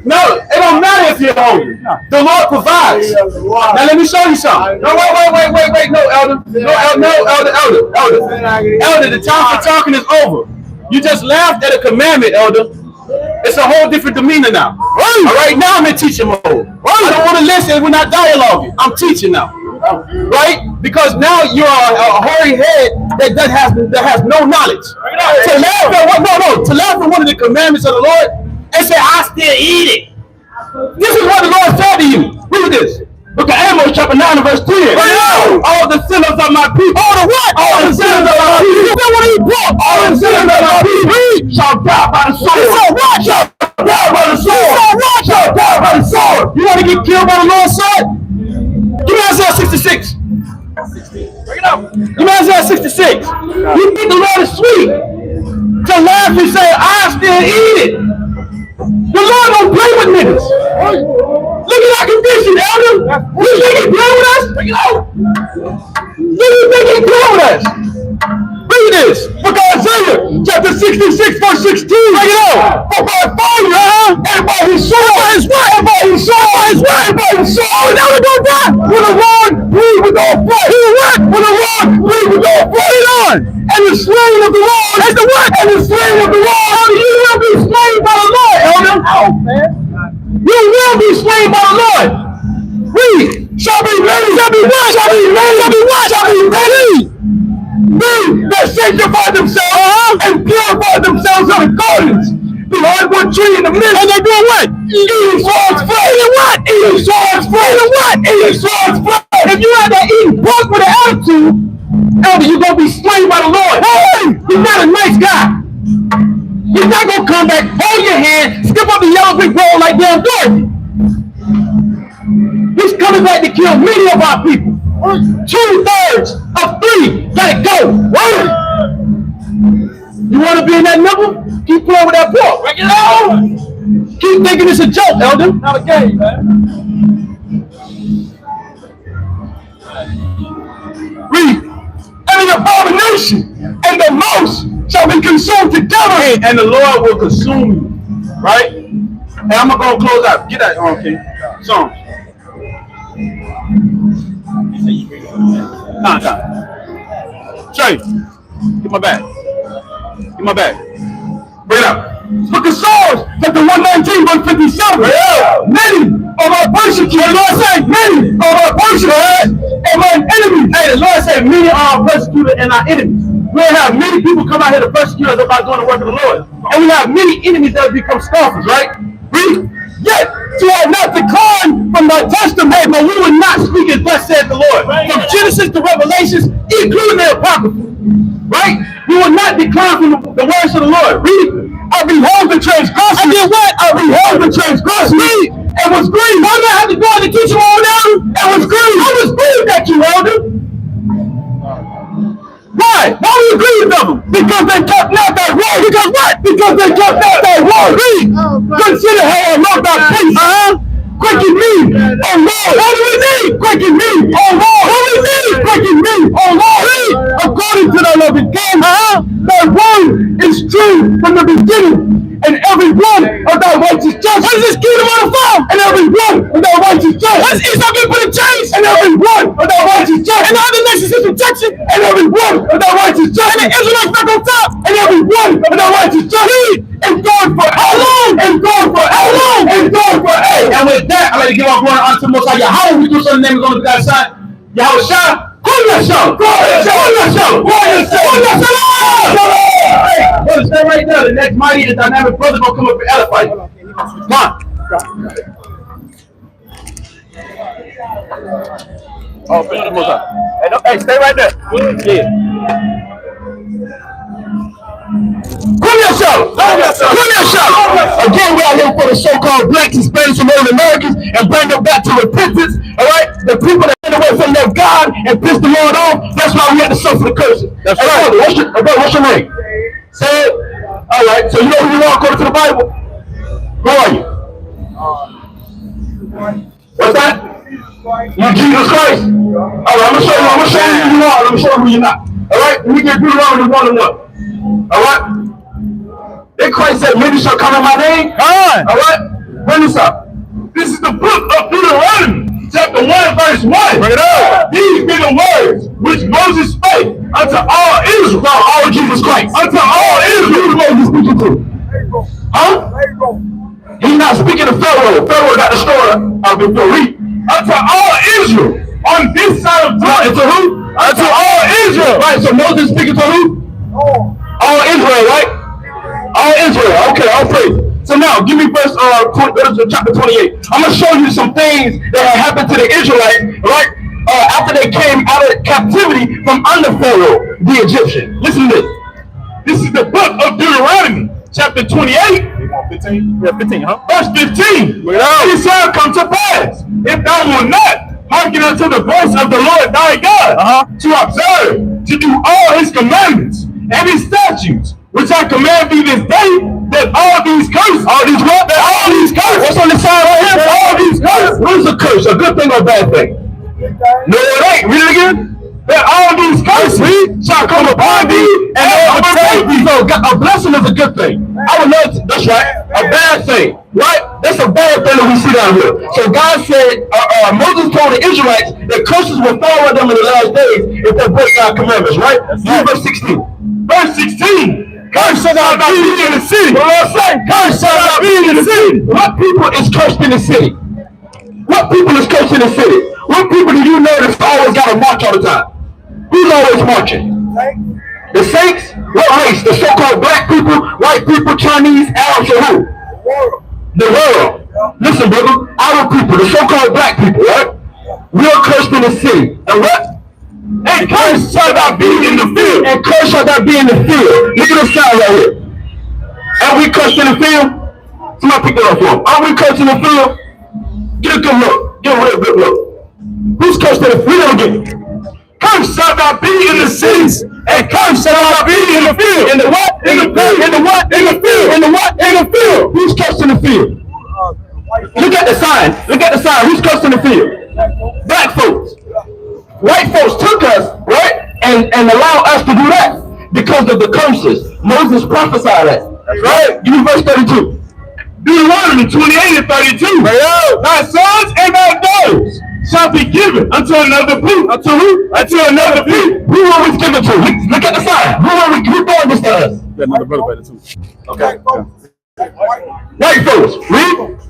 No, it don't matter if you're hungry. The Lord provides. Now let me show you something. No, wait. No, elder. Elder, the time for talking is over. You just laughed at a commandment, elder. It's a whole different demeanor now. All right, now I'm in teaching mode. I don't want to listen. We're not dialoguing. I'm teaching now. Right? Because now you're a hoary head that has no knowledge. To laugh at one of the commandments of the Lord and say, I still eat it. This is what the Lord said to you. Read this. Look at Amos chapter 9 and verse 10. All the sinners of my people. All the what? All the sinners of my people. All the sinners of my people shall die by the sword. Shall die by the sword. Shall die by the sword. You want to get killed by the Lord's sword? Give me Isaiah 66. Bring it up. Give me Isaiah 66. You think the Lord is sweet to laugh and say, I still eat it. The Lord don't play with niggas. Look at our condition, elder. You think he play with us? Bring it out. Do you think he play with us? Read this. Book of Isaiah, chapter 66, verse 16. Bring it out. For by fire, and by his sword, and by his sword, and by his sword. Now we go back. When the Lord breathed with all fire. When the Lord breathed with all fire. And the slain of the Lord. And the what? And the slain of the Lord. You will be slain by the Lord, elder. Oh, man. You will be slain by the Lord. Read. Shall be ready. Shall be what? Shall be ready. Shall be what? Shall be ready. They that sanctify themselves and purify themselves in the gardens. The hardwood tree in the midst. And they're doing what? Eating swords flesh. Eating what? Eating swords flesh. Eating what? Eating swords flesh. If you out there eating pork with an attitude, elder, you're going to be slain by the Lord. Hey, he's not a nice guy. He's not going to come back, hold your hand, skip up the yellow brick road like damn Dorothy. He's coming back to kill many of our people. 2/3 of 3 gotta go. You want to be in that number? Keep playing with that pork. Break it out. Keep thinking it's a joke, elder. Not a game, man. Read. And the abomination and the mouse shall be consumed together, and the Lord will consume you. Right? And I'm gonna go close out. Get that on, King. Song. Trey, get my bag. Get my bag. Bring it up. Book of Psalms, chapter 119, verse 57. Many of our persecutors, the Lord said, many of our persecutors and my enemies. Hey, the Lord said, many are our persecutors and our enemies. We'll have many people come out here to persecute us about doing the work of the Lord. And we have many enemies that will become scoffers, right? Read. Yet, to have not declined from thy testament, but we will not speak as thus said the Lord. From Genesis to Revelations, including the Apocrypha. Right? We will not decline from the words of the Lord. Read. I beheld the transgression. I did what? I beheld the transgression. Read. And was grieved. Why did I have to go and teach you all down? And was grieved. I was grieved at you, elder. Why? Why were you grieved of them? Because they kept not thy word. Because what? Because they kept not thy word. Read. Consider how I love thy peace. Quicken me, oh Lord. What do we need? Quicken me, oh Lord. What do we need? Quicken me, oh Lord. Read. According to thy loving kindness, thy word is true from the beginning. And every one of thy righteous judgments. What is this kingdom on the phone? And every one of thy righteous judgments. What's Esau been put in chains? And every one of thy righteous judgments. And all the nations in protection. And every one of thy righteous judgments. And the Israelites back on top. And every one of thy righteous judgments. And God for how long? And God for how long? And God for eight. And with that, I'm going to give our glory unto the Most High Yahweh. We do so in the name of the God's Son. Yahweh Shah. Brother, stay right there. The next mighty and dynamic brother gonna come up and edify you. Come on. Oh, finish the most up. Hey, stay right there. Yeah. Come yourself. Again, we're out here for the so-called blacks, Hispanics, and Native Americans, and bring them back to repentance. All right, the people that ran away from their God and pissed the Lord off. That's why we had to suffer the curses. That's right. What's your name? Say it. All right. So you know who you are according to the Bible. Who are you? What's that? You Jesus Christ. All right. I'm gonna show you who you are. I'm gonna show you who you're not. All right. We get Deuteronomy 1:1. All right. Then Christ said, many shall come in my name. All right? Bring this up. This is the book of Deuteronomy, chapter 1, verse 1. Bring it up. These be the words which Moses spake unto all Israel. No, all Jesus Christ. Unto all Israel. Who's Moses speaking to? Huh? He's not speaking to Pharaoh. Pharaoh got the story before read. Unto all Israel on this side of Jordan. To who? Unto all Israel. Right, so Moses speaking to who? All Israel, right? All Israel. Okay, all praise. So now, give me verse chapter 28. I'm going to show you some things that had happened to the Israelites, right? After they came out of captivity from under Pharaoh, the Egyptian. Listen to this. This is the book of Deuteronomy, chapter 28. 15? Yeah, 15, huh? Verse 15. It shall come to pass, if thou wilt not hearken unto the voice of the Lord thy God, to observe, to do all his commandments and his statutes, which I command thee this day, that all these curses, all these what? That all these curses. What's on the side right here? All these curses. What is a curse? A good thing or a bad thing? No, it ain't. Read it again. That all these curses shall come upon thee and overtake thee. So a blessing is a good thing. I would love to. That's right. A bad thing, right? That's a bad thing that we see down here. So God said, Moses told the Israelites that curses will follow them in the last days if they break God's commandments, right? Verse 16. Verse 16. Curse shall not be in the city. Curse shall not be in the city. What people is cursed in the city? What people is cursed in the city? What people do you know that's always got to march all the time? Who's always marching? The saints? What race? The so-called black people, white people, Chinese, Arabs, or who? The world. Listen, brother. Our people, the so-called black people, right? We are cursed in the city. And what? And curse shall not be in the field. And curse shall not be in the field. Look at this sign right here. Are we cursed in the field? Somebody pick that up for him. Are we cursed in the field? Get a good look. Get a real good look. Who's cursed in the field again? Curse shall not be in the cities, and curse shall not be in the field. In the what? In the field. In the what? In the field. In the what? In the field. Who's cursed in the field? Look at the sign. Look at the sign. Who's cursed in the field? Black folks. White folks took us, right, and allowed us to do that because of the curses. Moses prophesied that. Right? Give me verse 32. Deuteronomy 28 and 32. Thy sons and thy daughters shall be given unto another people. Unto who? Unto another people. Who are we given to? Look at the sign. Who doing this to us? Another brother too. Okay. White folks, read.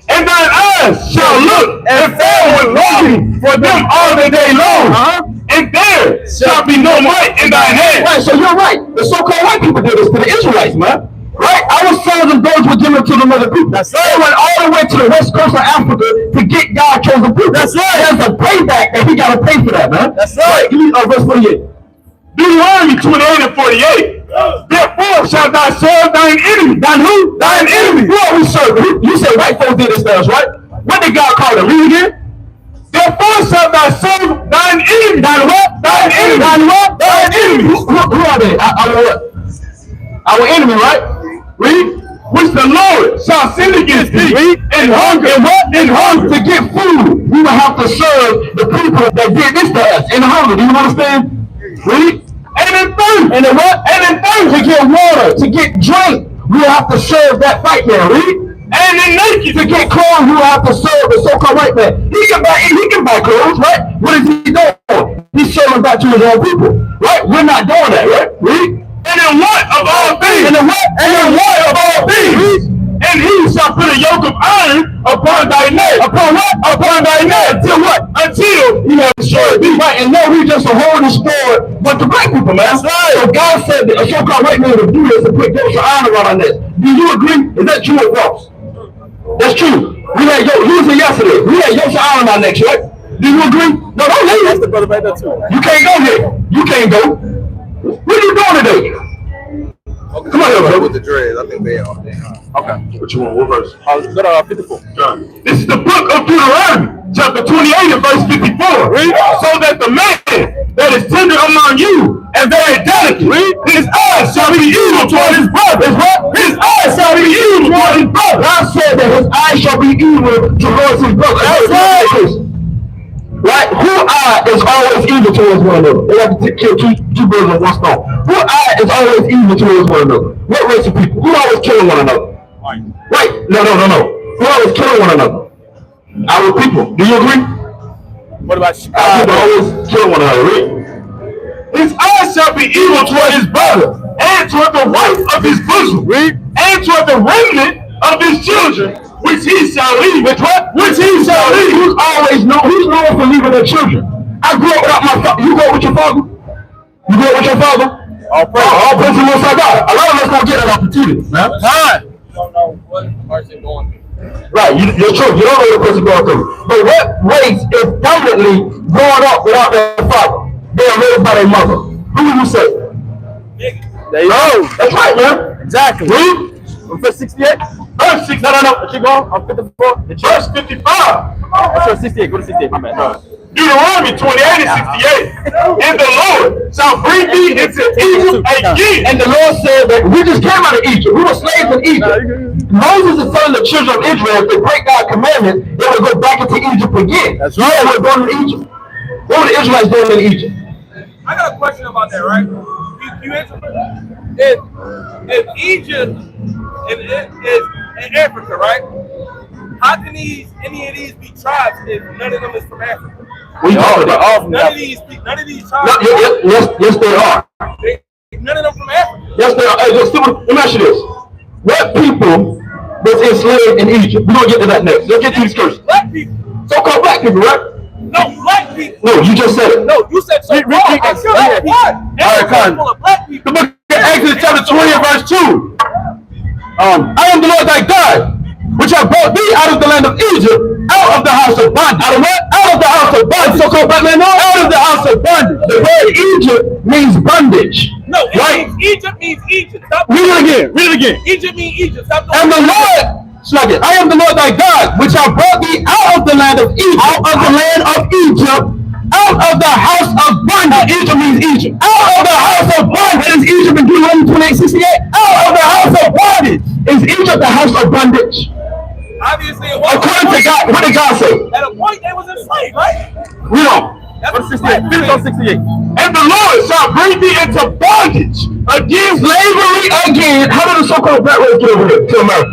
And thine eyes shall look and fail with longing for them all the day long. And there shall be no might in thine hand. Right, so you're right. The so-called white people did this to the Israelites, man. Right? Our sons and daughters were given to the other people. That's right. They went all the way to the west coast of Africa to get God chosen people. That's right. There's a payback that he got to pay for that, man. That's right. Give me verse 48. Deuteronomy 28 and 48. Therefore shall thou serve thine enemy. Thine who? Thine enemy. Who are we serving? You say white folks did this to us, right? What did God call them? Read again. Therefore shall thou serve thine enemy. Thine what? Thine enemy. Thine what? Thine enemy. Who are they? Our enemy, right? Read. Which the Lord shall send against thee in hunger. And what? In hunger. To get food. We will have to serve the people that did this to us in hunger. Do you understand? Read. And in thirst. And in what? And in thirst. To get water. To get drink. We will have to serve that white man. Read. And in naked. To get clothes. We will have to serve the so-called white man. He can buy clothes, right? What is he doing? He's serving back to his own people. Right? We're not doing that, right? Read. And in what of all things? And in what? And in what of all things? And he shall put a yoke of iron upon thy neck. Upon what? Upon thy neck. Until what? Until he has destroyed thee. Right. And now we just a whole destroyed but the black people, man. That's right. So God said that a so-called white man would do this and put yokes of iron around our neck. Do you agree? Is that true or false? That's true. We had yokes. You said yesterday. We had yokes of iron on our necks, right? Do you agree? No, don't leave. That's the brother back there too. You can't go here. You can't go. What are you doing today? Okay, come on here, bro. With the dreads, I think they are. Okay. What you want? What verse? 54. This is the book of Deuteronomy, chapter 28 and verse 54. Read. So that the man that is tender among you and very delicate, his eyes shall be evil toward his brother. His eyes shall be evil toward his brother. God said that his eyes shall be evil towards his brother. That's right. Right? Who eye is always evil towards one another? They have to kill two birds with one stone. Who eye is always evil towards one another? What race of people? Who always killing one another? Right? No. Who always killing one another? Our people. Do you agree? What about Our people always killing one another, right? His eye shall be evil toward his brother, and toward the wife of his bosom, and toward the remnant of his children, which he shall leave. Which what? Which he shall leave. Who's always known? Who's known for leaving their children? I grew up without my father. You grew up with your father? You grew up with your father? All praise the Most High God. A lot of us don't get that opportunity, man. time? You don't know what person going through. Right, you're true. You don't know what the person going through. But what race is dominantly growing up without their father? They are raised by their mother. Who would you say? There you go. That's right, man. Exactly. Read. Verse 68. Verse 6. No. Keep going. I'm 54. Verse 55. That's 68. Go to 68. My bad. Deuteronomy 28 and 68. And the Lord shall bring thee into Egypt again. And the Lord said that we just came out of Egypt. We were slaves in Egypt. Moses is telling the children of Israel if they break God's commandments, they will go back into Egypt again. That's right. They were going to Egypt. What were the Israelites doing in Egypt? I got a question about that, right? You answer if Egypt is in Africa, right? How can any of these be tribes if none of them is from Africa? We talking about none of these tribes. Yes, they are. None of them from Africa. Yes, they are. Let me ask you this: what people was enslaved in Egypt? We're gonna get to that next. Let's get to these curses. Black people. So-called black people, right? No, black people. No, you just said it. No, you said so. Black people. The book of Exodus chapter 20 and verse 2. I am the Lord thy God, which have brought thee out of the land of Egypt, out of the house of bondage. Out of what? Out of the house of bondage. So-called black man, no, out of the house of bondage. The word Egypt means bondage. No, right? Egypt means Egypt. Stop. Read it again. Egypt means Egypt. Stop. And the Lord. I am the Lord thy God, which have brought thee out of the land of Egypt, out of the house of bondage. Egypt means Egypt. Out of the house of bondage is Egypt in Deuteronomy 28:68. Out of the house of bondage is Egypt the house of bondage. Obviously, it was. According to God, what did God say? At a point, they was enslaved, right? Read on. That's 68. Finish on 68. And the Lord shall bring thee into bondage again, slavery again. How did the so-called black race get over here to America?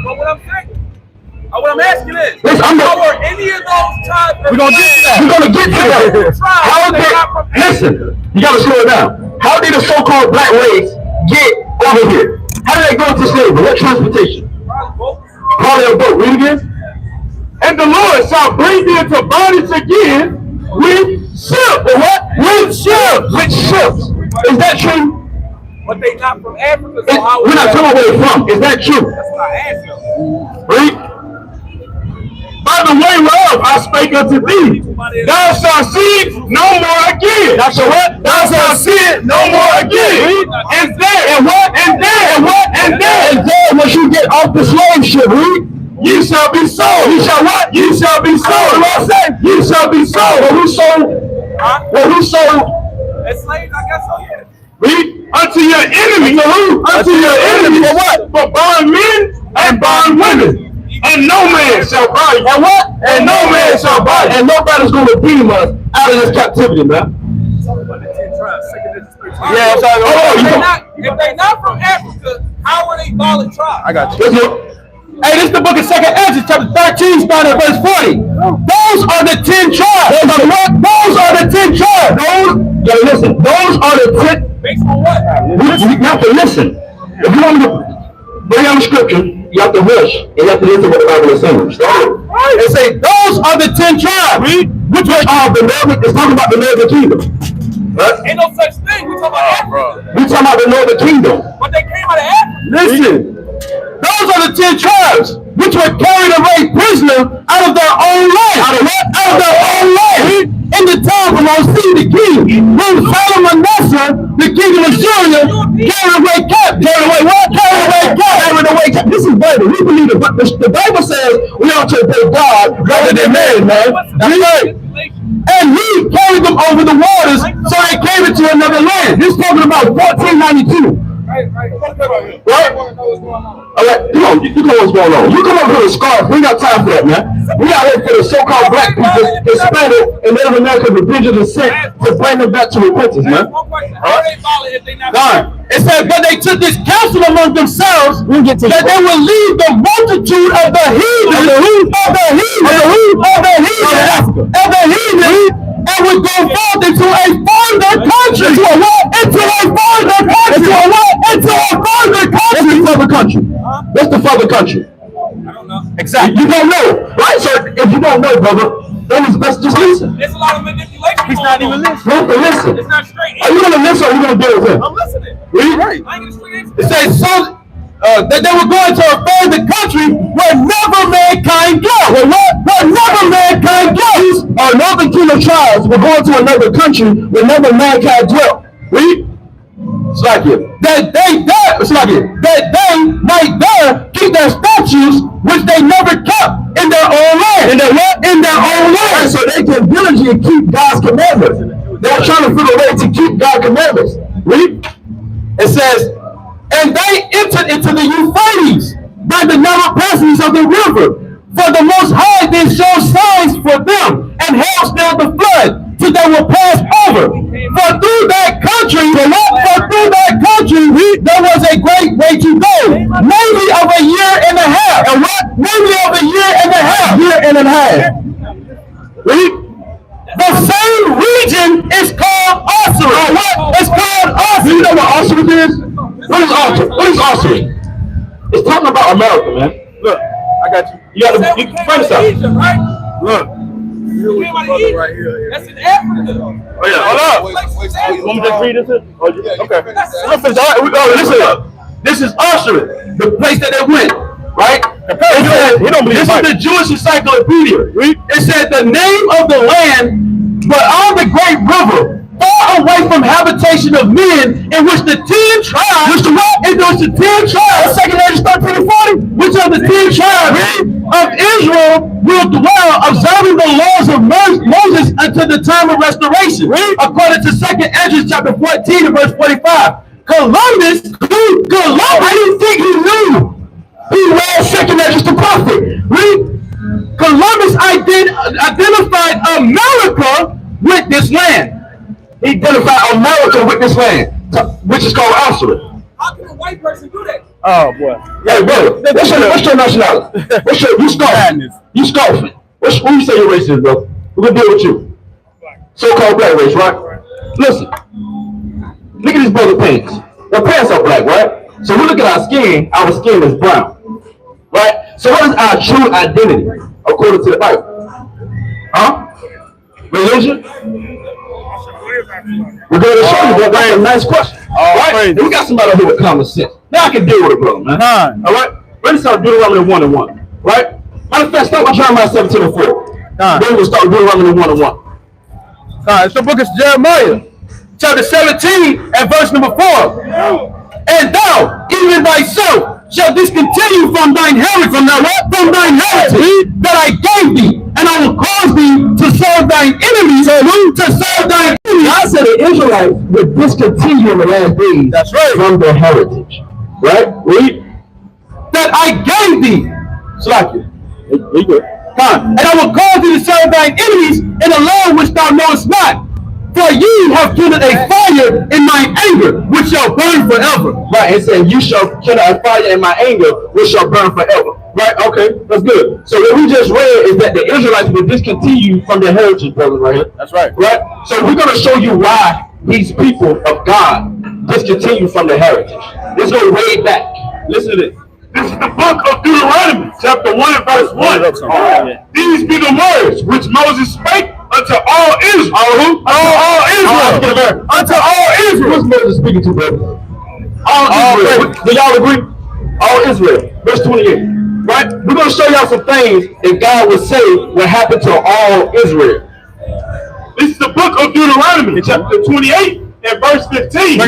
But what I'm asking is, how were any of those tribes? We're gonna get to that. We're gonna get to that. How did? Listen, you gotta slow it down. How did the so-called black race get over here? How did they go into slavery? What transportation? Probably a boat. Read again. And the Lord shall bring thee into bondage again with ships. What? With ships. With ships. Is that true? But they not from Africa. So we're not talking where they're from. Is that true? That's what I asked you. Read. By the way whereof I spake unto thee, thou shalt see it no more again. Thou shalt what? Thou shalt see it no more again. And then, and what? And then, and what? And then, once you get off the slave ship, read. You shall be sold. You shall what? You shall be sold. What I say? You shall be sold. Well, who sold? Well, who sold? Slaves, I guess so, yeah. Read. Unto your enemy. To who? Unto your enemy. For what? For bond men and bond women. And no man shall buy you. And what? And no man shall buy you. And nobody's going to redeem us out of this captivity, man. Yeah, I'm sorry. If they're not from Africa, how are they violent tribes? I got you. Hey, this is the book of 2nd Ezra, chapter 13, starting at verse 40. Those are the 10 tribes. Those are the 10 tribes. Listen, those are the 10. Based on what? You have to listen. If you want me to bring out the scripture, you have to rush and you have to listen to what the Bible is saying. They say those are the 10 tribes, which are the northern. It's talking about the northern kingdom. Right? Ain't no such thing. We talking about Africa. We talking about the northern kingdom. But they came out of Africa. Listen, those are the 10 tribes which were carried away prisoner out of their own land. Out of what? Out of their own land. In the time of Osea the king, when Shalmaneser, the king of Assyria, carried away captive. Carried away what? Carried away captive. Carried away captive. This is Bible. We believe it. But the Bible says we ought to obey God rather than man, man. That's right. And he carried them over the waters, so they came into another land. This is talking about 1492. Right. Right? All right, come on, you know what's going on. You come over here with scarf. We ain't got time for that, man. We out here for the so-called black people, Hispanic, and Native American indigenous descent to bring them back to repentance, man. One question. How are they violent if they not? God, it said, but they took this counsel among themselves that they would leave the multitude of the heathen, and would go forth into a further country. Into a what? Into a further country. Into a what? Into a further country. What's the further country? What's the further country? I don't know. Exactly. You don't know, right? So if you don't know, brother, then it's best just listen. There's a lot of manipulation. He's not even listening. You have to listen. It's not straight. Are you gonna listen or are you gonna deal with him? I'm listening. Read right. I ain't gonna straight answer. It says so that they were going to a further country where never mankind go. Where never mankind goes. Another kingdom of tribes were going to another country where never mankind dwelt. Read. It's like it. That they might there keep their statutes which they never kept in their own land. In their what? In their own land. So they can diligently keep God's commandments. They're trying to figure a way to keep God's commandments. Read. It says, and they entered into the Euphrates by the narrow passages of the river. For the Most High did show signs for them, and hell stilled the flood, till they were passed over. For through that country, there was a great way to go, maybe of a year and a half. And what? Maybe of a year and a half. Read. The same region is called Osiris. What? It's called Osiris. You know what Osiris is? What is Osiris? What is Osiris? It's talking about America, man. Look, I got you. You got to find this out. Right? Look. Right here. That's in Africa. Oh yeah, hold up. You want me to just read this? Okay. Listen. This is Osiris, the place that they went, right? This is the Jewish encyclopedia. It said the name of the land, but on the great river, far away from habitation of men, in which the 10 tribes, second Ezra 13 and 40, which are the 10 tribes of Israel will dwell, observing the laws of Moses until the time of restoration, according to second Ezra chapter 14 and verse 45. Columbus, I didn't think he knew. He read second Ezra the prophet. Columbus identified America with this land. He identified America with this land, which is called Osiris. How can a white person do that? Oh boy. Hey, brother, what's your nationality? You scoffing? You scoffing? What you say your race is, bro? We're gonna deal with you. So-called black race, right? Listen. Look at these brother pants. Their pants are black, right? So we look at our skin is brown. Right? So what is our true identity according to the Bible? Huh? Religion? We're going to show you, but that's a nice question. Right? We got somebody here with common sense. Now I can deal with it, brother, man. All right? Ready to start Deuteronomy 1 and 1. Right? Matter of fact, start with Jeremiah 17 and 4. Then we'll start with Deuteronomy 1 and 1. It's the book of Jeremiah, chapter 17 and verse number 4. And thou, even thyself, shall discontinue from thine heritage, from thine heritage that I gave thee, and I will cause thee to serve thine enemies, God said the Israelites would discontinue in the last days. That's right. From their heritage. Right? Read. That I gave thee. Slacky. And I will cause thee to serve thine enemies in a land which thou knowest not. For ye have kindled a fire in mine anger, which shall burn forever. Right, it said, you shall kindle a fire in my anger, which shall burn forever. Right, okay, that's good. So what we just read is that the Israelites will discontinue from their heritage, brother, right here. That's right. Right? So we're going to show you why these people of God discontinue from their heritage. Let's go way back. Listen to this. This is the book of Deuteronomy, chapter 1 and verse 1. These be the words which Moses spake unto all Israel. Unto all Israel. What's Moses speaking to, brother? All Israel. Do y'all agree? All Israel. Verse 28. Right? We're going to show y'all some things that God would say will happen to all Israel. This is the book of Deuteronomy, chapter 28 and verse 15. But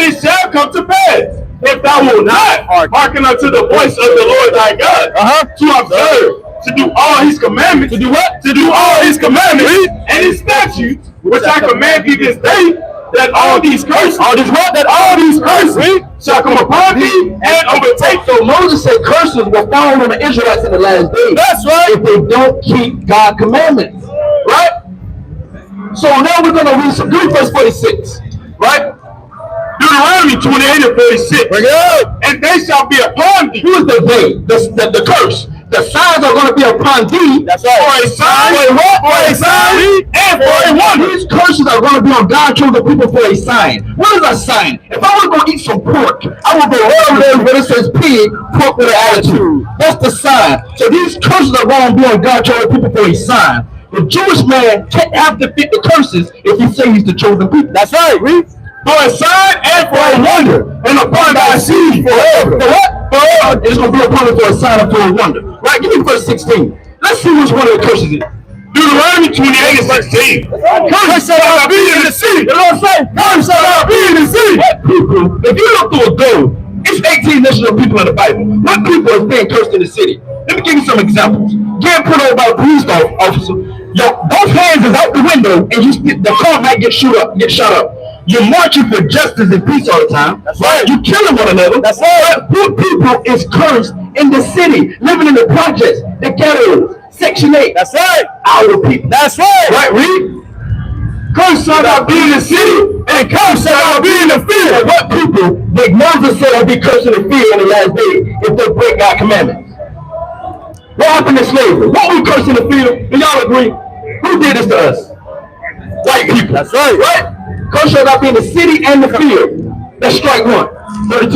it shall come to pass, if thou wilt not hearken unto the voice of the Lord thy God, to observe, to do all his commandments, to do what? To do all his commandments and his statutes, which I command thee this day, that all these curses, shall come upon thee and overtake. So Moses said curses will fall on the Israelites in the last days. That's right. If they don't keep God's commandments. Right? So now we're going to read some good verse 46. Right? Deuteronomy 28 and 46. Bring it up. And they shall be upon thee. Who is the they? The curse. The signs are going to be upon thee. That's right. For a sign. For a what? For a sign. And for a wonder. These curses are going to be on God's chosen people for a sign. What is a sign? If I was going to eat some pork, I would go over there where it says pig, pork with an attitude. That's the sign. So these curses are going to be on God's chosen people for a sign. The Jewish man can't have to fit the curses if he says he's the chosen people. That's right. Read. For a sign and for a wonder, and upon thy seed forever. For what? Forever. It's going to be upon it for a sign and for a wonder. Right? Give me verse 16. Let's see which one of the curses is. Deuteronomy 28 and 16. Curse shall not be in the city. You know what I'm saying? Curse shall not be in the city. What people, if you look through a globe, it's 18 nations of people in the Bible. What people is being cursed in the city? Let me give you some examples. Get put over by a police officer. Both hands is out the window, and the car might get shot up. You're marching for justice and peace all the time. That's right. You're killing one another. That's right. Poor people is cursed in the city, living in the projects, the ghettos, Section 8. That's right. Our people. That's right. Right, read. Curse shall not be in the city, and curse shall not be in the field. What people, the Moses said, will be cursed in the field in the last day if they break God's commandments. What happened to slavery? What we curse in the field? Do y'all agree? Who did this to us? White people. That's right. Right? Curse shall not be in the city and the field. That's strike one. 32.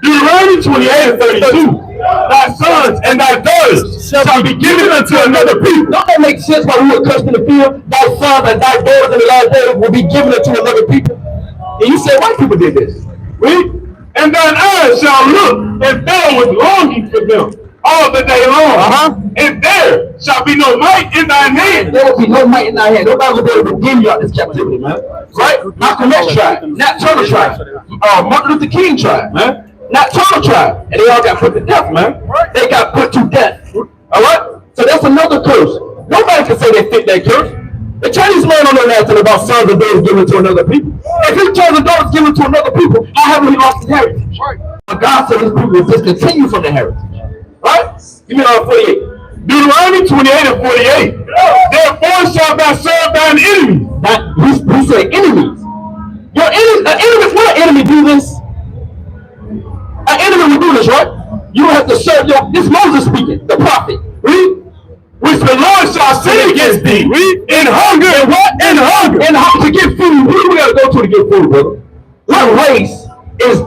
Deuteronomy 28 and 32. Thy sons and thy daughters shall be given unto another people. Don't that make sense why we were cursed in the field? Thy sons and thy daughters in the last day will be given unto another people. And you say white people did this. Read. And thine eyes shall look and fill with longing for them all the day long. And there shall be no might in thine hand. There will be no might in thine hand. Nobody will be able to redeem you out of this captivity, man. Right? Malcolm X tribe, Nat Turner tribe, Martin Luther King tribe, man. Nat Turner tribe, and they all got put to death, man. They got put to death. All right? So that's another curse. Nobody can say they fit that curse. The Chinese man don't know nothing about sons and daughters given to another people. If his sons and daughters given to another people, how haven't he lost his heritage? But God said his people will discontinue from the heritage. Right? Give me 48. Deuteronomy 28 and 48. Therefore shalt thou serve thine enemies. Now, he said enemies. Your enemy, when an enemy do this, an enemy will do this, right? You don't have to serve this Moses speaking, the prophet. Read. Which the Lord shall send against thee. Read. In hunger. And what? In hunger. In hunger to get food. Who do we got to go to get food, brother? What race is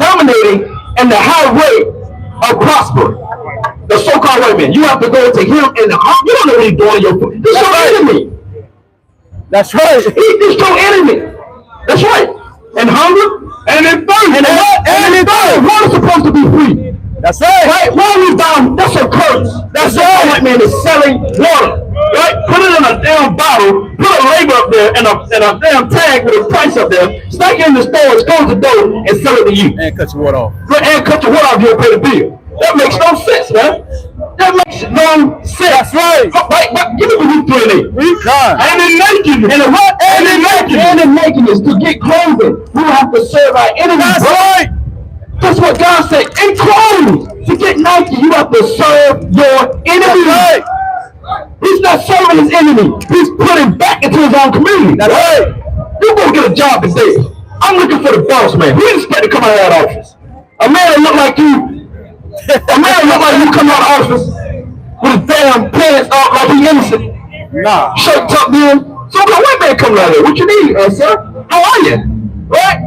dominating in the high rate of prospering? The so-called white man. You have to go to him and you don't know what he's doing to your food. This is your enemy. That's right. He's your enemy. That's right. And hunger and in thirst. And what? And in thirst. Water's supposed to be free. That's right. Right? Water is down. That's a curse. That's right. White man is selling water. Right? Put it in a damn bottle. Put a label up there and a damn tag with a price up there. Stack it in the store. Close the door and sell it to you. And cut your water off. And cut your water off. You'll pay the bill. That makes no sense, man. That makes no sense. That's right. Right? Give me Luke 3 and 8. Read. And in nakedness. And in what? And in nakedness. And in nakedness. To get clothing, we have to serve our enemies. That's right. That's what God said. In clothes. To get naked, you have to serve your enemy. Right. He's not serving his enemy. He's putting back into his own community. That's right. You go get a job today. I'm looking for the boss man. Who do you expect to come out of that office? A man that look like you. A man look like you come out of office with his damn pants out like he innocent. Nah. Shirt tucked in. So the white man coming out of there. What you need, sir? How are you? Right?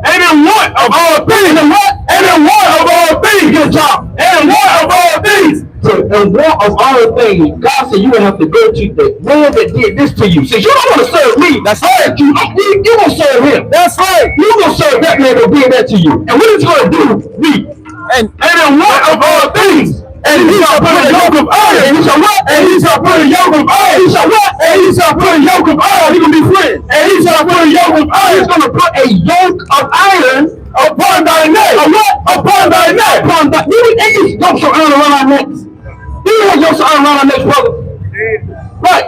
And in what of all things? And what? And in what of all things? Get a job. And in what of all things? So in what of all things, God said you would have to go to the man that did this to you. Says you don't want to serve me. That's right. You gonna serve him. That's right. You gonna serve that man that did that to you. And what is he gonna do? Me. And in what of all things? And he shall put a yoke of iron. And he shall what? And he shall put a yoke of iron. He shall what? And he shall put a yoke of iron. He gonna be free. And he shall put a yoke of iron. He's gonna put a yoke of iron upon thy neck. A what? Upon thy neck. Upon thy. You ain't yokes of iron around our necks. You ain't yokes of iron around our necks, brother. Right.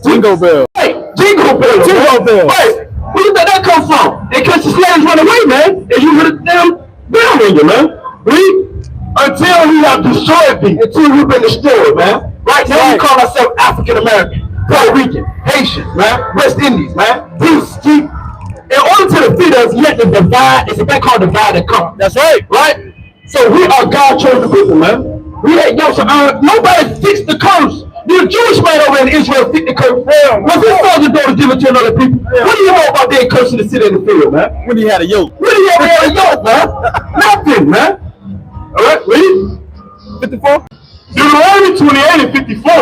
Jingle bell. Right. Jingle bell. Jingle bell. Right. Where did that come from? In case the slaves run away, man. And you put a damn down on you, man. Read. Until we have destroyed thee. Until we've been destroyed, man. Right now we call ourselves African American, Puerto Rican, Haitian, man, West Indies, man. Please keep. In order to defeat us, you have to divide. It's a thing called divide and conquer. That's right. Right? So we are God chosen people, man. We ain't no, so nobody fixed the curse. The Jewish man over in Israel fixed the curse. Was his father going to give it to another people? What do you know about their cursing the city in the field, man? When he had a yoke. What do you ever had a yoke, man? Nothing, man. All right, read. 54. Deuteronomy 28 and 54.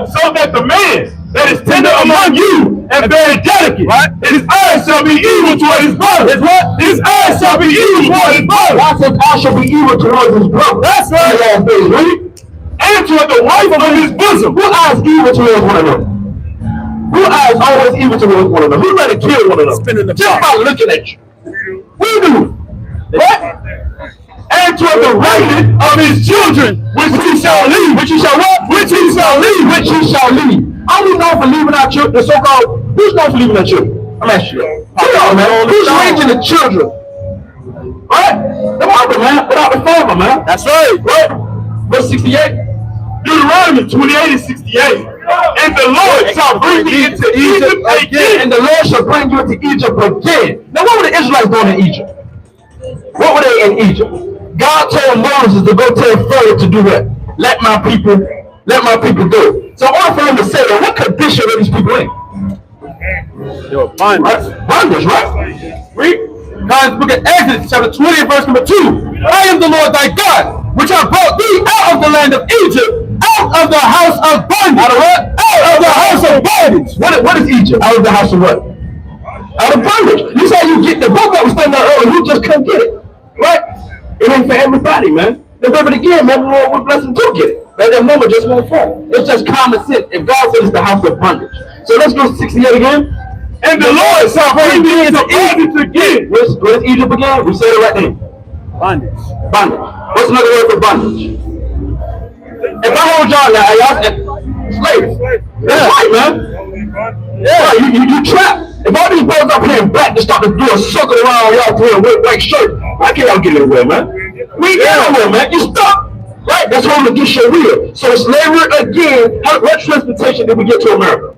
So that the man that is tender among you and very delicate, right? And his eyes shall be evil toward his brother. His what? His eyes shall be evil toward his brother. God says eyes shall be evil towards his brother. That's right. Read. And toward the wife of his bosom. Who eyes evil towards one another? Who eyes always evil towards one another? Who ready to kill one another? Just by looking at you. We do. What? And toward the right of his children, which he shall leave. Which he shall what? Which he shall leave. Which he shall leave. Are we known for leaving our children? The so-called, who's known for leaving our children? I'm asking you. Come on, man. Who's raising the children? Right? The mother, man, without the father, man. That's right. Right? Verse 68. Deuteronomy 28 and 68. And the Lord shall bring you into Egypt again. And the Lord shall bring you into Egypt again. Now, what were the Israelites doing in Egypt? What were they in Egypt? God told Moses to go tell Pharaoh to do what? Let my people go. So in order for him to say that, what condition are these people in? Yo, bondage. Bondage, right? Read. God's book of Exodus, chapter 20, verse number 2. I am the Lord thy God, which I brought thee out of the land of Egypt, out of the house of bondage. Out of what? Out of the house of bondage. What is Egypt? Out of the house of what? Out of bondage. You say you get the book that was standing there earlier, you just couldn't get it. Right? It ain't for everybody, man. The river again, man, the Lord will bless them to get it. But that moment just won't fall. It's just common sense. If God says it's the house of bondage. So let's go to 68 again. And the Lord shall bring me into Egypt again. Where's Egypt again? We said it right there. Bondage. Bondage. What's another word for bondage? If I hold y'all now, y'all slaves. That's right, man. Yeah, you trapped. If all these boys up here in black just start to do a circle around y'all wearing white shirt, why can't y'all get anywhere, man? We get anywhere, man. You stuck. Right? That's holding against your will. So slavery again. What transportation did we get to America?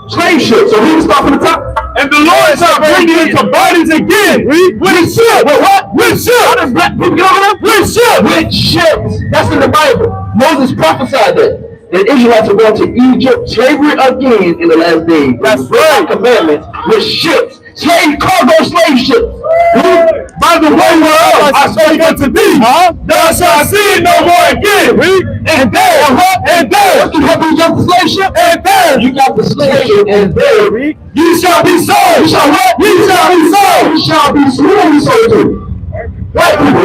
Slave ship. So we can start from the top. And the Lord shall bring you into bondage again. With ship. What? With ship. How does black people get over there? With ship. With ships. That's in the Bible. Moses prophesied that. The Israelites are going to Egypt, slavery again in the last days. That's right. Commandments with ships, cargo slave ships. By the way, whereof I speak unto thee, thou shalt see it no more again. And there, what can happen? You got the slave ship, and there you got the slave ship, and there you shall be sold. You shall what? You shall be sold. You shall be sold to. White people,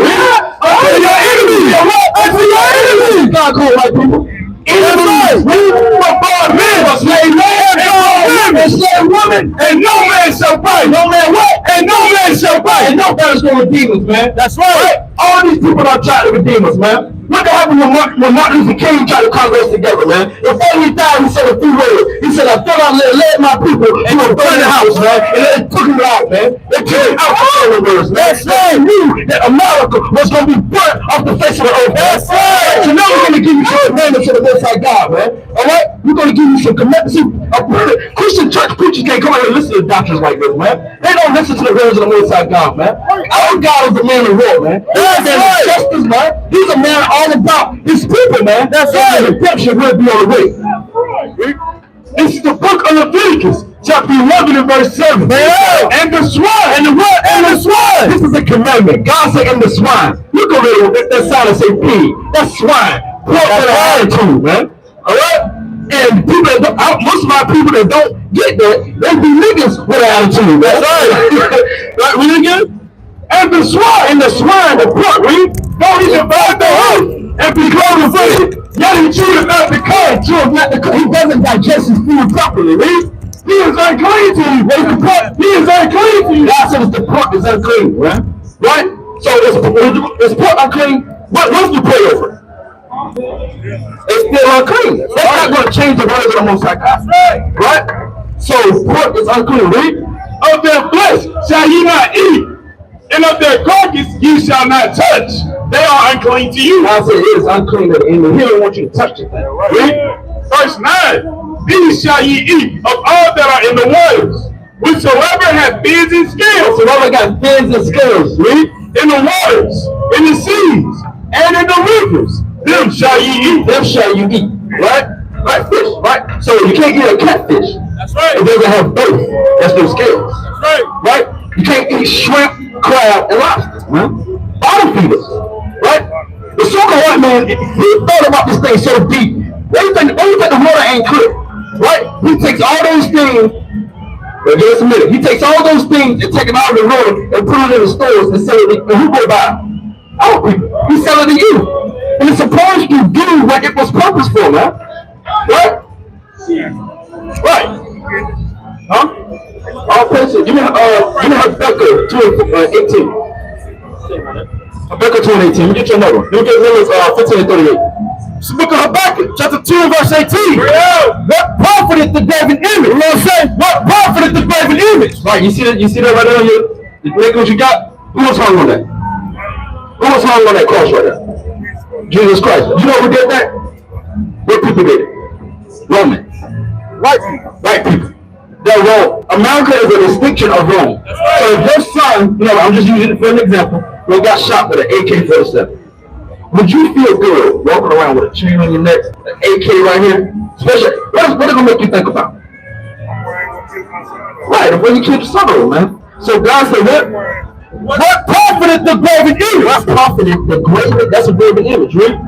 unto your enemies. Unto your enemies. God called white people. Enemies, we were born men, slave man, and slave women, and no man shall buy. No man what? And no man shall buy. And nobody's going to redeem us, man. That's right. All these people are trying to redeem us, man. What happened when Martin Luther King tried to Congress together, man? Before he died, he said a few words. He said, I thought I led my people to a burning house, man. And they took him out, man. They took him out for the words, man. They knew that America was going to be burnt off the face of the earth. That's right. So now we're going to give you some commandments to the Most High God, man. All right? We're going to give you some commandments. Christian church preachers can't come out and listen to doctrines like this, man. They don't listen to the words of the Most High God, man. Our God is a man of war, man. He's a man of justice, man. He's a man all about his people, man. That's right. Redemption will be on the way. This is the book of Leviticus, chapter 11 and verse 7. And the swine. And the what? And the swine. This is a commandment. God said, and the swine. Look over there, that sign and say pig. That's swine. Pork with an attitude, man. All right? And people that don't, most of our people that don't get that, they be niggas with an attitude. That's right. Right, read again. And the swine, the pork, don't even bite the earth and be clothed with it. Yet he cheweth not the cud, he doesn't digest his food properly, read. He is unclean to you. He is unclean to you. God says the pork is unclean, right? Right? So is pork unclean? What's the pray over? It's still unclean. That's not going to change the words of the Most High God. Right? So pork is unclean, right? Of their flesh shall ye not eat, and of their carcass ye shall not touch. They are unclean to you. I said it is unclean to the enemy. He don't want you to touch the thing. Read verse 9. These shall ye eat of all that are in the waters, whichsoever have fins and scales. Whoever got fins and scales, Read in the waters, in the seas, and in the rivers, them shall ye eat. them shall you eat. Right? Right, fish, right? So you can't eat a catfish. That's right. It doesn't have both. That's no scales. That's right. Right? You can't eat shrimp, crab, and lobster, man. Bottom feeders. Right? The so-called white man, he thought about this thing so deep. They think the water ain't clear. Right? He takes all those things. Well, give us a minute. He takes all those things and take them out of the road and put it in the stores and sell it. And who go buy it? Our people. He sell it to you. And it's supposed to do what it was purpose for, man. Right? Right. Huh? All person. Give me Habakkuk 2:18. Habakkuk 2:18. Let me get your number. Let me get Numbers 15 and 38. It's the book of Habakkuk, chapter 2 and verse 18. What profited the graven image? You know what I'm saying? What profited the graven image? Right, you see that right there on your leg what you got? Who was hung on that? Who was hung on that cross right there? Jesus Christ. You know who did that? What people did it? Romans. White people. White people. They're wrong. America is an extinction of Rome. So if your son, I'm just using it for an example, got shot with an AK-47. Would you feel good walking around with a chain on your neck, an AK right here? Especially, what is it gonna make you think about? Right, when you keep your son on, man. So God said, what profited the graven image? What profited the graven? That's a graven image, right?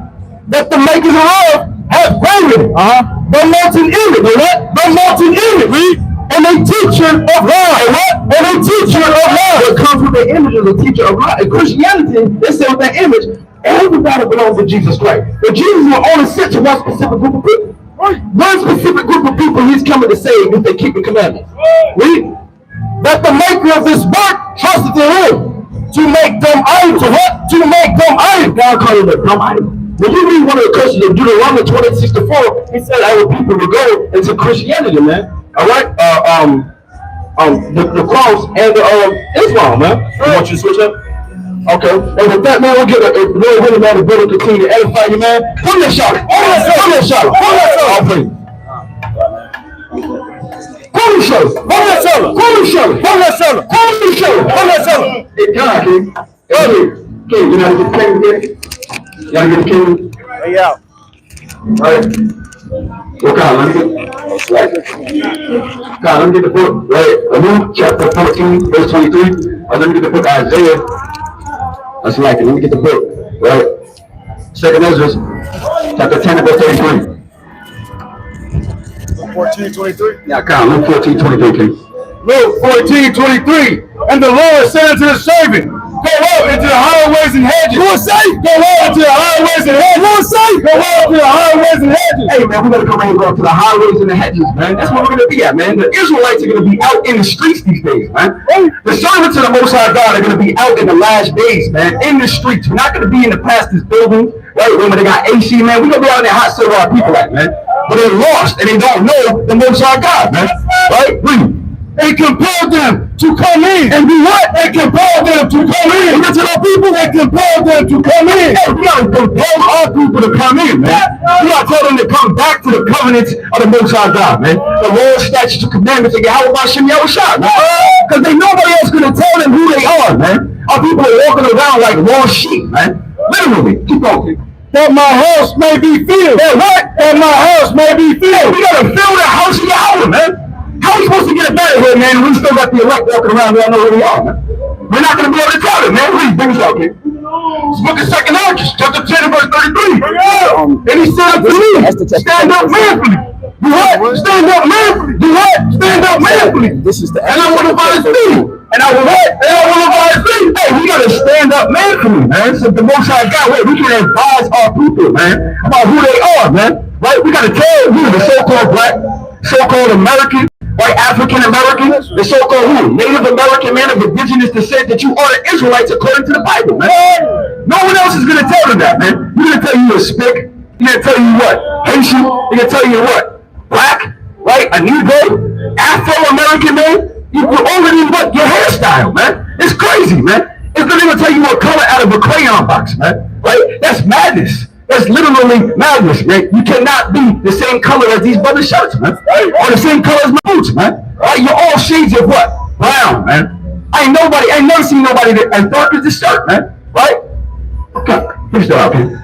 That the makers of have graven, the molten image, the molten image, right? And a teacher of God, and a teacher of God. What comes with the image is a teacher of God. In Christianity, they say with that image, everybody belongs to Jesus Christ. But Jesus will only sent to one specific group of people. One specific group of people he's coming to save if they keep the commandments. Read. That the maker of this work trusted in him to make them idols. What? To make them idols. God called it a dumb idol. When you read one of the curses of Deuteronomy 26:4, he said our people will go into Christianity, man. All right? The cross and Islam, man. You want you to switch up? Okay. And with that, man, we'll get a Lord willing, man, the brother continue to edify you, man. Come here, shout it. Come here, shout it. Come here, shout it. Come here, shout it. Come here, shout it. Come here, shout it. Come here, shout it. Come here, shout it. Come here, shout it. Hey, God, King. Hey, King, you know how to get the king again? You gotta get the king? Hey, out. Right. Well, God, let me get the book, right? Luke chapter 14, verse 23. Let me get the book of Isaiah. That's like it. Let me get the book, right? Second Ezra, chapter 10, verse 33. 14:23. Yeah, come on, Luke 14:23, please. Luke 14:23. And the Lord said unto the servant, go out into the highways and hedges. Who say? Go out into the highways and hedges. Who say? Go out into the highways and hedges. Hey, man, we're going to come and go to the highways and the hedges, man. That's where we're going to be at, man. The Israelites are going to be out in the streets these days, man. The servants of the Most High God are going to be out in the last days, man, in the streets. We're not going to be in the pastor's building, right, when they got AC, man. We're going to be out in that hot sun where our people at, man. But they're lost, and they don't know the Most High God, man. Right? Read. They compelled them to come in. And do what? They compelled them to come in. Listen to our people. They compelled them to come in. Hey, we gotta compel our people to come in, man. We gotta tell them to come back to the covenants of the Most High God, man. The Lord's statutes and commandments of Yahweh Hashem Yahushua, man. Because they nobody else gonna tell them who they are, man. Our people are walking around like lost sheep, man. Literally. Keep going. That my house may be filled. That what? That my house may be filled. Hey, we gotta fill the house of Yahweh, man. How are we supposed to get it better here, man? We still got the elect walking around. We don't know who they are, man. We're not going to be able to tell them, man. Please, bring us out, kid. This book of 2nd Ezra, chapter 10, verse 33. And he said unto me, stand up manfully. Do what? Stand up manfully. Do what? Stand up manfully. And I will advise thee. And I will what? And I will advise thee. Hey, we got to stand up manfully, man. So the Most High God, wait, we can advise our people, man, about who they are, man. Right? We got to tell you, the so-called black, so-called American, white African American, the so-called who? Native American man of indigenous descent, that you are the Israelites according to the Bible, man. No one else is going to tell them that, man. You're going to tell you you're a spick. You're going to tell you what? Haitian. You're going to tell you what? Black. right? A Negro, Afro-American man, you already what your hairstyle, man. It's crazy, man. It's not even tell you what color out of a crayon box, man. Right? That's madness. That's literally madness, man. You cannot be the same color as these brothers' shirts, man. Or the same color as my boots, man. Right? You're all shades of what? Brown, man. I ain't never seen nobody that as dark as this shirt, man. Right? Okay. Finish that up, man.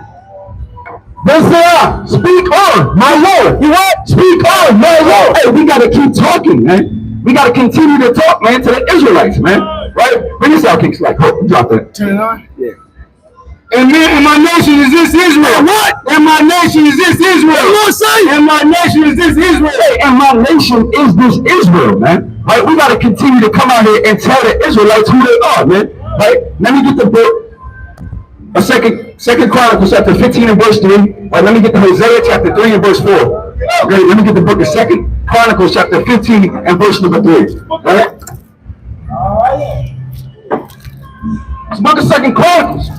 Speak on, my Lord. You what? Speak on, my Lord. Hey, we gotta keep talking, man. We gotta continue to talk, man, to the Israelites, man. Right? Bring this out, King Slack. Oh, drop that. Turn it on? Yeah. And my nation is this Israel. What? And my nation is this Israel. What you gonna say? And my nation is this Israel. And my nation is this Israel, man. Right? We gotta continue to come out here and tell the Israelites who they are, man. Right? Let me get the book. Second Chronicles chapter 15 and verse 3. Right, let me get the Hosea chapter 3 and verse 4. Okay, let me get the book of Second Chronicles chapter 15 and verse number 3. Right? It's the book of Second Chronicles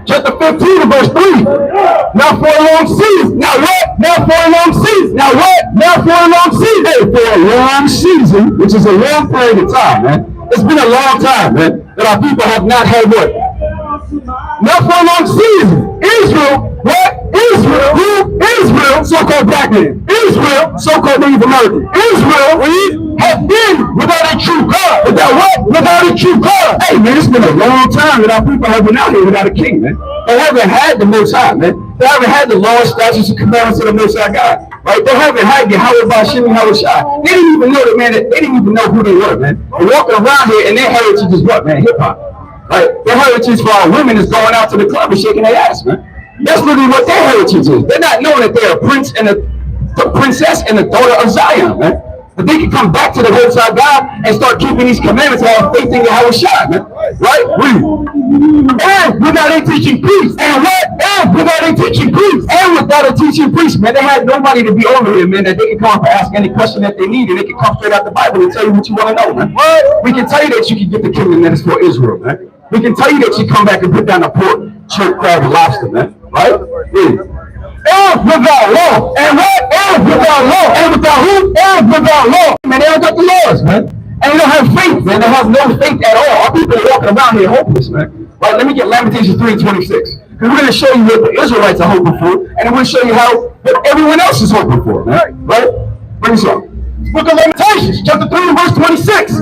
chapter 15 and verse 3. Now for a long season. Now what? Now for a long season. Now what? Now for a long season. Hey, for a long season, which is a long period of time, man. It's been a long time, man, that our people have not had what? Not for a long season. Israel, what? Israel, who? Israel, so-called black man. Israel, so-called Native American. Israel, have been without a true God. Without what? Without a true God. Hey, man, it's been a long time that our people have been out here without a king, man. They haven't had the Most High, man. They haven't had the laws, statutes, and commandments of the Most High God. Right? They haven't had Yahweh Bashim and Yahushua. They didn't even know that, man. They didn't even know who they were, man. They're walking around here and their heritage is what, man? Hip-hop. Right? Their heritage for our women is going out to the club and shaking their ass, man. That's literally what their heritage is. They're not knowing that they're a prince and the princess and the daughter of Zion, man. But they can come back to the Most High God and start keeping these commandments and have faith in Yahushua, man. Right? And without a teaching priest. And what? And without a teaching priest. And without a teaching priest, man. They had nobody to be over here, man, that they can come up and ask any question that they need, and they can come straight out the Bible and tell you what you want to know, man. We can tell you that you can get the kingdom that is for Israel, man. We can tell you that you come back and put down a pork, shrimp, crab, and lobster, man. Right? Yeah. And without law. And what? And without law. And without who? And without law. Man, they don't got the laws, man. And they don't have faith, man. They have no faith at all. Our people are walking around here hopeless, man. Right? Let me get Lamentations 3:26. Because we're going to show you what the Israelites are hoping for, and then we're going to show you what everyone else is hoping for, man. Right? Bring this up. Book of Lamentations, chapter 3 and verse 26.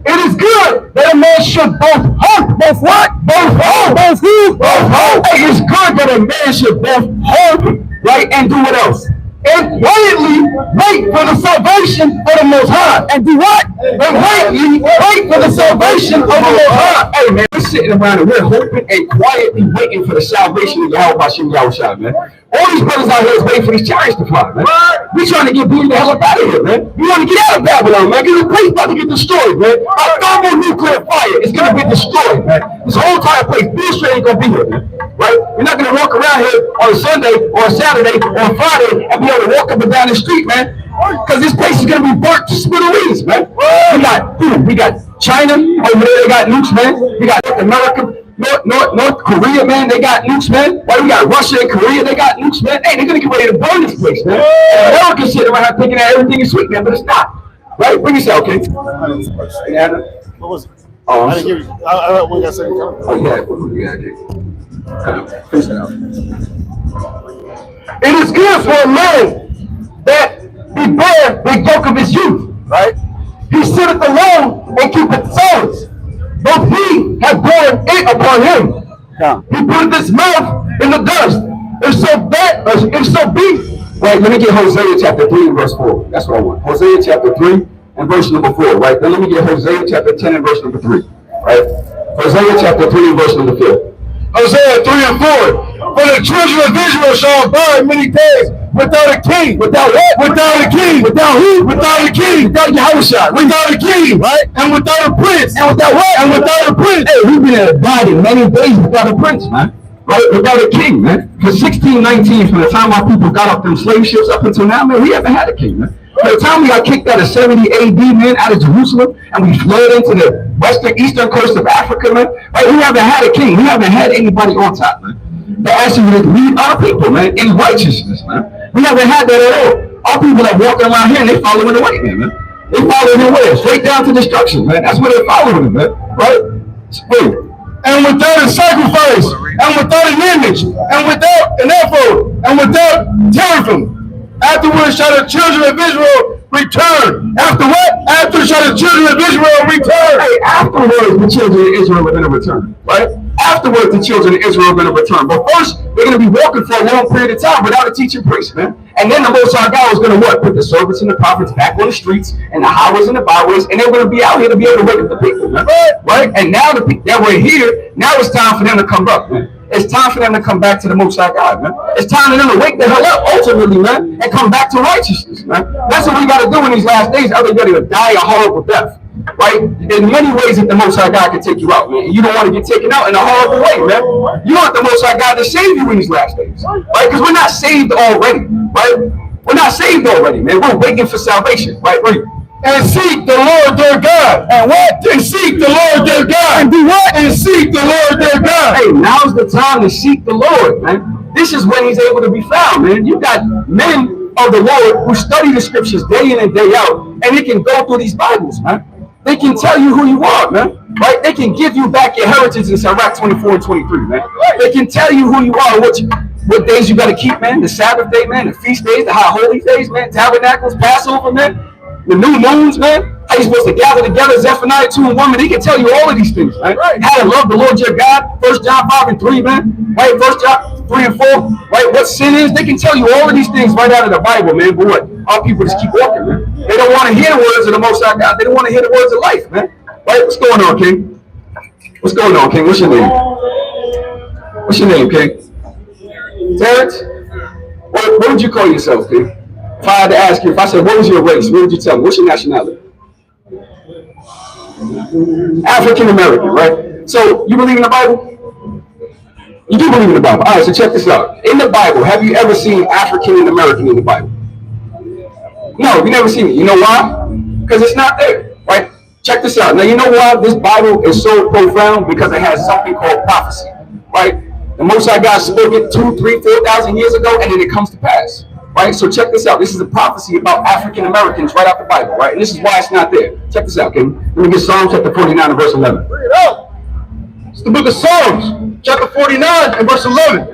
It is good that a man should both hope. Both what? Both hope. Both who? Both hope. Hey, it's good that a man should both hope, right? And do what else? And quietly wait for the salvation of the Most High. And do what? And quietly wait for the salvation of the Most High. Hey, man, we're sitting around and we're hoping and quietly waiting for the salvation of Yahweh Bashim Yahushua, man. All these brothers out here is waiting for these chariots to fly, man. We trying to get the hell up out of here, man. We want to get out of Babylon, man. Because the place about to get destroyed, man. Our thermonuclear fire is going to get destroyed, man. This whole entire place, Bill Street ain't going to be here, man. Right? We're not going to walk around here on a Sunday or a Saturday or a Friday and be able to walk up and down the street, man. Because this place is going to be burnt to smithereens, man. We got China over there, they got nukes, man. We got North America. North Korea, man, they got nukes, man. Why we got Russia and Korea, they got nukes, man. Hey, they're gonna get ready to burn this place, man. And America shit around here thinking that everything is sweet, man, but it's not. Right? Bring this out, okay? What was it? Oh, I didn't hear you. I don't know what you got to say. Oh, yeah. Finish that out. It is good for a man that he bear the yoke of his youth, right? He sitteth alone and keepeth silence. Both he hath borne it upon him. Yeah. He put his mouth in the dust. If so be. Right, let me get Hosea chapter 3 and verse 4. That's what I want. Hosea chapter 3 and verse number 4. Right, then let me get Hosea chapter 10 and verse number 3. Right, Hosea chapter 3 and verse number 4. Hosea 3 and 4. For the children of Israel shall abide many days without a king. Without what? Without a king. Without who? Without a king. Without Yahushua. Without a king. Right? And without a prince. And without what? And without a prince. Hey, we've been abiding many days without a prince, man. Right? Without a king, man. For 1619, from the time our people got off them slave ships up until now, man, we haven't had a king, man. By the time we got kicked out of 70 AD, man, out of Jerusalem, and we fled into the eastern coast of Africa, man, right? We haven't had a king. We haven't had anybody on top, man. They're asking you to lead our people, man, in righteousness, man. We haven't had that at all. Our people are walking around here and they following the white man. They following him where? Straight down to destruction, man. That's where they're following him, man. Right? Wait. And without a sacrifice, and without an image, and without an ephod, and without teraphim. Afterwards shall the children of Israel return. After what? After shall the children of Israel return. Hey, afterwards the children of Israel are going to return, right? Afterwards the children of Israel are going to return. But first, they're going to be walking for a long period of time without a teaching priest, man. And then the Most High God is going to what? Put the servants and the prophets back on the streets and the highways and the byways, and they're going to be out here to be able to wake up the people, man. Right? And now that we're here, now it's time for them to come up, man. It's time for them to come back to the Most High God, man. It's time for them to wake the hell up, ultimately, man, and come back to righteousness, man. That's what we got to do in these last days. Other than to die a horrible death, right? In many ways that the Most High God can take you out, man. And you don't want to get taken out in a horrible way, man. You want the Most High God to save you in these last days, right? Because we're not saved already, right? We're not saved already, man. We're waiting for salvation, right? And seek the Lord their God. And what? And seek the Lord their God. And do what? And seek the Lord their God. Hey, now's the time to seek the Lord, man. This is when he's able to be found, man. You got men of the Lord who study the scriptures day in and day out, and they can go through these Bibles, man. They can tell you who you are, man. Right? They can give you back your heritage in Sirach 24 and 23, man. They can tell you who you are, what days you got to keep, man. The Sabbath day, man. The feast days, the high holy days, man. Tabernacles, Passover, man. The new moons, man. How you supposed to gather together, Zephaniah 2 and 1, man. He can tell you all of these things, man. Right. How to love the Lord your God, 1 John 5 and 3, man. Right, 1 John 3 and 4, right? What sin is, they can tell you all of these things right out of the Bible, man. But what? Our people just keep walking, man. They don't want to hear the words of the Most High God. They don't want to hear the words of life, man. Right? What's going on, King? What's going on, King? What's your name? What's your name, King? Terrence? What would you call yourself, King? If I had to ask you, if I said, what was your race? What would you tell me? What's your nationality? African American, right? So you believe in the Bible? You do believe in the Bible. All right, so check this out. In the Bible, have you ever seen African American in the Bible? No, you've never seen it. You know why? Because it's not there, right? Check this out. Now, you know why this Bible is so profound? Because it has something called prophecy, right? The Most High God spoke it 2,000, 3,000, 4,000 years ago, and then it comes to pass. Right, so check this out. This is a prophecy about African Americans right out the Bible, right? And this is why it's not there. Check this out, King. Let me get Psalms chapter 49 and verse 11. Bring it up. It's the book of Psalms, chapter 49 and verse 11.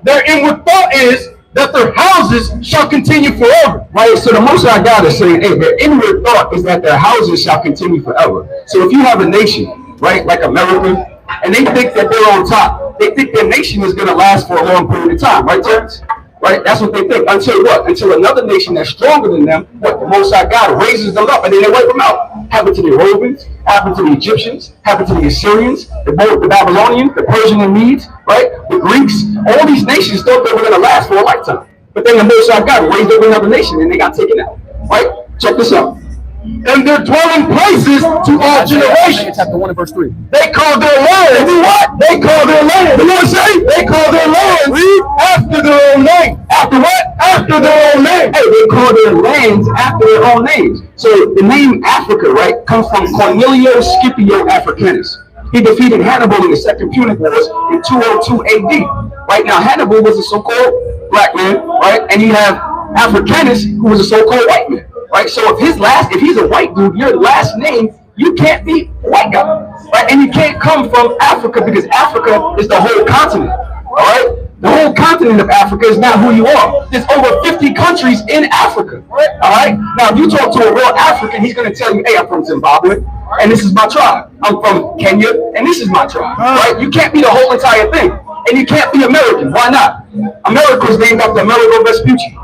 Their inward thought is that their houses shall continue forever. Right, so the Most High God is saying, hey, their inward thought is that their houses shall continue forever. So if you have a nation, right, like America, and they think that they're on top, they think their nation is going to last for a long period of time, right, Terrence? Right? That's what they think. Until what? Until another nation that's stronger than them, what? The Most High God raises them up and then they wipe them out. Happened to the Romans, happened to the Egyptians, happened to the Assyrians, the Babylonians, the Persian and Medes, right? The Greeks. All these nations thought they were going to last for a lifetime. But then the Most High God raised up another nation and they got taken out. Right? Check this out. And their dwelling places to all generations. Chapter 1 and verse 3. They call their land. They do what? They call their land. You know what I'm saying? They call their lands after their own name. After what? After their own name. Hey, they call their lands after their own names. So the name Africa, right, comes from Cornelio Scipio Africanus. He defeated Hannibal in the Second Punic Wars in 202 AD. Right now, Hannibal was a so-called black man, right? And you have Africanus, who was a so-called white man. Right, so if he's a white dude, your last name, you can't be a white guy, right? And you can't come from Africa because Africa is the whole continent, all right? The whole continent of Africa is not who you are. There's over 50 countries in Africa, all right? Now, if you talk to a real African, he's going to tell you, hey, I'm from Zimbabwe, and this is my tribe. I'm from Kenya, and this is my tribe, right? You can't be the whole entire thing, and you can't be American. Why not? America was named after Amerigo Vespucci.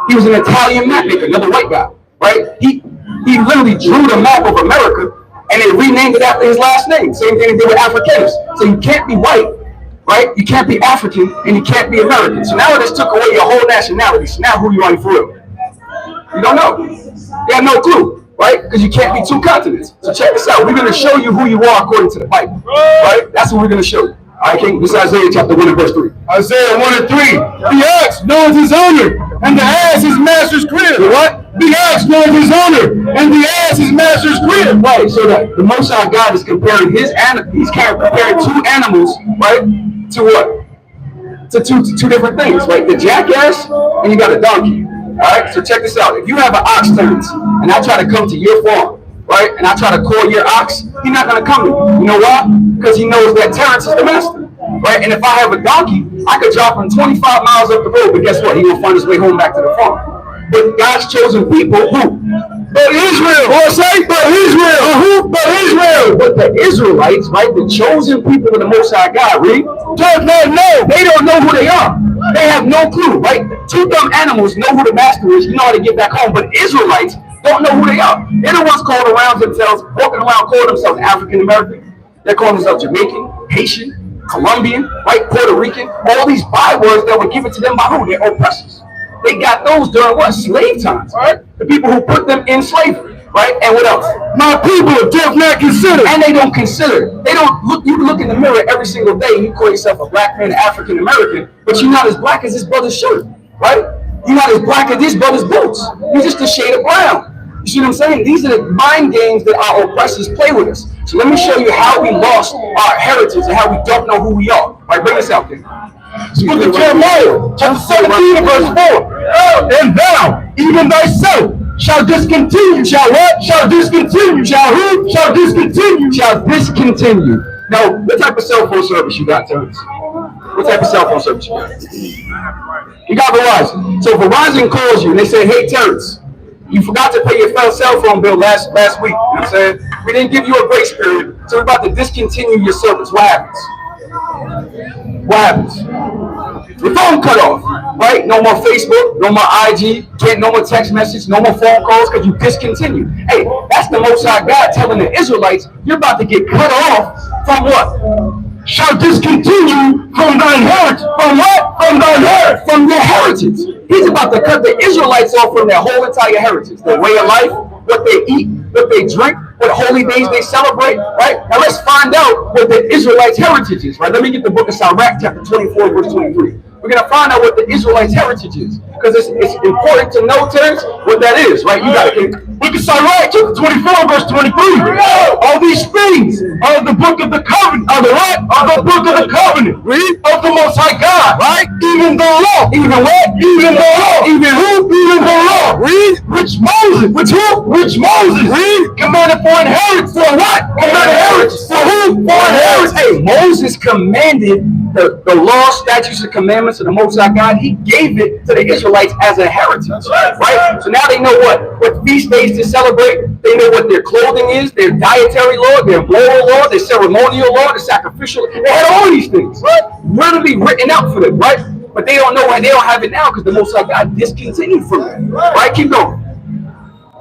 He was an Italian map maker, another white guy. Right? He literally drew the map of America and they renamed it after his last name. Same thing they did with Africanus. So you can't be white, right? You can't be African and you can't be American. So now it just took away your whole nationality. So now who you are for real? You don't know. You have no clue, right? Because you can't be two continents. So check this out. We're going to show you who you are according to the Bible, right? That's what we're going to show you. All right, King. This is Isaiah chapter 1 and verse 3. Isaiah 1 and 3. The ox knows his owner, and the ass his master's crib. The what? The ox knows his owner, and the ass his master's crib. Right. So the Most High God is comparing he's comparing two animals, right? To what? To two different things, right? The jackass and you got a donkey. right? So check this out. If you have an ox, Terrence, and I try to come to your farm, right, and I try to call your ox, he's not going to come to me. You know why? Because he knows that Terrence is the master, right? And if I have a donkey, I could drop him 25 miles up the road, but guess what? He will find his way home back to the farm. But God's chosen people, who? But Israel. Or say, but Israel. Who? But Israel. But the Israelites, right? The chosen people of the Most High God, read, does not know. They don't know who they are. They have no clue, right? Two dumb animals know who the master is. You know how to get back home. But Israelites don't know who they are. They're the ones calling around themselves, walking around calling themselves African American. They're calling themselves Jamaican, Haitian, Colombian, right? Puerto Rican. All these bywords that were given to them by who? Their oppressors. They got those during what? Slave times, right? The people who put them in slavery, right? And what else? My people are deaf not considered. And they don't consider. They don't look. You look in the mirror every single day and you call yourself a black man, African American, but you're not as black as this brother's shirt, right? You're not as black as this brother's boots. You're just a shade of brown. You see what I'm saying? These are the mind games that our oppressors play with us. So let me show you how we lost our heritage and how we don't know who we are. All right, bring this out, kid. Book of Jeremiah, chapter 17, verse 4. And thou, even thyself, shall discontinue. Shall what? Shall discontinue. Shall who? Shall discontinue. Shall discontinue. Now, what type of cell phone service you got, Terrence? What type of cell phone service you got? You got Verizon. So Verizon calls you and they say, hey, Terrence, you forgot to pay your cell phone bill last week. You know what I'm saying? We didn't give you a grace period, so we're about to discontinue your service. What happens? What happens? Your phone cut off, right? No more Facebook, no more IG, no more text message, no more phone calls because you discontinued. Hey, that's the Most High God telling the Israelites, you're about to get cut off from what? Shall discontinue from thine heritage. From what? From thine heritage. From your heritage. He's about to cut the Israelites off from their whole entire heritage. Their way of life, what they eat, what they drink, what holy days they celebrate, right? Now let's find out what the Israelites' heritage is, right? Let me get the book of Sirach, chapter 24, verse 23. We're going to find out what the Israelites' heritage is. Because it's important to know, Terrence, what that is, right? You got to look at Sirach, chapter 24, verse 23. All these things are the book of the covenant. Are the what? Are the book of the covenant. Read. Of the Most High God. Right? Even the law. Even what? Even the law. Even who? Even the law. Read. Which Moses. Which who? Which Moses. Read. Commanded for inheritance. For what? Commanded inheritance. For who? For inheritance. Hey, Moses commanded the law, statutes, and commandments of the Most High God. He gave it to the Israelites as a heritage, right? So now they know what feast days to celebrate. They know what their clothing is, their dietary law, their moral law, their ceremonial law, the sacrificial. They had all these things, literally written out for them, right? But they don't know why they don't have it now because the Most High God discontinued from them, right? Keep going.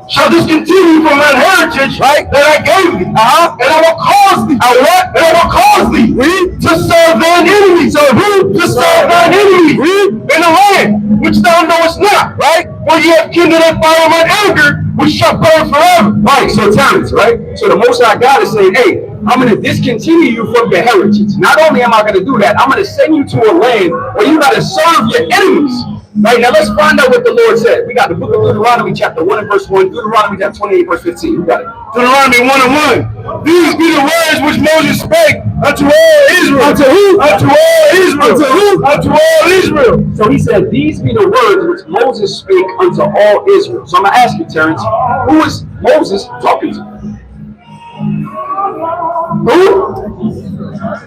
Shall discontinue from an heritage, right, that I gave thee. And I will cause thee. I what? And I will cause thee. Read. To serve thine enemies. So who? To serve thine enemies. Read. In the land which thou knowest not, right? For ye have kindled a fire of mine anger, which shall burn forever. Right, so Terrence, right? So the Most High God is saying, hey, I'm going to discontinue you from your heritage. Not only am I going to do that, I'm going to send you to a land where you got to serve your enemies. Right, now let's find out what the Lord said. We got the book of Deuteronomy chapter 1 and verse 1, Deuteronomy chapter 28 verse 15. We got it. Deuteronomy 1 and 1. These be the words which Moses spake unto all Israel. Unto who? Unto all Israel. Unto who? Unto all Israel. So he said, these be the words which Moses spake unto all Israel. So I'm going to ask you, Terrence, who is Moses talking to? Who?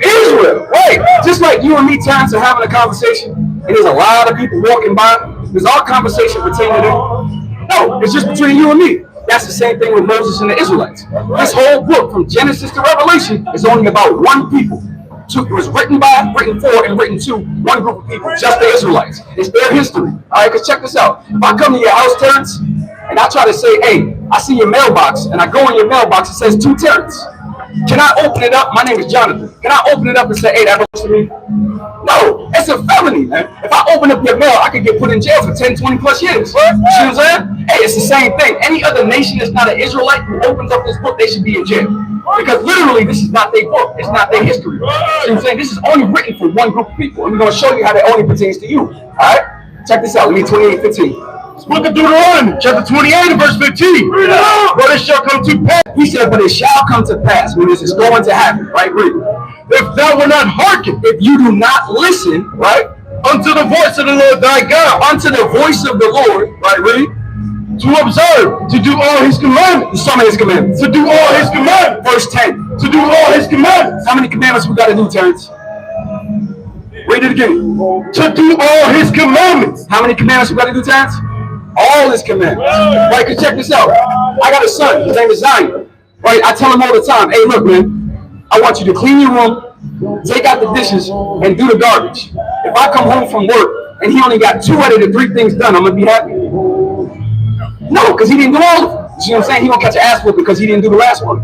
Israel. Right. Just like you and me, Terrence, are having a conversation. And there's a lot of people walking by. Does our conversation pertain to them? No, it's just between you and me. That's the same thing with Moses and the Israelites. This whole book, from Genesis to Revelation, is only about one people. It was written by, written for, and written to one group of people, just the Israelites. It's their history. All right, because check this out. If I come to your house, Terrence, and I try to say, hey, I see your mailbox, and I go in your mailbox, it says to Terrence. Can I open it up? My name is Jonathan. Can I open it up and say, hey, that belongs to me? No, it's a felony, man. If I open up your mail, I could get put in jail for 10, 20 plus years. You see what I'm saying? Hey, it's the same thing. Any other nation that's not an Israelite who opens up this book, they should be in jail. Because literally, this is not their book. It's not their history. You see what I'm saying? This is only written for one group of people. And we're going to show you how that only pertains to you. All right? Check this out. Let me 28:15. Book of Deuteronomy, chapter 28 and verse 15. But it shall come to pass. He said, but it shall come to pass when this is going to happen. Right? Read. If thou will not hearken, if you do not listen, right? unto the voice of the Lord thy God. Unto the voice of the Lord, right, read? To observe, to do all his commandments. Some of his commandments. To do all his commandments. Verse 10. To do all his commandments. How many commandments we got to do, Terrence? Read it again. To do all his commandments. How many commandments we got to do, Terrence? All his commandments. Right, because check this out. I got a son. His name is Zion. Right, I tell him all the time, hey, look, man, I want you to clean your room, take out the dishes, and do the garbage. If I come home from work and he only got 2 out of the 3 things done, I'm going to be happy. No, because he didn't do all of them. You see what I'm saying? He gonna catch an ass whooping because he didn't do the last one.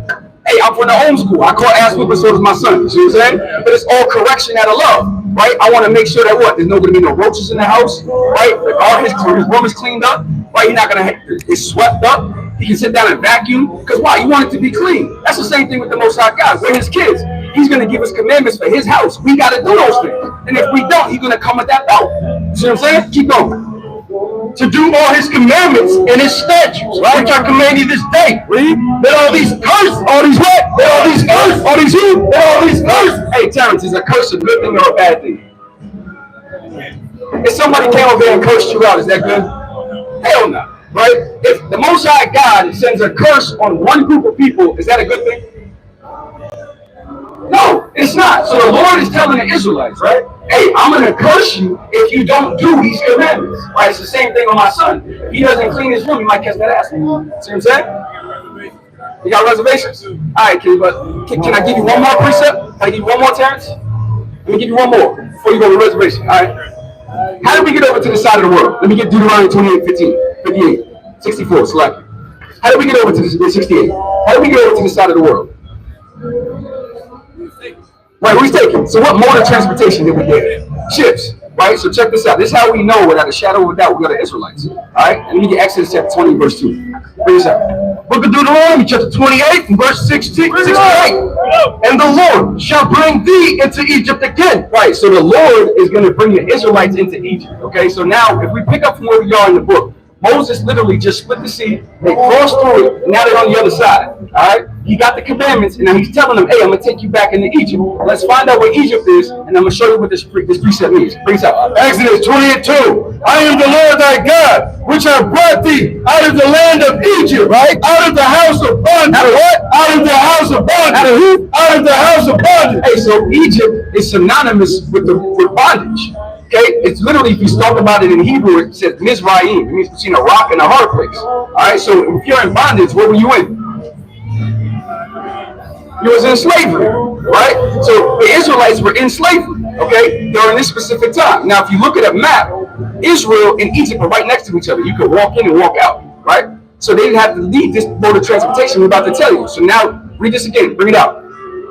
Hey, I'm from the homeschool. I call ass whooping, so does my son. You see what I'm saying? But it's all correction out of love, right? I want to make sure that what? There's not going to be no roaches in the house, right? His room is cleaned up, right? He's not going to, it's swept up. He can sit down and vacuum. Because why? You want it to be clean. That's the same thing with the Most High God. We're his kids. He's going to give us commandments for his house. We got to do those things. And if we don't, he's going to come with that belt. You see what I'm saying? Keep going. To do all his commandments and his statutes, right? Which I command you this day. Read. That all these curses, all these what? That all these curses, all these who? That all these curses. Hey, Terrence, is a curse a good thing or a bad thing? If somebody came over there and cursed you out, is that good? Hell no, right? If the Most High God sends a curse on one group of people, is that a good thing? No, it's not. So the Lord is telling the Israelites, right? Hey, I'm going to curse you if you don't do these commandments. Right? It's the same thing on my son. If he doesn't clean his room, he might catch that ass. See what I'm saying? You got reservations? All right, kid, but can I give you one more precept? Can I give you one more, Terrence? Let me give you one more before you go to reservation. All right? How did we get over to the side of the world? Let me get Deuteronomy 58, 64, select. How did we get over to the 68? How did we get over to the side of the world? Right, who's taking? So what mode of transportation did we get? Ships, right? So check this out. This is how we know without a shadow of a doubt we are the Israelites. All right? And let me get Exodus chapter 20, verse 2. Bring this out. Book of Deuteronomy, chapter 28, and verse 68. And the Lord shall bring thee into Egypt again. Right, so the Lord is going to bring the Israelites into Egypt. Okay, so now if we pick up from where we are in the book, Moses literally just split the sea, they crossed through it, and now they're on the other side. All right? He got the commandments, and now he's telling them, hey, I'm going to take you back into Egypt. Let's find out where Egypt is, and I'm going to show you what this precept means. Bring it up. Exodus 28:2. I am the Lord thy God, which have brought thee out of the land of Egypt, right? Out of the house of bondage. Out of what? Out of the house of bondage. Out of who? Out of the house of bondage. Hey, so Egypt is synonymous with bondage. Okay, it's literally, if you talk about it in Hebrew, it says Mizraim. It means between a rock and a hard place. All right, so if you're in bondage, what were you in? You was in slavery, right? So the Israelites were in slavery, okay, during this specific time. Now, if you look at a map, Israel and Egypt are right next to each other. You could walk in and walk out, right? So they didn't have to leave this mode of transportation we're about to tell you. So now, read this again. Bring it out.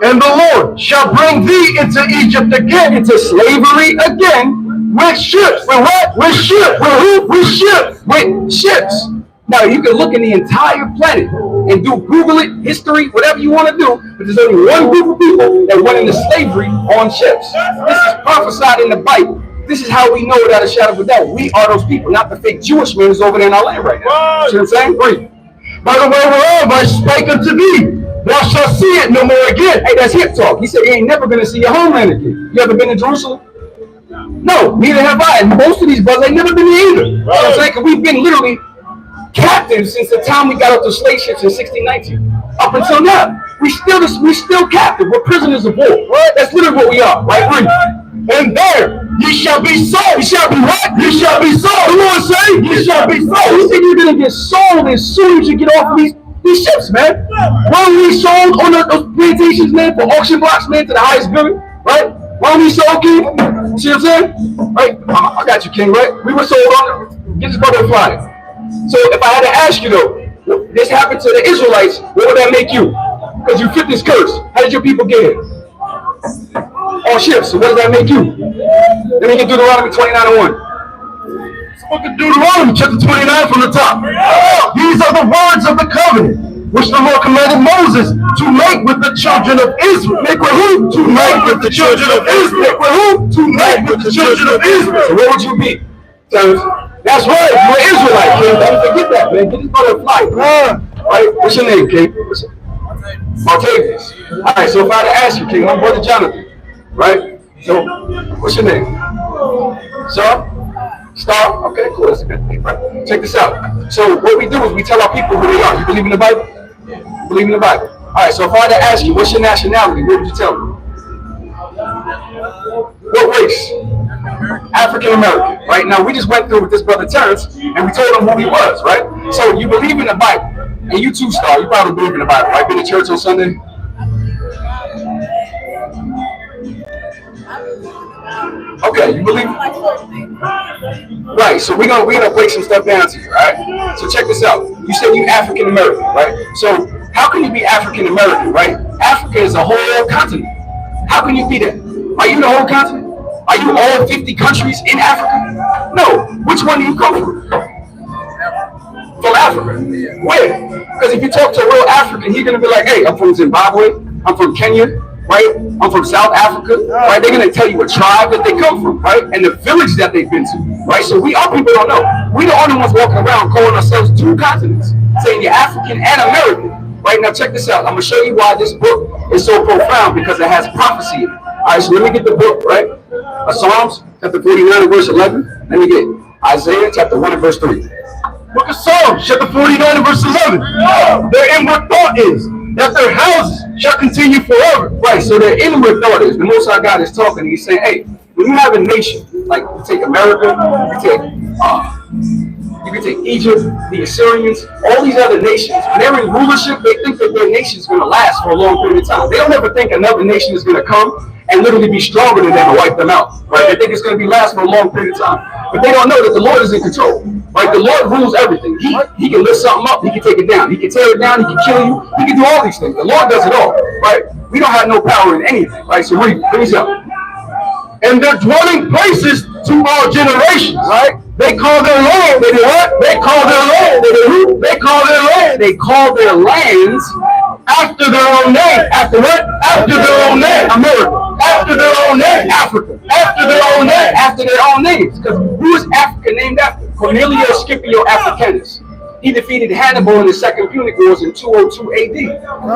And the Lord shall bring thee into Egypt again, into slavery again, with ships. With what? With ships. With who? With ships. With ships. Now, you can look in the entire planet and do Google it, history, whatever you want to do, but there's only one group of people that went into slavery on ships. This is prophesied in the Bible. This is how we know without a shadow of a doubt. We are those people, not the fake Jewish men who's over there in our land right now. See what I'm saying? Read. By the way whereof I spake unto thee, thou shalt see it no more again. Hey, that's hip talk. He said you ain't never going to see your homeland again. You ever been to Jerusalem? No, neither have I. And most of these brothers ain't never been there either. You know what I'm saying? 'Cause we've been literally captives since the time we got up to slave ships in 1619. Up until now. We still captive. We're prisoners of war. Right? That's literally what we are. Right? Read. And there ye shall be sold. Ye shall be what? Ye shall be sold. The Lord say, ye shall be sold. You think you're going to get sold as soon as you get off these ships, man? When we sold on those plantations, man, for auction blocks, man, to the highest bidder, right? When we sold, King, see what I'm saying? Right? I got you, King, right? We were sold on, get this brother a flyer. So if I had to ask you, though, this happened to the Israelites, what would that make you? Because you fit this curse. How did your people get here? On ships. So what does that make you? Let me get Deuteronomy 29:1. Book of Deuteronomy, chapter 29 from the top. These are the words of the covenant which the Lord commanded Moses to make with the children of Israel. Make with who? To make with the children of Israel. Make with who? To make with the children of Israel. So what would you be? That's right. You're an Israelite, King. Don't forget that, man. Get this brother a flight. Right? What's your name, King? Martavius. All right. So if I had to ask you, King, I'm Brother Jonathan. Right? So what's your name? So, Star? Okay, cool. That's a good thing, right? Check this out. So what we do is we tell our people who they are. You believe in the Bible? You believe in the Bible? All right, so if I had to ask you, what's your nationality, what would you tell me? What race? African American, right? Now, we just went through with this brother Terrence, and we told him who he was, right? So you believe in the Bible, and you too, Star, you probably believe in the Bible, right? Been to church on Sunday? Okay, you believe? Right, so we're gonna break some stuff down to you, right? So check this out. You said you African American, right? So how can you be African American, right? Africa is a whole continent. How can you be that? Are you the whole continent? Are you all 50 countries in Africa? No. Which one do you come from? From Africa. Where? Because if you talk to a real African, he's gonna be like, hey, I'm from Zimbabwe, I'm from Kenya, right? I'm from South Africa, right? They're gonna tell you a tribe that they come from, right? And the village that they've been to, right? So our people don't know. We're the only ones walking around calling ourselves two continents, saying you're African and American. Right, now check this out. I'm gonna show you why this book is so profound, because it has prophecy in it. All right, so let me get the book, right? Psalms chapter 49 and verse 11. Let me get Isaiah chapter 1 and verse 3. Book of Psalms chapter 49 and verse 11. Their inward thought is that their houses shall continue forever. Right, so their inward thought is, the Most High God is talking, he's saying, hey, when you have a nation, like you take America, you can take Egypt, the Assyrians, all these other nations. When they're in rulership, they think that their nation is going to last for a long period of time. They don't ever think another nation is going to come and literally be stronger than them and wipe them out. Right? They think it's going to be last for a long period of time. But they don't know that the Lord is in control. Right? The Lord rules everything. He can lift something up, he can take it down. He can tear it down, he can kill you, he can do all these things. The Lord does it all. Right? We don't have no power in anything. Right? So read these up. And their dwelling places to all generations, right? They call their land, they do what? They call their land, they do who? They call their land, they call their lands after their own name. After what? After their own name. America. After their own name. Africa. After their own name. After their own names. Because who is Africa named after? Cornelio Scipio Africanus. He defeated Hannibal in the Second Punic Wars in 202 AD.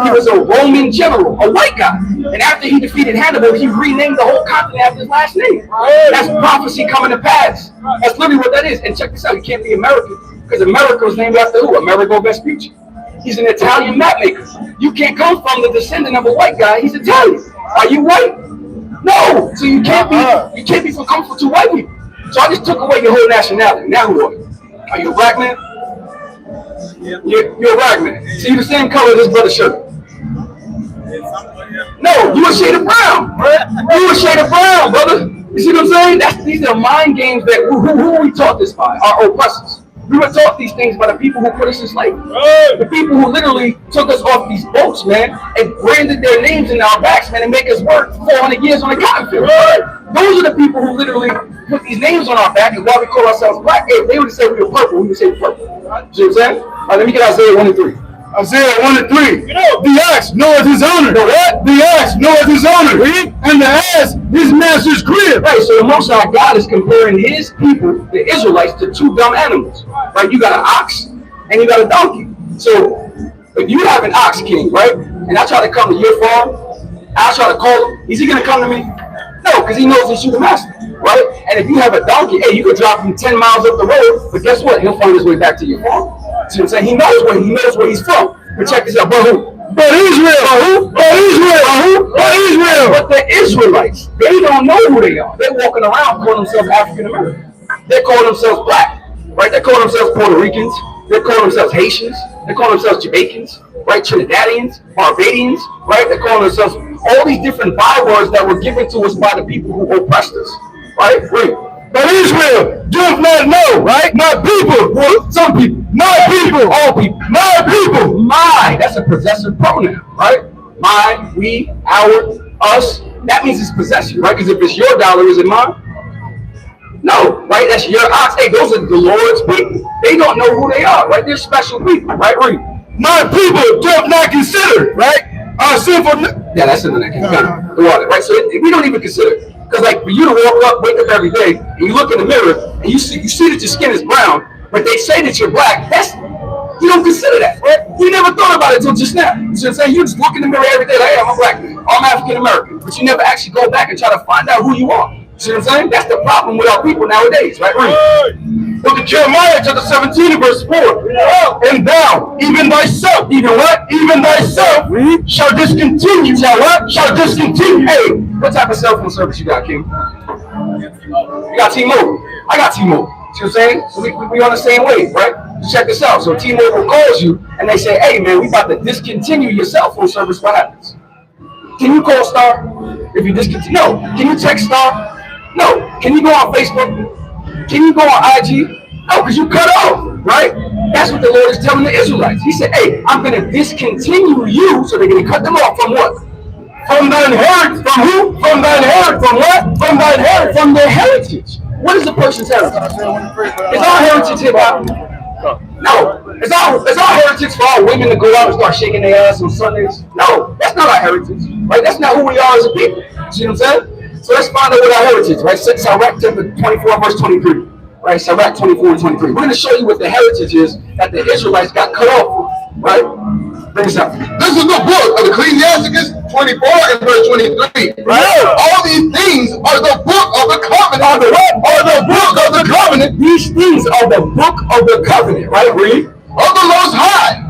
He was a Roman general, a white guy. And after he defeated Hannibal, he renamed the whole continent after his last name. That's prophecy coming to pass. That's literally what that is. And check this out, you can't be American, because America was named after who? Amerigo Vespucci. He's an Italian map maker. You can't come from the descendant of a white guy. He's Italian. Are you white? No. So you can't be from coming from two white people. So I just took away your whole nationality. Now who are you? Are you a black man? You're a black man. See, you the same color as this brother's shirt. No, you a shade of brown. You a shade of brown, brother. You see what I'm saying? These are mind games that who we taught this by? Our oppressors. We were taught these things by the people who put us in slavery. The people who literally took us off these boats, man, and branded their names in our backs, man, and make us work 400 years on a cotton field. Those are the people who literally put these names on our back, and while we call ourselves black, if they would say we were purple, we would say purple. See what I'm saying? All right, let me get Isaiah 1 and 3. Isaiah 1 and 3. The ox knoweth his owner. The what? The ox knoweth his owner. And the ass his master's crib. Right, so the Most High God is comparing his people, the Israelites, to two dumb animals. Right, you got an ox and you got a donkey. So if you have an ox king, right, and I try to come to your farm, I try to call him, is he going to come to me? No, because he knows that you're the master. Right? And if you have a donkey, hey, you could drop him 10 miles up the road, but guess what? He'll find his way back to your farm. See what I'm saying? He knows where he's from. But check this out, but who? But Israel. But who? But Israel. But who? But Israel. But the Israelites, they don't know who they are. They're walking around calling themselves African American. They call themselves black, right? They call themselves Puerto Ricans. They call themselves Haitians. They call themselves Jamaicans, right? Trinidadians, Barbadians, right? They call themselves all these different bywords that were given to us by the people who oppressed us. Right? Wait. But Israel does not know, right? My people. Well, some people. My people. All people. My people. My. That's a possessive pronoun, right? My, we, our, us. That means it's possession, right? Because if it's your dollar, is it mine? No, right? That's your ox. Hey, those are the Lord's people. They don't know who they are, right? They're special people, right? Read. My people do not consider, right? Our sinful. Yeah, that's in the next. The water, right? So we don't even consider it. Because like for you to wake up every day, and you look in the mirror, and you see that your skin is brown, but they say that you're black, you don't consider that, right? You never thought about it until just now. You know what I'm saying? You just look in the mirror every day like, hey, I'm a black man, I'm African American, but you never actually go back and try to find out who you are. See what I'm saying? That's the problem with our people nowadays, right? Look at Jeremiah chapter 17 verse 4. And thou, even thyself, even what? Even thyself shall discontinue. Shall what? Shall discontinue. Hey, what type of cell phone service you got, King? You got T-Mobile. I got T-Mobile. See what I'm saying? So we on the same wave, right? Check this out. So T-Mobile calls you and they say, hey man, we about to discontinue your cell phone service. What happens? Can you call Star if you discontinue? No. Can you text Star? No. Can you go on Facebook? Can you go on IG? No, because you cut off, right? That's what the Lord is telling the Israelites. He said, hey, I'm going to discontinue you, so they're going to cut them off from what? From the inheritance. From who? From the inheritance. From what? From the inheritance. From their heritage. What is a person's heritage? Is our heritage hip-hop? No. It's our heritage for our women to go out and start shaking their ass on Sundays. No, that's not our heritage, right? That's not who we are as a people. See what I'm saying? So let's find out what our heritage is, right? Sirach chapter 24, verse 23. Right? Sirach 24 and 23. We're going to show you what the heritage is that the Israelites got cut off from, right? Bring this up. This is the book of Ecclesiasticus 24 and verse 23. Right? All these things are the book of the covenant. Are the what? Are the book of the covenant. These things are the book of the covenant, right? Read. Of the Most High.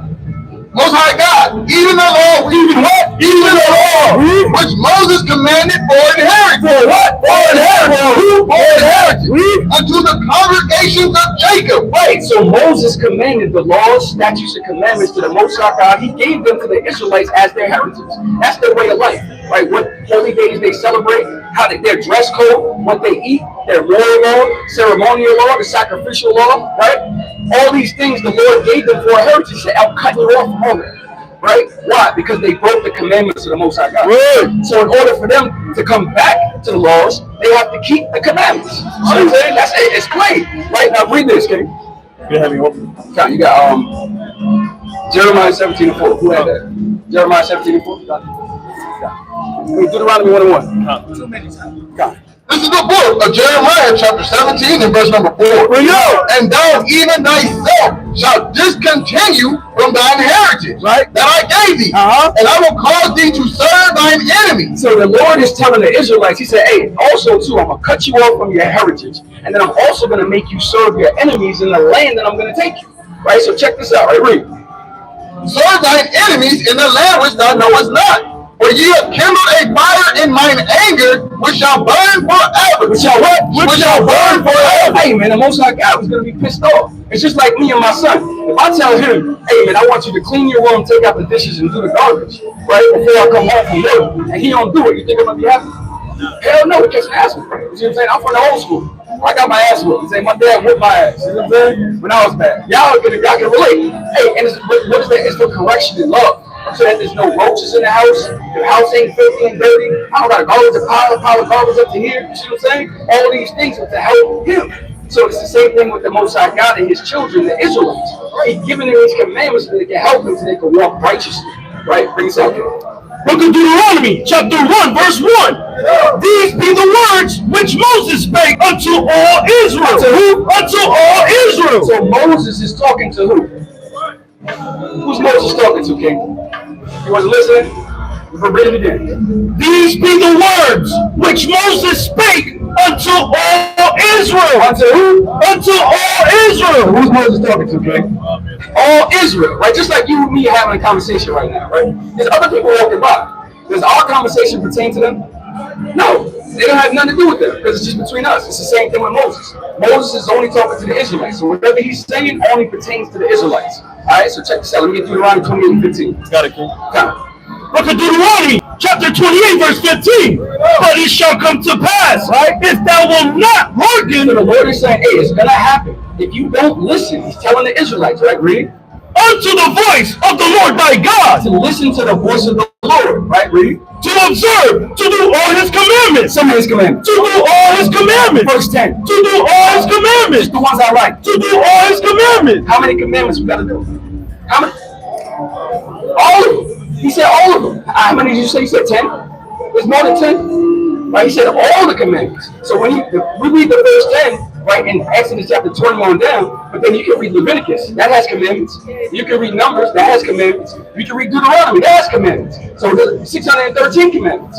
Most High God, even the law, even what? Even the law, which Moses commanded for inheritance. For what? For inheritance. For who? For inheritance. Unto the congregations of Jacob. Right. So Moses commanded the laws, statutes, and commandments to the Most High God. He gave them to the Israelites as their heritage. That's their way of life. Right. What holy days they celebrate, how their dress code, what they eat, their moral law, ceremonial law, the sacrificial law. Right. All these things the Lord gave them for a heritage. He said, I'm cutting you off from all that. Right? Why? Because they broke the commandments of the Most High God. Right. So in order for them to come back to the laws, they have to keep the commandments. So I'm saying that's it. It's plain. Right? Now read this, King. You have me open. You got Jeremiah 17 and 4. Who had that? Jeremiah 17 and 4. Deuteronomy 1 and 1. Too many times. God. This is the book of Jeremiah chapter 17 and verse number 4. And thou even thyself shalt discontinue from thine heritage, right, that I gave thee, and I will cause thee to serve thine enemies. So the Lord is telling the Israelites, he said, hey, also too, I'm going to cut you off from your heritage, and then I'm also going to make you serve your enemies in the land that I'm going to take you. Right? So check this out, right? Read. Serve thine enemies in the land which thou knowest not. For ye have kindled a fire in mine anger, which shall burn forever. Which shall what? Which shall burn forever. Hey man, the Most High God was going to be pissed off. It's just like me and my son. If I tell him, hey man, I want you to clean your room, take out the dishes, and do the garbage, right, before I come home from work, and he don't do it, you think I'm going to be happy? Hell no, he gets ass whooped. You see what I'm saying? I'm from the old school. I got my ass whooped. My dad whipped my ass. You know what I'm saying? When I was bad. Y'all can relate. Hey, and what is that? It's for correction and love. So that there's no roaches in the house. The house ain't filthy and dirty. I don't got garbage, a pile of garbage up to here. You see what I'm saying? All these things are to help him. So it's the same thing with the Most High God and his children, the Israelites. He's giving them these commandments so they can help them so they can walk righteously. Right? Bring us out here. Book of Deuteronomy, chapter 1, verse 1. These be the words which Moses spake unto all Israel. Unto who? Unto all Israel. So Moses is talking to who? Who's Moses talking to, King? You wasn't listening? We'll read it again. These be the words which Moses spake unto all Israel. Unto who? Unto all Israel. Who's Moses talking to, King? All Israel, right? Just like you and me having a conversation right now, right? There's other people walking by. Does our conversation pertain to them? No, they don't have nothing to do with them because it's just between us. It's the same thing with Moses. Moses is only talking to the Israelites. So whatever he's saying only pertains to the Israelites. All right, so check this out. Let me get Deuteronomy 28 and 15. Got it, King. Book of Deuteronomy, chapter 28, verse 15. But it shall come to pass, right, if thou wilt not hearken. So the Lord is saying, hey, it's going to happen. If you don't listen, he's telling the Israelites, right? Read. Unto the voice of the Lord thy God. To listen to the voice of the Lord, right? Read. To observe, to do all his commandments. Some of his commandments. To do all his commandments. Verse 10. To do all his commandments. Just the ones I like. To do all his commandments. How many commandments we got to do? How many? All of them. He said all of them. How many did you say? He said 10? There's more than 10. Right? He said all the commandments. So when we read the first 10, right, in Exodus chapter 20 on down, but then you can read Leviticus, that has commandments. You can read Numbers, that has commandments. You can read Deuteronomy, that has commandments. So there's 613 commandments.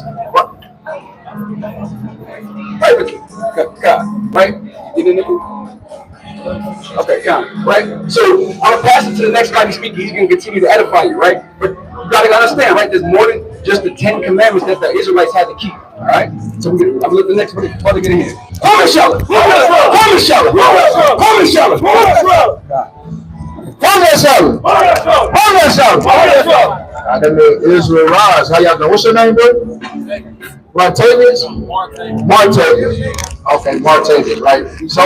Perfectly. God, right? You didn't know? Okay, yeah, right? So I'm gonna pass it to the next guy to speak. He's gonna continue to edify you, right? But you gotta understand, right? There's more than just the 10 commandments that the Israelites had to keep. All right? So I'm gonna look at the next one before they get in here. Come on, Charlotte. Come on, Charlotte. Come on, Charlotte. Come on, Charlotte. I got the Israel Rise. How y'all doing? What's your name, bro? Martavius? Martavius. Okay, Martavius, right? So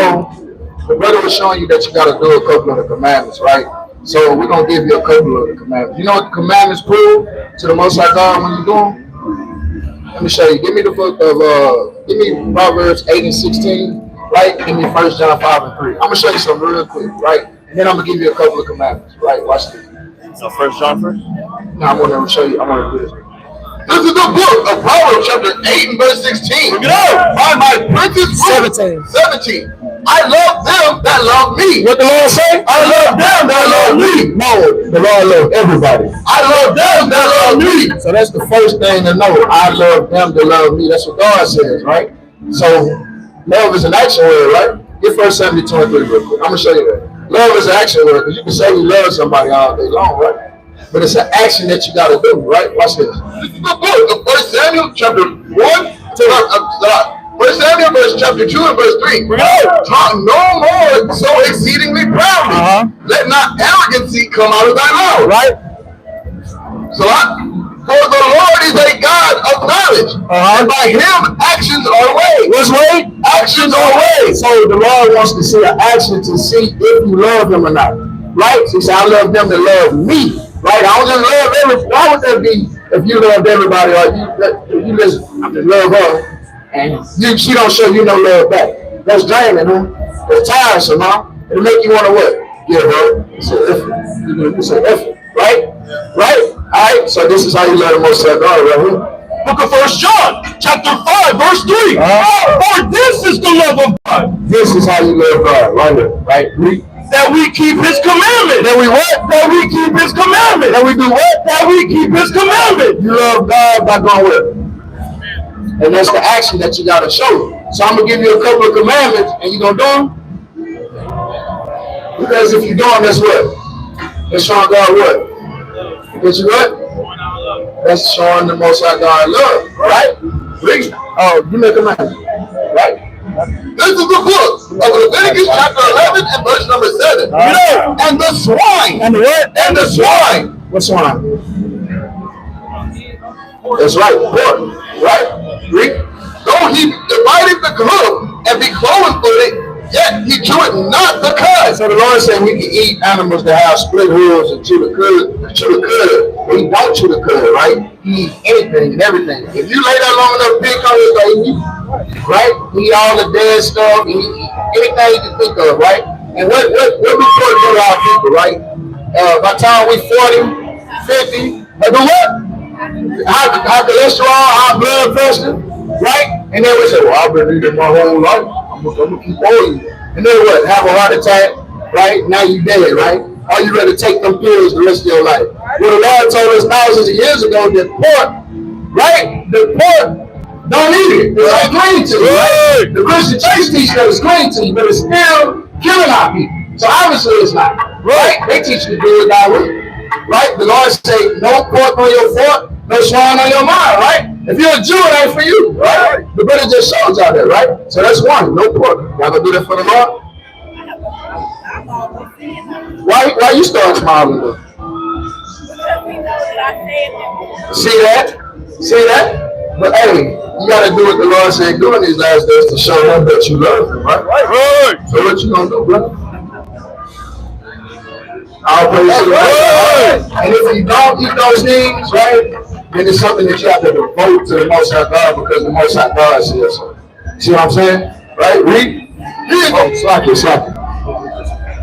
the brother was showing you that you got to do a couple of the commandments, right? So we're going to give you a couple of the commandments. You know what the commandments prove to the Most High God when you do them? Let me show you. Give me the book of, give me Proverbs 8 and 16, right? Give me 1 John 5 and 3. I'm going to show you something real quick, right? And then I'm going to give you a couple of commandments, right? Watch this. So 1 John first? No, I want to show you. I want to do this. This is the book of Proverbs chapter 8 and verse 16. Look it up. By my prince's 17. I love them that love me. What the Lord say? I love them that love me. No, the Lord loves everybody. I love them that love me. So that's the first thing to know. I love them that love me. That's what God says, right? So love is an action word, right? Get 1 Samuel 23 real quick. I'm going to show you that. Love is an action word because you can say you love somebody all day long, right? But it's an action that you got to do, right? Watch this. This is the book of 1 Samuel chapter 1 to 1 Samuel verse chapter 2 and verse 3. Talk no more so exceedingly proudly. Let not arrogancy come out of thy mouth. Right? So for the Lord is a God of knowledge. And by him actions are ways. What's way? Actions are ways. So the Lord wants to see an action to see if you love him or not. Right? So he said, I love them that love me. Right? I don't just love everybody. Why would that be if you loved everybody or you just love her and she don't show you no love back? That's draining, huh? That's tiresome, huh? It'll make you want to what? Give her. It's an effort. It's an effort. Right? Right? Alright, so this is how you love the Most High God right here. Book of 1 John, chapter 5, verse 3. For this is the love of God. This is how you love God right here. Right? That we keep his commandment. That we what? That we keep his commandment. That we do what? That we keep his commandment. You love God by going with. And that's the action that you got to show. So I'm going to give you a couple of commandments and you going to do them? Because if you do them, that's what? That's showing God what? Because you what? That's showing the Most High God love. Right? Read. Oh, you make a commandment. Right? This is the book of Leviticus chapter 11 and verse number 7. And the swine. And the what? And the swine. What swine? That's right. Pork. Right? Read. Though he divided the hoof and be cloven-footed, yet he cheweth not the cud. So the Lord said we can eat animals that have split hooves and chew the cud. But he don't chew the cud, right? He eat anything and everything. If you lay that long enough, pig on his baby, right? He eat all the dead stuff. He eat anything you can think of, right? And what we put to our people, right? By the time we 40, 50, but do what? High cholesterol, high blood pressure, right? And then we say, well, I've been eating my whole life. I'm gonna keep on eating. And then what? Have a heart attack, right? Now you dead, right? Or you ready to take them pills the rest of your life? Well, the Lord told us thousands of years ago that pork, right? The pork, don't eat it. It's unclean to you, right? The Christian church teaches that it's clean to you, but it's still killing our people. So obviously it's not, right? They teach you to do it that way, right? The Lord say, no pork on your fork, no swine on your mind, right? If you're a Jew, it ain't for you, right? The brother just shows out there, right? So that's one, no pork. Y'all gonna do that for the Lord? Why you start smiling though? See that? See that? But hey, you gotta do what the Lord said do in these last days to show them that you love them, right? Right. So what you gonna do, brother? I'll praise you, right? And if you don't eat those things, right, then it's something that you have to devote to the Most High God because the Most High God says so. See what I'm saying? Right? Read. Oh, slack it.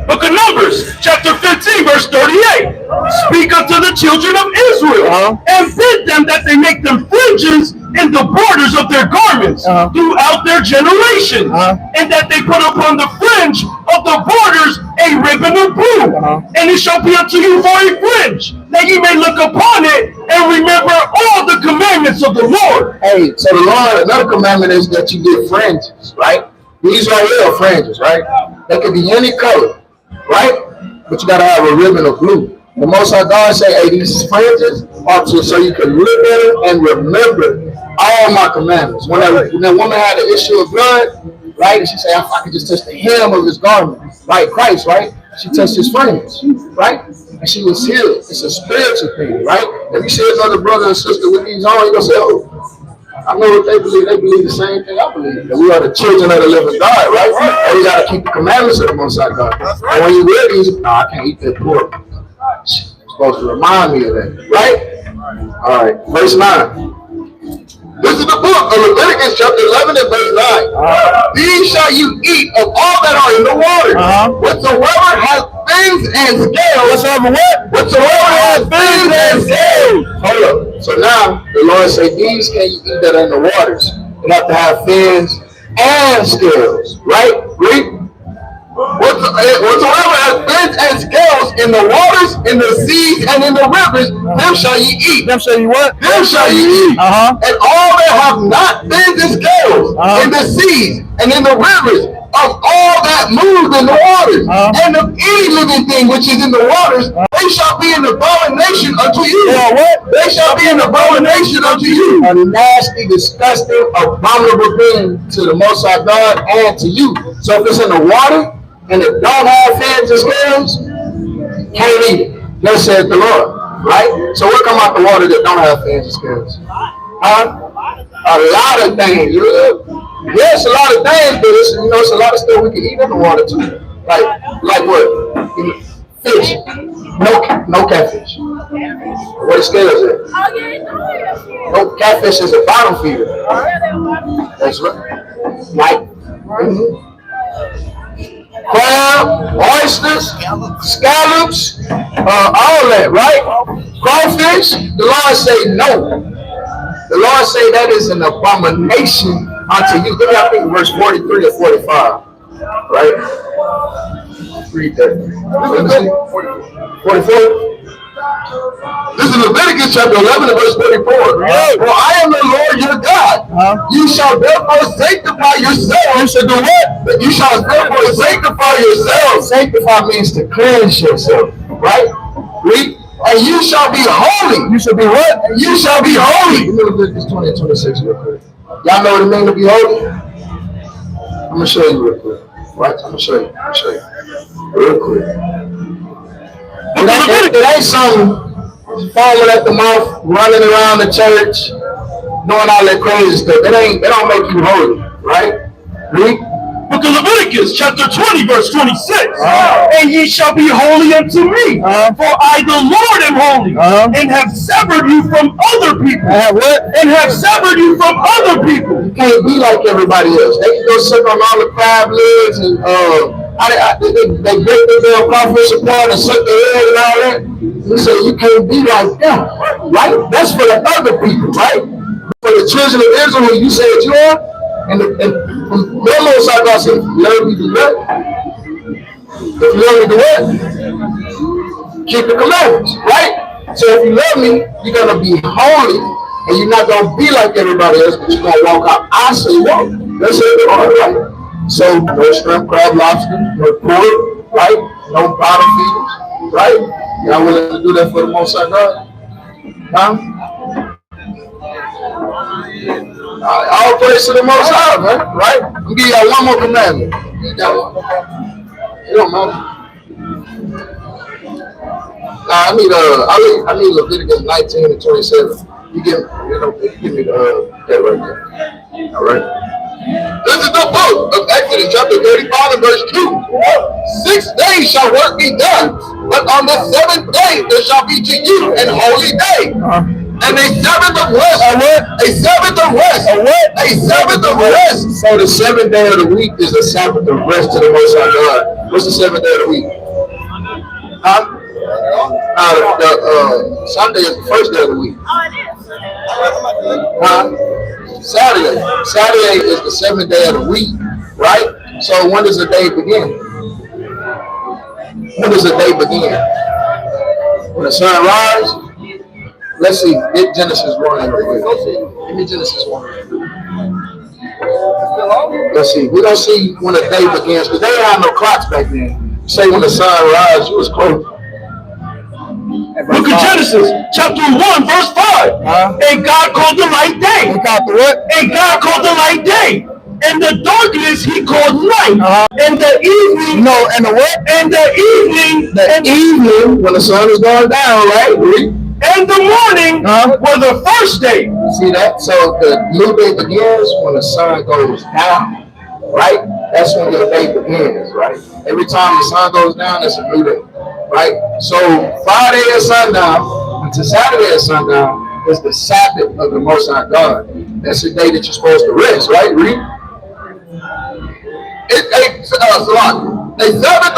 Book of Numbers, chapter 15, verse 38. Speak unto the children of Israel and bid them that they make them fringes in the borders of their garments throughout their generations, and that they put upon the fringe of the borders a a ribbon of blue, and it shall be unto you for a fringe, that ye may look upon it and remember all the commandments of the Lord. Hey, so the Lord, another commandment is that you get fringes, right? These right here are fringes, right? They can be any color, right? But you gotta have a ribbon of blue. The Most High God say, hey, these fringes are to so you can look at it and remember all my commandments. When that woman had the issue of blood, right? And she said, if I could just touch the hem of his garment, right? Christ, right? She touched his fringes, right? And she was healed. It's a spiritual thing, right? If you see another brother and sister with these on, you're gonna say, oh, I know what they believe. They believe the same thing I believe. That we are the children of the living God, right? And we got to keep the commandments of the Most High God. And when you wear these, no, I can't eat that pork. It's supposed to remind me of that, right? All right, verse 9. This is the book of Leviticus chapter 11 and verse 9. These shall you eat of all that are in the water. Whatsoever has fins and scales. Whatsoever what? Whatsoever has fins and scales. Hold up. So now the Lord say these can you eat that are in the waters. You have to have fins and scales. Right? Read. Whatsoever has fins and scales in the waters, in the seas, and in the rivers, them shall ye eat. Them shall ye what? Them shall ye eat. And all that have not fins and scales in the seas and in the rivers, of all that move in the waters, and of any living thing which is in the waters, they shall be an abomination unto you. They shall be an abomination unto you. A nasty, disgusting, abominable thing to the Most High God and to you. So if it's in the water, and it don't have fins and scales, can't eat it. Thus said the Lord, right? So what come out the water that don't have fins and scales? A lot of things. Yes, a lot of things, but it's, it's a lot of stuff we can eat in the water too. Like what? Fish. No catfish. What is scales at? No, catfish is a bottom feeder. That's right. Like. Crab, oysters, scallops, all that, right? Crawfish, the Lord say no. The Lord say that is an abomination unto you. Look at, I think, verse 43 or 45, right? Read that. 44? This is Leviticus chapter 11 and verse 44. For I am the Lord your God. You shall therefore sanctify yourselves. You shall do what? You shall therefore sanctify yourselves. Sanctify means to cleanse yourself, right? Read. And you shall be holy. You shall be what? You shall be holy. Leviticus 20 and 26 real quick. Y'all know what it means to be holy? I'm going to show you real quick. Right? I'm going to show you. Real quick. It ain't something falling at the mouth, running around the church, doing all that crazy stuff. It don't make you holy, right? Read. Book of Leviticus, chapter 20, verse 26. And ye shall be holy unto me, for I, the Lord, am holy, and have severed you from other people. And have severed you from other people. You can't be like everybody else. They can go suck on all the crab legs and they break the damn crawfish apart and suck their head and all that. You say you can't be like them, right? That's for the other people, right? For the children of Israel, who you say that you are. And the Most High God said, if you love me, do what? If you love me, do what? Keep the commandments, right? So if you love me, you're going to be holy, and you're not going to be like everybody else, but you're going to walk out. I say walk. That's it. All right. So no shrimp, crab, lobster, no pork, right? No bottom feeders, right? Y'all willing to do that for the Most High God? Huh? All praise to the Most High, man. Right? I'm gonna give y'all one more commandment. You got one? It don't matter. I need Leviticus 19 and 27. You give me that right there. All right. This is the book of Exodus, chapter 35 and verse 2. 6 days shall work be done, but on the 7th day there shall be to you an holy day. And a Sabbath of rest. A Sabbath of rest. A Sabbath of rest. So the 7th day of the week is a Sabbath of rest to the Most High God. What's the 7th day of the week? Sunday is the first day of the week. Saturday. Saturday is the 7th day of the week, right? So when does the day begin? When does the day begin? When the sun rises? Let's see. Get Genesis 1 real quick. Give me Genesis 1. Let's see. We don't see when the day begins because they didn't have no clocks back then. Say when the sun rises, you was close. Look at Genesis chapter 1, verse 5. And God called the light day. He called the what? And God called the light day. And the darkness he called night. And the evening. No, and the what? And the evening. The evening when the sun is going down, right? And the morning were the first day. See that? So the new day begins when the sun goes down, right? That's when your day begins, right? Every time the sun goes down, it's a new day, right? So Friday at sundown until Saturday at sundown is the Sabbath of the Most High God. That's the day that you're supposed to rest, right? Read. A Sabbath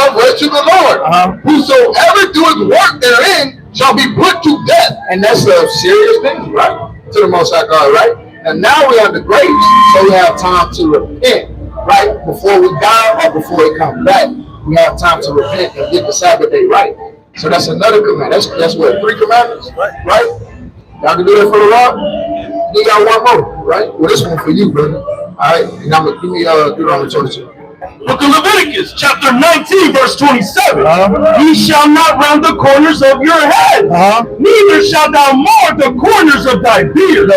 of rest to the Lord. Whosoever doeth work therein shall be put to death. And that's a serious thing, right? To the Most High God, right? And now we have the grace, so we have time to repent, right? Before we die or before we come back, we have time to repent and get the Sabbath day right. So that's another command. That's what, 3 commandments, right? Y'all can do that for the Lord. You got one more, right? Well, this one for you, brother. All right, and I'm gonna give me Deuteronomy 22. Book of Leviticus, chapter 19, verse 27. Ye shall not round the corners of your head, neither shalt thou mar the corners of thy beard.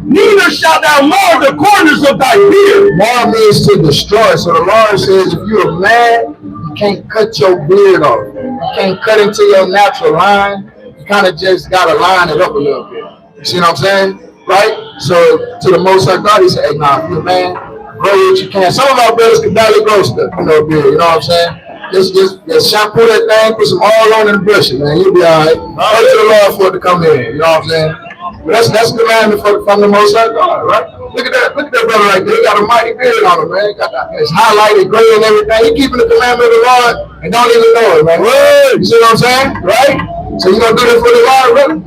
Neither shalt thou mar the corners of thy beard. Mar means to destroy. So the Lord says, if you're a man, you can't cut your beard off. You can't cut into your natural line. You kind of just gotta line it up a little bit. You see what I'm saying? Right? So to the Most High God, he said, hey, nah, if you're a man, grow what you can. Some of our brothers can barely grow stuff, you know what I'm saying? Just shampoo that thing, put some oil on it and brush it, man. You'll be all right. Pray to the Lord for it to come in, you know what I'm saying? But that's a commandment from the Most High God, right? Look at that brother right there. He got a mighty beard on him, man. It's highlighted, gray and everything. He keeping the commandment of the Lord and don't even know it, man. You see what I'm saying? Right? So you gonna do that for the Lord, brother?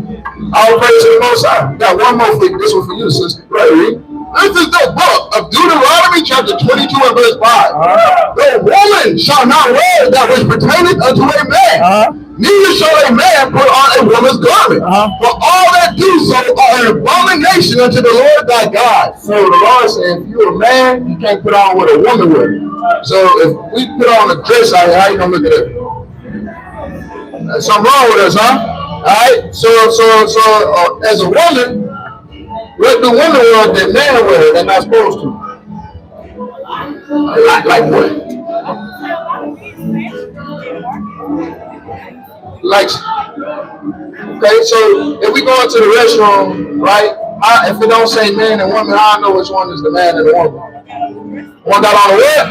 All praise to the Most High. Got one more for you. This one for you, sister. Right, read. This is the book of Deuteronomy chapter 22 and verse 5. The woman shall not wear that which pertaineth unto a man, neither shall a man put on a woman's garment. For all that do so are an abomination unto the Lord thy God. So the Lord said, if you're a man, you can't put on what a woman wears. So if we put on a dress out here, how you gonna look at it? There's something wrong with us, huh? All right. So as a woman, what do women wear that men wear? They're not supposed to. Like what? Like, okay. So if we go into the restroom, right? If it don't say man and woman, I know which one is the man and the woman. One got on the what?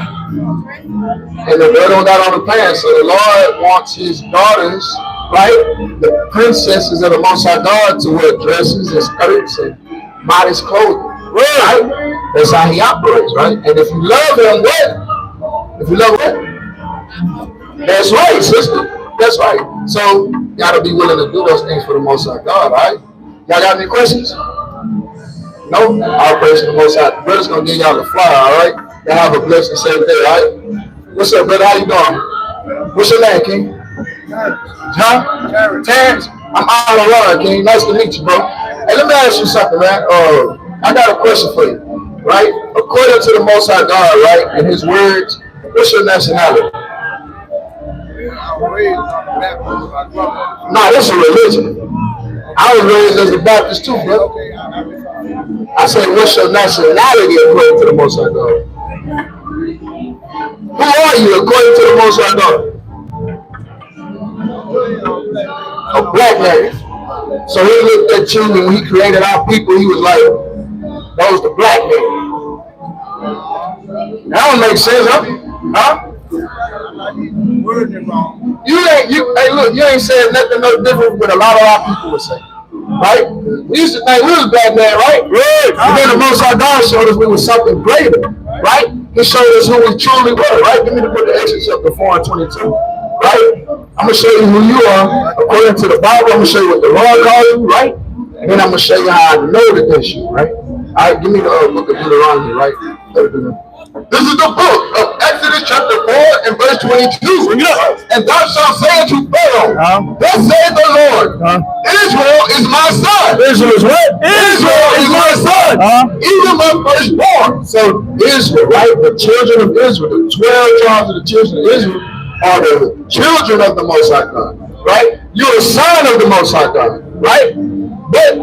And the other one got on the pants. So the Lord wants his daughters, right, the princesses of the Most High God, to wear dresses and skirts and modest clothing, right? That's how he operates, right? And if you love him, what? If you love him, that's right, sister. That's right. So you gotta be willing to do those things for the Most High God, right? Y'all got any questions? No? I'll praise the Most High. The brother's gonna give y'all the flyer, all right? Y'all have a blessed and safe day, all right? What's up, brother? How you doing? What's your name, King? John? Terrence? I'm Alan Rod, King. Nice to meet you, bro. Hey, let me ask you something, man. I got a question for you, right? According to the Most High God, right, and his words, what's your nationality? No, that's a religion. I was raised as a Baptist too, bro. I said, what's your nationality according to the Most High God? Who are you according to the Most High God? A black man. So he looked at you and when he created our people, he was like, that was the black man. That don't make sense, huh? Hey, look, you ain't saying nothing no different what a lot of our people would say. Right? We used to think we was black man, right? And then the Most High God showed us we was something greater, right? He showed us who we truly were, right? Give me the book of Exodus chapter 4 and 22. Right? I'm going to show you who you are according to the Bible. I'm going to show you what the Lord called you, right? And then I'm going to show you how I know that that's you, right? All right, give me the book of Deuteronomy, right? This is the book of Exodus Exodus chapter 4 and verse 22. And thou shalt say unto Pharaoh, thus saith the Lord, Israel is my son. Israel is what? Israel is my son. Even my firstborn. So Israel, right? The children of Israel, the 12 tribes of the children of Israel are the children of the Most High God, right? You're a son of the Most High God, right? But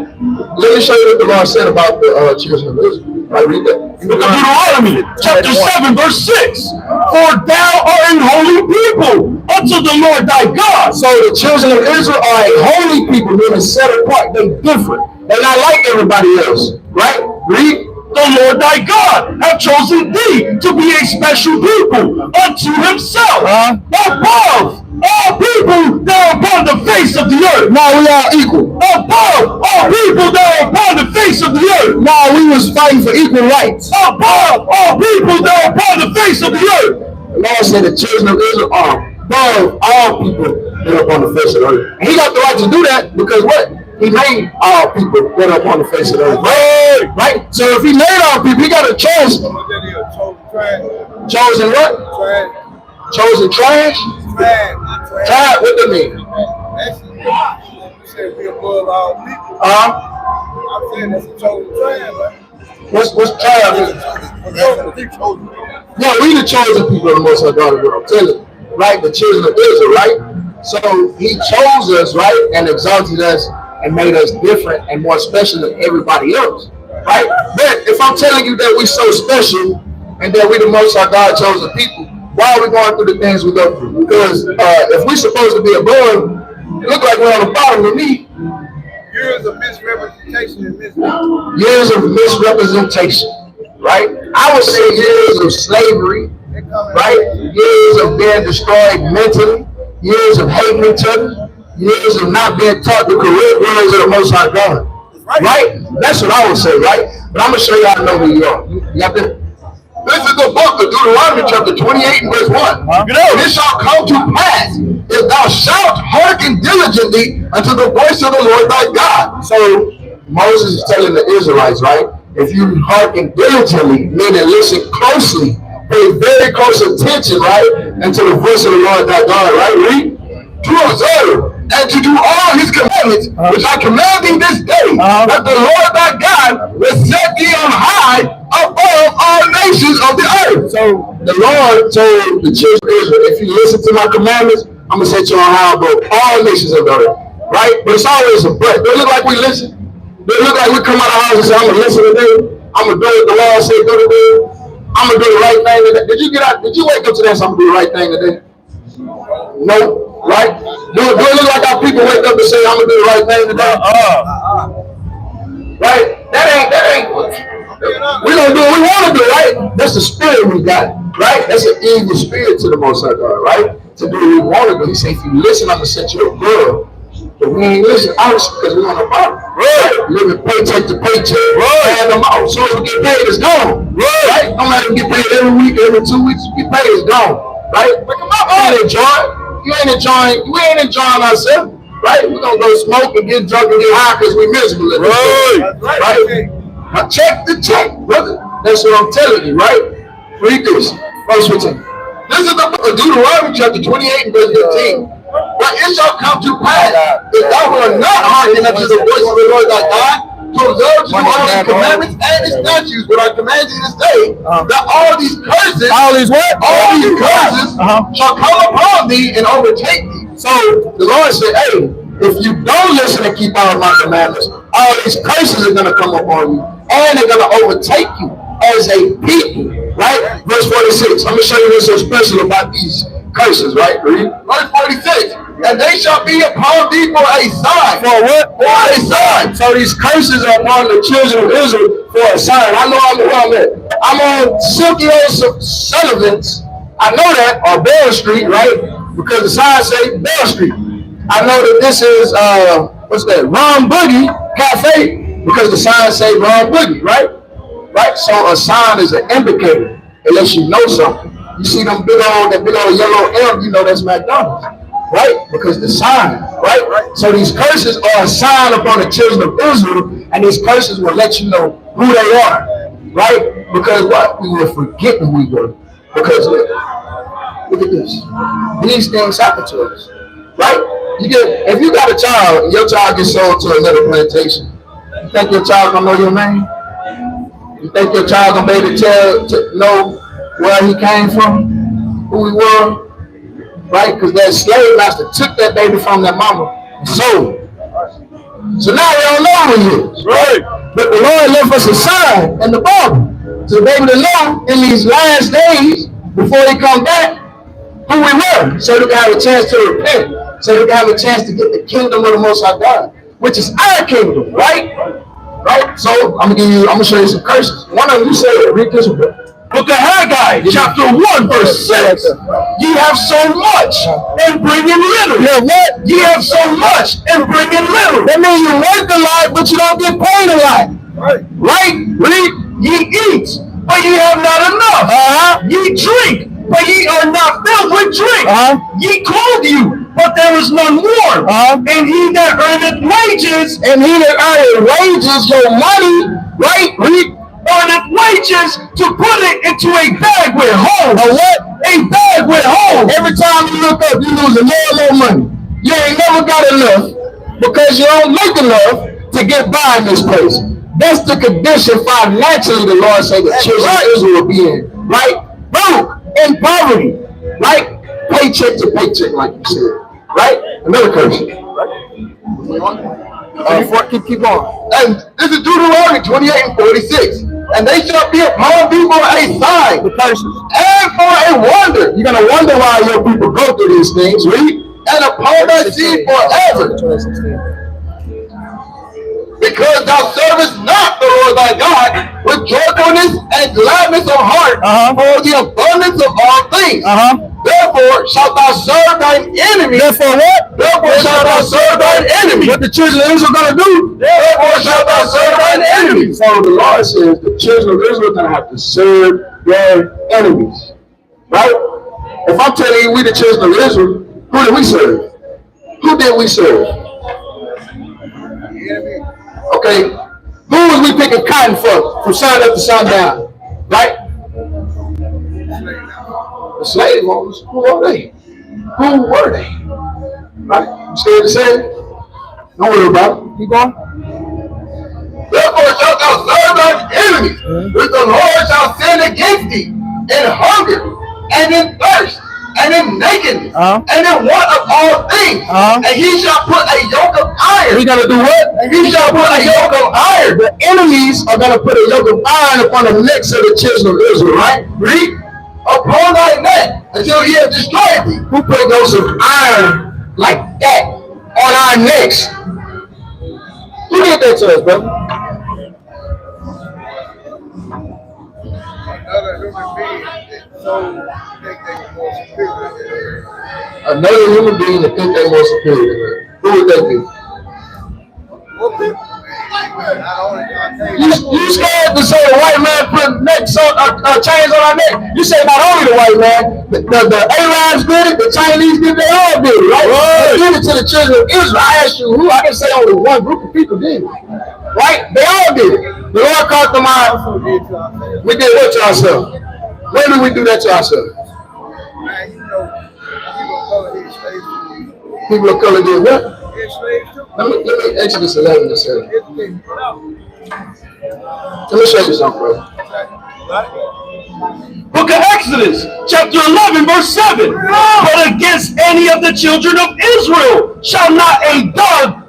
let me show you what the Lord said about the children of Israel. I read that. Book of Deuteronomy, chapter 7, verse 6. For thou art a holy people unto the Lord thy God. So the children of Israel are a holy people, meaning set apart. They're different. They're not like everybody else, right? Read. The Lord thy God hath chosen thee to be a special people unto himself, above all people that are upon the face of the earth. Now we are equal. Above all people that are upon the face of the earth. Now we was fighting for equal rights. Above all people that are upon the face of the earth. The Lord said the children of Israel are above all people that are upon the face of the earth. And he got the right to do that because what? He made all people that are upon the face of the earth. Right? So if he made all people, he got a choice. Chosen what? Chosen trash? Trash, what that mean? Actually, you said we above all people. I'm saying that's a chosen trash, right? What's trash? Yeah, we the chosen people of the Most High God, what I'm telling you. Right? The children of Israel, right? So he chose us, right? And exalted us and made us different and more special than everybody else, right? But if I'm telling you that we're so special and that we the Most High God chosen people, why are we going through the things we go through? Because if we're supposed to be above, it look like we're on the bottom with me. Years of misrepresentation and Years of misrepresentation, right? I would say years of slavery, right? Years of being destroyed mentally, years of hating each other, years of not being taught the correct words of the Most High God. Right? That's what I would say, right? But I'm going to show you how to know who you are. You got that? This is the book of Deuteronomy chapter 28 and verse 1. This shall come to pass if thou shalt hearken diligently unto the voice of the Lord thy God. So Moses is telling the Israelites, right? If you hearken diligently, meaning listen closely, pay very close attention, right? Unto the voice of the Lord thy God, right? Read. To observe and to do all his commandments, which I command thee this day, that the Lord thy God will set thee on high above all nations of the earth. So the Lord told the children of Israel, if you listen to my commandments, I'm going to set you on high above all nations of the earth. Right? But it's always a but. Don't look like we listen. Don't look like we come out of the house and say, I'm going to listen today. I'm going to do what the Lord said go today. I'm going to do the right thing today. Did you get out? Did you wake up today and say, I'm going to do the right thing today? No. Right? Do it look like our people wake up and say, I'm gonna do the right thing today? Right? That ain't we gonna do what we wanna do, right? That's the spirit we got, right? That's an evil spirit to the Most High God, right? To do what we wanna do. He said, if you listen, I'm gonna set you above. But we ain't listen, obviously, because we on the bottom. Right? Living paycheck to paycheck. Right? And them out. As soon as we get paid, it's gone. Right? Don't let them get paid every week, every 2 weeks. We get paid, it's gone. Right? But come on, you ain't enjoying, we ain't enjoying ourselves, right? We're gonna go smoke and get drunk and get high because we're miserable. Right? Now check the check, brother. That's what I'm telling you, right? Read this. Verse 15. This is the book of Deuteronomy chapter 28 and verse 15. But it shall come to pass if thou wilt not hearken unto the voice of the Lord thy God, to observe to all his commandments and his statutes, but I command you this day, that all these curses, all these curses shall come upon thee and overtake thee. So the Lord said, hey, if you don't listen and keep all my commandments, all these curses are going to come upon you, and they're going to overtake you as a people, right? Verse 46. I'm going to show you what's so special about these curses, right? Read. Verse 46. And they shall be upon thee for a sign. For what? For a sign. So these curses are upon the children of Israel for a sign. I know I'm at. I'm on Silky Old Sullivan's. I know that, or Bell Street, right? Because the sign say Bell Street. I know that this is, what's that? Ron Boogie Cafe, because the sign say Ron Boogie, right? Right? So a sign is an indicator. It lets you know something. You see that big old yellow M, you know that's McDonald's. Right? Because the sign, right? So these curses are a sign upon the children of Israel, and these curses will let you know who they are, right? Because what? We will forget who we were. Because Look at this. These things happen to us, right? If you got a child and your child gets sold to another plantation, you think your child gonna know your name? You think your child gonna be able to know where he came from, who he was, right? Because that slave master took that baby from that mama and sold it. So now they don't know who he is, right? But the Lord left us a sign in the Bible to be able to know in these last days before he come back who we were, so we can have a chance to repent, so we can have a chance to get the kingdom of the Most High God, which is our kingdom, right? Right? So I'm gonna show you some curses. One of them, you say, read this one. Book of Haggai, chapter 1, verse 6. Ye have so much and bring in little. Yeah, what? Ye have so much and bring in little. That means you work a lot, but you don't get paid a lot. Right? Read. Ye eat, but ye have not enough. Ye drink, but ye are not filled with drink. Ye clothe you, but there is none warm. And he that earneth wages, your money, right? earneth wages to put it into a bag with holes. A what? A bag with holes. Every time you look up, you lose a little money. You ain't never got enough because you don't make enough to get by in this place. That's the condition financially the Lord said the children of Israel will be in, right? Broke, in poverty, right? Paycheck to paycheck, like you said, right? Another curse. Keep on. And this is Deuteronomy 28 and 46. And they shall be upon people a sign, the curses, and for a wonder. You're gonna wonder why your people go through these things, read? And upon thy seed forever. Because thou servest not the Lord thy God with joyfulness and gladness of heart for the abundance of all things. Therefore shalt thou serve thine enemies. Therefore what? Therefore shalt thou serve thine enemies. What the children of Israel gonna do? Therefore shalt thou serve thine enemies. So the Lord says the children of Israel are gonna have to serve their enemies. Right? If I'm telling you we the children of Israel, who did we serve? Who did we serve? Okay, who was we picking cotton for from sun up to sundown? Right? The slave owners. Who were they? Who were they? Right? You scared to say it? Don't worry about it. Keep going. Therefore shalt thou serve thine enemies, which the Lord shall send against thee in hunger and in thirst and in nakedness and in want of all things. And he shall put a yoke of iron. He's gonna do what? And he shall put a yoke of iron. The enemies are gonna put a yoke of iron upon the necks of the children of Israel, right? Read. Upon thy neck until he has destroyed thee. Who put those of iron like that on our necks? Who did that to us, brother? Another human being that think they're more superior. Who would that be? You scared to say the white man put chains on our neck? You say not only the white man, the Arabs did it, the Chinese did it, they all did it, right? They did it to the children of Israel. I asked you who? I can say only one group of people did it, right? They all did it. The Lord caught them out. We did what to ourselves? When did we do that to ourselves? People of color did what? Let me Exodus 11 and 7. Let me show you something, bro. Book of Exodus, chapter 11, verse 7. But against any of the children of Israel shall not a dog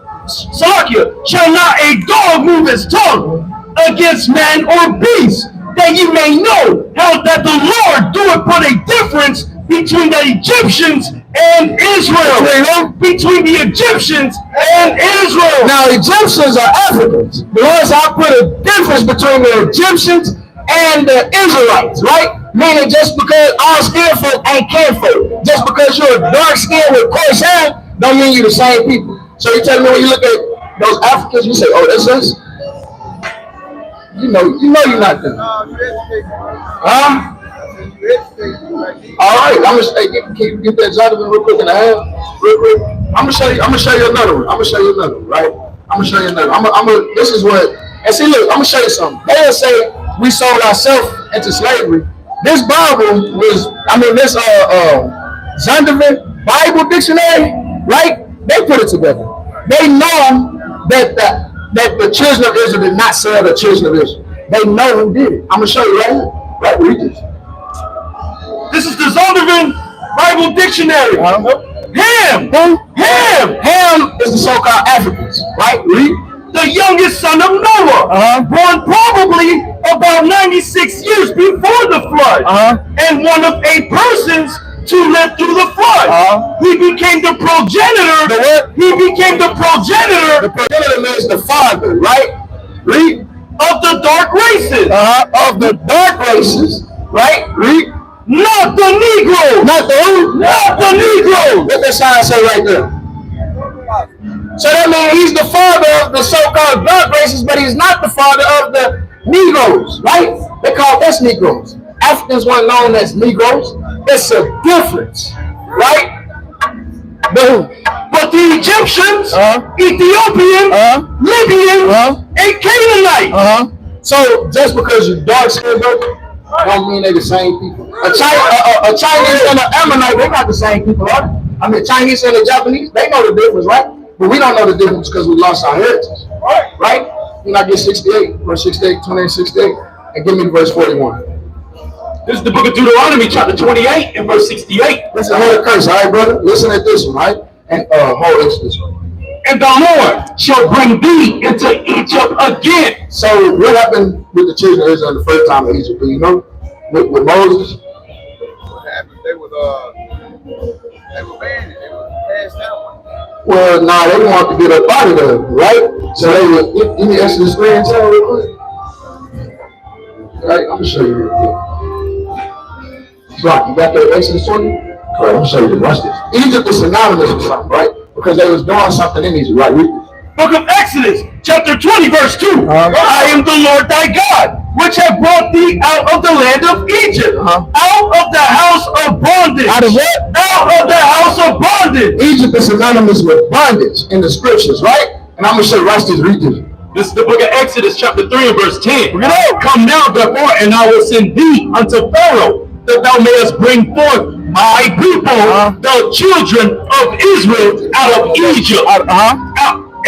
move his tongue against man or beast, that you may know how that the Lord doeth put a difference between the Egyptians and Israel. Between the Egyptians and Israel. Now, Egyptians are Africans. The Lord said, I put a difference between the Egyptians and the Israelites, right? Meaning just because all skin folk ain't kin folk. Just because you're dark skin with coarse hair, don't mean you're the same people. So you tell me when you look at those Africans, you say, oh, that's us? You know you're not them. Huh? All right, I'm gonna say, get that Jonathan real quick in the hand, real quick. I'm gonna show you another one. Right? I'm gonna show you another. This is what. And see, look, I'm gonna show you something. They'll say we sold ourselves into slavery, this Bible was, this Zondervan Bible Dictionary, right? They put it together. They know that the children of Israel did not sell the children of Israel. They know who did it. I'm gonna show you right here. Right, read this. This is the Zondervan Bible Dictionary. Ham. Ham is the so-called Africans, right? Read. The youngest son of Noah, born probably about 96 years before the flood, and one of 8 persons to live through the flood. He became the progenitor. The what? He became the progenitor. The progenitor means the father, right? Read. Of the dark races. Of the dark races, right? Read. Not the Negroes. Not the who? Not the Negroes. What that sign say right there? So that means he's the father of the so-called dark races, but he's not the father of the Negroes, right? They call us Negroes. Africans weren't known as Negroes. It's a difference, right? But the Egyptians, Ethiopians, Libyans, and Canaanites. So just because you're dark skinned, don't mean they're the same people. A Chinese and an Ammonite, they're not the same people, are they? Chinese and the Japanese, they know the difference, right? But we don't know the difference because we lost our heritage, right? You know, I get 68, verse 68, 28, 68, and give me verse 41. This is the book of Deuteronomy, chapter 28, and verse 68. Listen, hold the curse, all right, brother? Listen at this one, right? And hold this one. And the Lord shall bring thee into Egypt again. So what happened with the children of Israel the first time in Egypt? Do you know? With Moses? What happened? They were banned. They were passed out. Well, nah, they wanted to get up out of there, right? So they were, give me Exodus 3 and 10 real quick. Right, I'm gonna show you real quick. Right, you got that Exodus 20? Correct, I'm gonna show you this. Watch this. Egypt is synonymous with something, right? Because they was doing something in Egypt, right? Read this. Book of Exodus, chapter 20, verse 2. I am the Lord thy God, which have brought thee out of the land of Egypt, out of the house of bondage. Out of what? Out of the house of bondage. Egypt is synonymous with bondage in the scriptures, right? And I'm gonna show you, watch this, read this. This is the book of Exodus, chapter 3, and verse 10. Come now, therefore, and I will send thee unto Pharaoh, that thou mayest bring forth my people, the children of Israel, out of Egypt.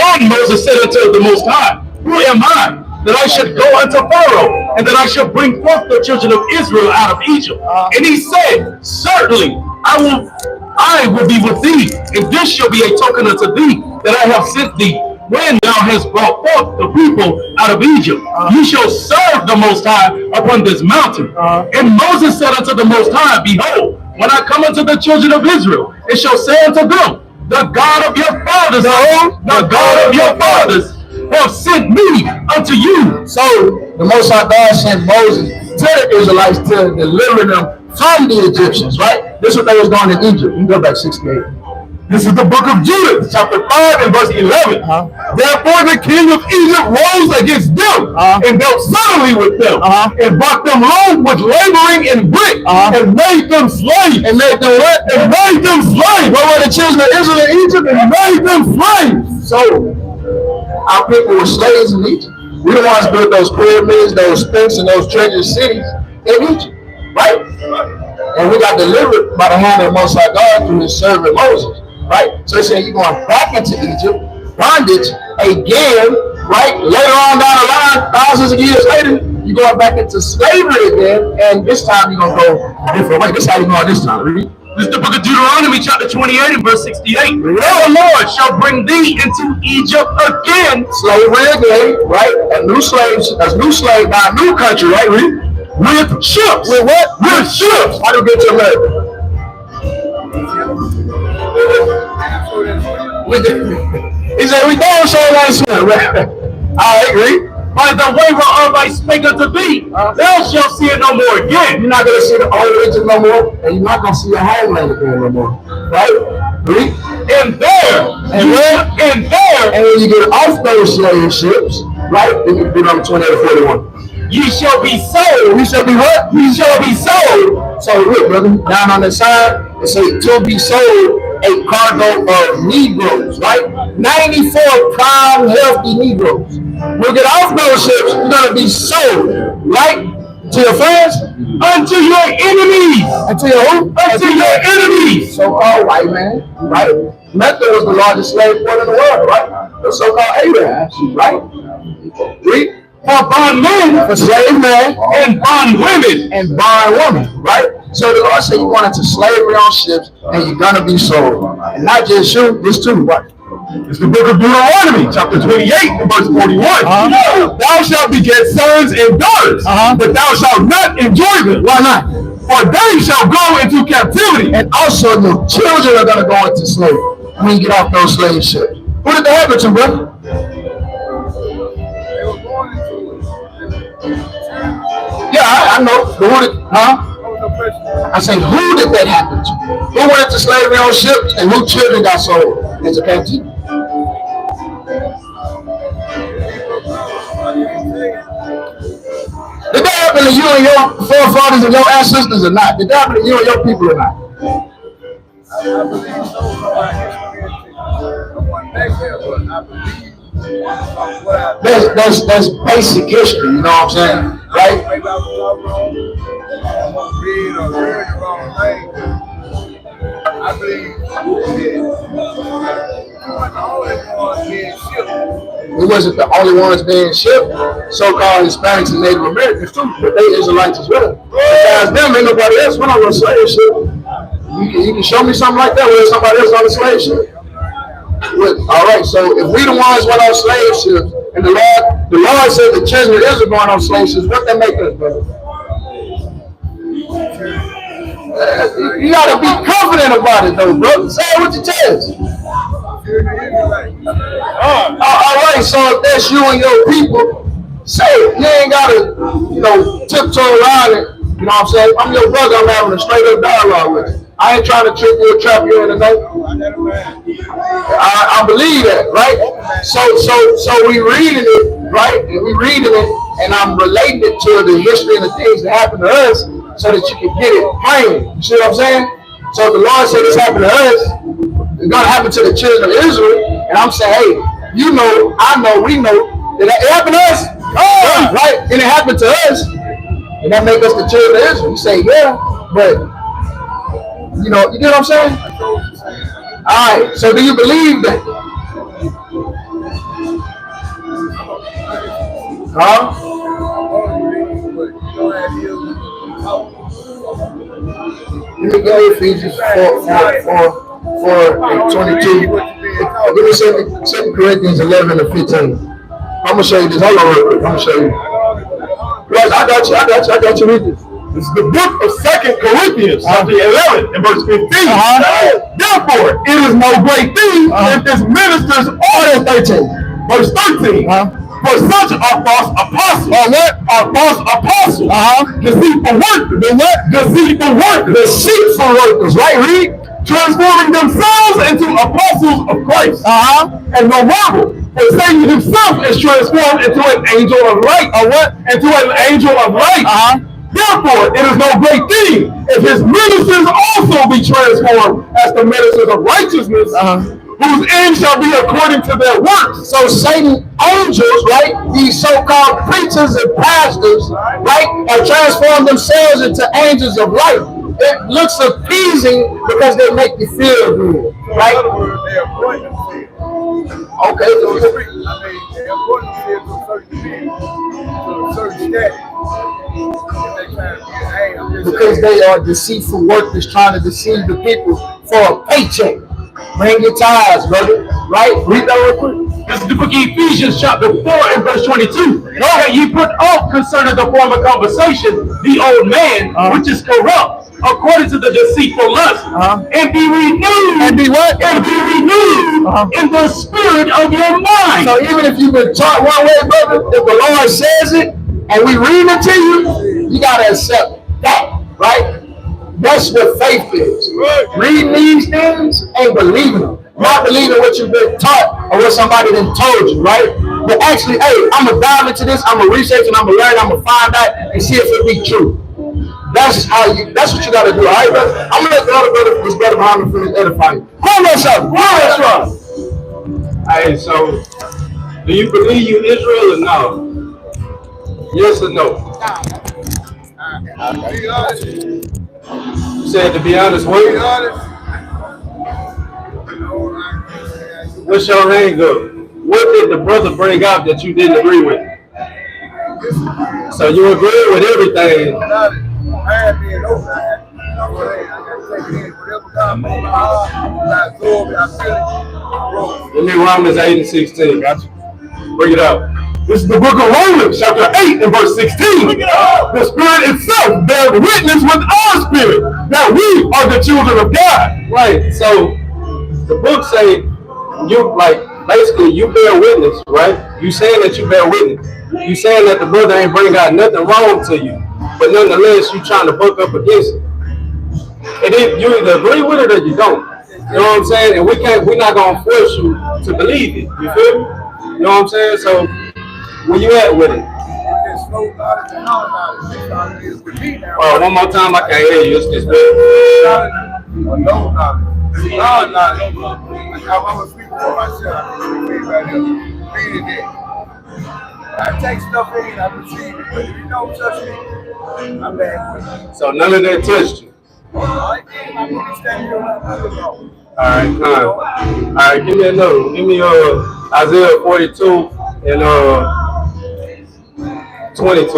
And Moses said unto the Most High, who am I, that I should go unto Pharaoh, and that I should bring forth the children of Israel out of Egypt? And he said, certainly I will be with thee, and this shall be a token unto thee, that I have sent thee. When thou hast brought forth the people out of Egypt, you shall serve the Most High upon this mountain. And Moses said unto the Most High, behold, when I come unto the children of Israel, and shall say unto them, the God of your fathers, the God of your fathers, have sent me unto you. So the Most High God sent Moses to the Israelites to deliver them from the Egyptians, right? This is what they was doing in Egypt. You can go back 68. This is the book of Judith, chapter 5 and verse 11. Therefore the king of Egypt rose against them, and dealt suddenly with them, and brought them low with laboring in brick, and made them slaves. And made them what? And made them slaves. What were the children of Israel in Egypt? And made them slaves. So our people were slaves in Egypt. We the ones built those pyramids, those sphinx, and those treasure cities in Egypt, right? And we got delivered by the hand of the Most High God through his servant Moses. Right? So they're saying you're going back into Egypt, bondage again, right? Later on down the line, thousands of years later, you're going back into slavery again, and this time you're going to go a different way. This is how you're going this time. Read. This is the book of Deuteronomy, chapter 28 and verse 68. The Lord shall bring thee into Egypt again. Slavery again, right? A new slave, now a new country, right? Read. With ships. With what? With ships. How do you get to America? He said, we don't show that swim, right? I agree. By the way whereof I spake unto thee, thou shalt see it no more again. You're not going to see the old Egypt no more, and you're not going to see your homeland again no more, right? Read. And when you get off those slave ships, right? Then you get on 28 or 41. Ye shall be sold. We shall be what? Ye shall be sold. So look, brother, down on the side, it says to be sold a cargo of Negroes, right? 94 prime healthy Negroes. We'll get off those ships, we're gonna be sold, right? To your friends? Unto your enemies. Unto your who? Unto your enemies. So-called white man, right? Mecca was the largest slave port in the world, right? The so-called Arabs, right? Read. For bondmen, For slave men, and bondwomen, and bondwomen, right? So the Lord said you're going into slavery on ships and you're going to be sold. And not just you, this too, what? It's the book of Deuteronomy, chapter 28, verse 41. Thou shalt beget sons and daughters, but thou shalt not enjoy them. Why not? For they shall go into captivity. And also your children are going to go into slavery when you get off those slave ships. Who did that happen to, brother? Yeah, I know. Who did, I say, who did that happen to? Who went into slavery on ships and whose children got sold into captivity? Did that happen to you and your forefathers and your ancestors or not? Did that happen to you and your people or not? I believe so. That's basic history, you know what I'm saying? Right? Maybe I was wrong. I'm going to read or heard the wrong thing. I believe we wasn't the only ones being shipped. So-called Hispanics and Native Americans too, but they Israelites as well. Besides them, ain't nobody else went on a slave ship. You can show me something like that where somebody else on a slave ship. All right, so if we the ones went on slave ships, and the Lord said the children of Israel going on slave ships, what that make us, brother? You gotta be confident about it, though, brother. Say it with your chest. All right, so if that's you and your people, say it. You ain't gotta, tiptoe around it. You know what I'm saying? I'm your brother. I'm having a straight up dialogue with you. I ain't trying to trick you or trap you in the night. I believe that, right? So we reading it, right? And we reading it, and I'm relating it to the history and the things that happened to us, so that you can get it plain. You see what I'm saying? So the Lord said this happened to us, it's gonna happen to the children of Israel, and I'm saying, hey, you know, I know, we know that it happened to us, right? And it happened to us, and that make us the children of Israel. You say, yeah, but you get what I'm saying? All right, so do you believe that? Huh? Let me go Ephesians 4:22. Give me 2 Corinthians 11 and 15. I'm gonna show you this. Hold on real quick. I'm gonna show you. Right, I got you. Read this. This is the book of 2 Corinthians, chapter 11, and verse 15. Therefore, it is no great thing if his ministers are 13. Verse 13. For such are false apostles. Are false apostles. Deceitful workers. Deceitful workers. Right? Read. Transforming themselves into apostles of Christ. And no marvel. For Satan himself is transformed into an angel of light. Into an angel of light. Therefore, it is no great thing if his ministers also be transformed as the ministers of righteousness, whose end shall be according to their works. So Satan angels, right? These so-called preachers and pastors, right, are transformed themselves into angels of light. It looks appeasing because they make you feel good, right? In other words, they appoint themselves. Okay. They appoint themselves to a certain status. Because they are deceitful workers trying to deceive the people for a paycheck. Bring your tithes, brother. Right? Read that real quick. This is the book of Ephesians, chapter 4 and verse 22. That ye put off concerning the former conversation, the old man, which is corrupt, according to the deceitful lust, and be renewed. And be what? And be renewed in the spirit of your mind. So even if you've been taught one way, brother, if the Lord says it, and we read it to you, you got to accept that, right? That's what faith is. Reading these things and believing them. Not believing what you've been taught or what somebody done told you, right? But actually, hey, I'm going to dive into this, I'm going to research and I'm going to learn, I'm going to find out and see if it be true. That's what you got to do, all right, brother? I'm going to let the other brother, this brother behind me finish edifying. Hold on, something. Hey, so do you believe you Israel or no? Yes or no? Be honest. You said to be honest, Be what? honest. What's your hang up? What did the brother bring out that you didn't agree with? So you agree with everything. I had being over. I got to take it in. Whatever God put in my heart, I absorb it. I feel it. Give me Romans 8 and 16. Gotcha. Bring it up. This is the book of Romans, chapter 8 and verse 16. The Spirit itself bears witness with our spirit that we are the children of God. Right. So the book say you like basically you bear witness, right? You saying that you bear witness. You saying that the brother ain't bring out nothing wrong to you, but nonetheless you trying to buck up against it. And if you either agree with it or you don't. You know what I'm saying? And we're not gonna force you to believe it. You feel me? You know what I'm saying? So where you at with it? It's slow knowledge and knowledge. That's all it is with me now. One more time, I can't hear you. It's just No knowledge. God knowledge. I'm gonna speak for myself. Meaning that I take stuff in, I receive it, but if you don't touch me, I'm bad with it. so none of that touched you. Alright, I'm gonna stand here All right, kind. All right, give me another one. Give me Isaiah 42 and 22.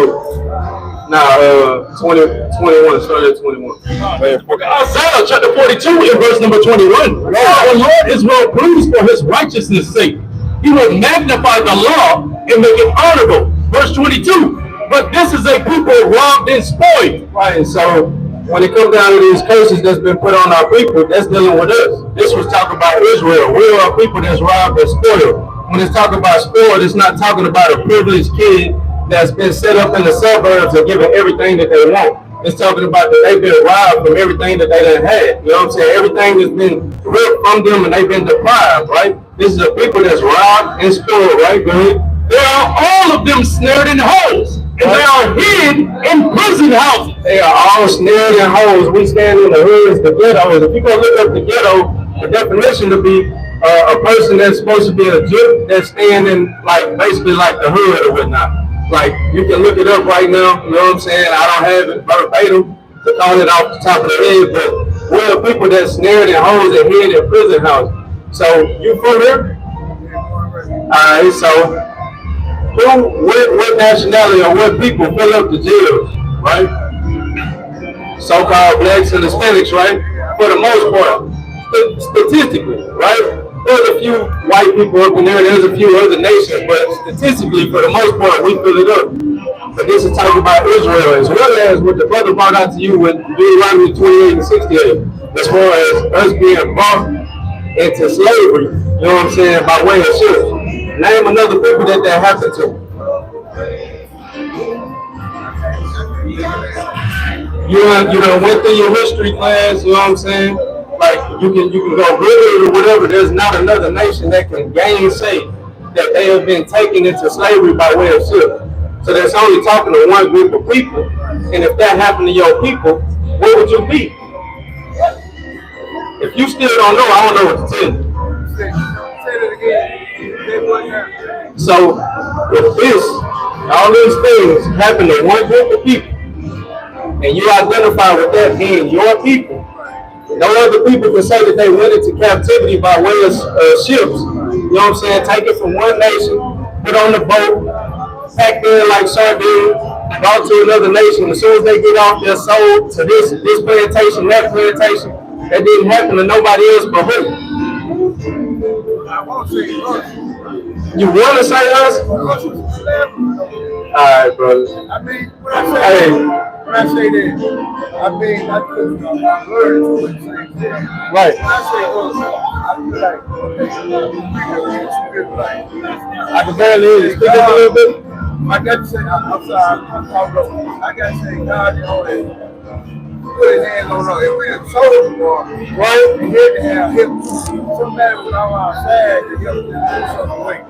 Nah, 21. Start at 21. Isaiah chapter 42 and verse number 21. The Lord is well pleased for his righteousness' sake. He will magnify the law and make it honorable. Verse 22. But this is a people robbed and spoiled. Right, and so when it comes down to these curses that's been put on our people, that's dealing with us. This was talking about Israel. We are a people that's robbed and spoiled. When it's talking about spoiled, it's not talking about a privileged kid that's been set up in the suburbs and given everything that they want. It's talking about that they've been robbed from everything that they done had. You know what I'm saying? Everything has been ripped from them and they've been deprived, right? This is a people that's robbed and spoiled, right? Good. There are all of them snared in holes, and they are hid in prison houses. They are all snared in holes. We stand in the hoods, the ghettos. If you go look up the ghetto, the definition to be a person that's supposed to be a Jew that's standing like basically like the hood or whatnot. Like you can look it up right now. You know what I'm saying? I don't have it verbatim to call it off the top of the head, but we're people that's snared in holes and hid in prison houses. So you from here? All right. So what nationality or what people fill up the jails, right? So-called blacks and Hispanics, right? For the most part, statistically, right? There's a few white people up in there, there's a few other nations, but statistically, for the most part, we fill it up. But this is talking about Israel, as well as what the brother brought out to you with Deuteronomy 28 and 68, as far as us being brought into slavery, you know what I'm saying, by way of ships. Name another people that happened to. You done went through your history class, you know what I'm saying? Like you can go Google it or whatever. There's not another nation that can gainsay that they have been taken into slavery by way of ship. So that's only talking to one group of people. And if that happened to your people, where would you be? If you still don't know, I don't know what to tell you. Say that again. So if all these things happen to one group of people, and you identify with that being your people, no other people can say that they went into captivity by way of ships. You know what I'm saying? Take it from one nation, put on the boat, packed in like sardines, brought to another nation. As soon as they get off, they're sold to this plantation, that plantation. That didn't happen to nobody else but who? I won't say us. You want to say us? All right, brother. I mean, when I say that, I mean, I could learn to the same thing. Right. When I say us, I feel like, okay, I can barely hear you. Speak up a little bit. I got to say, I'm sorry, I got to say, God, you know, put his hands on us. If we had sold the right, and had to have him, somebody was on our side to help us some way. I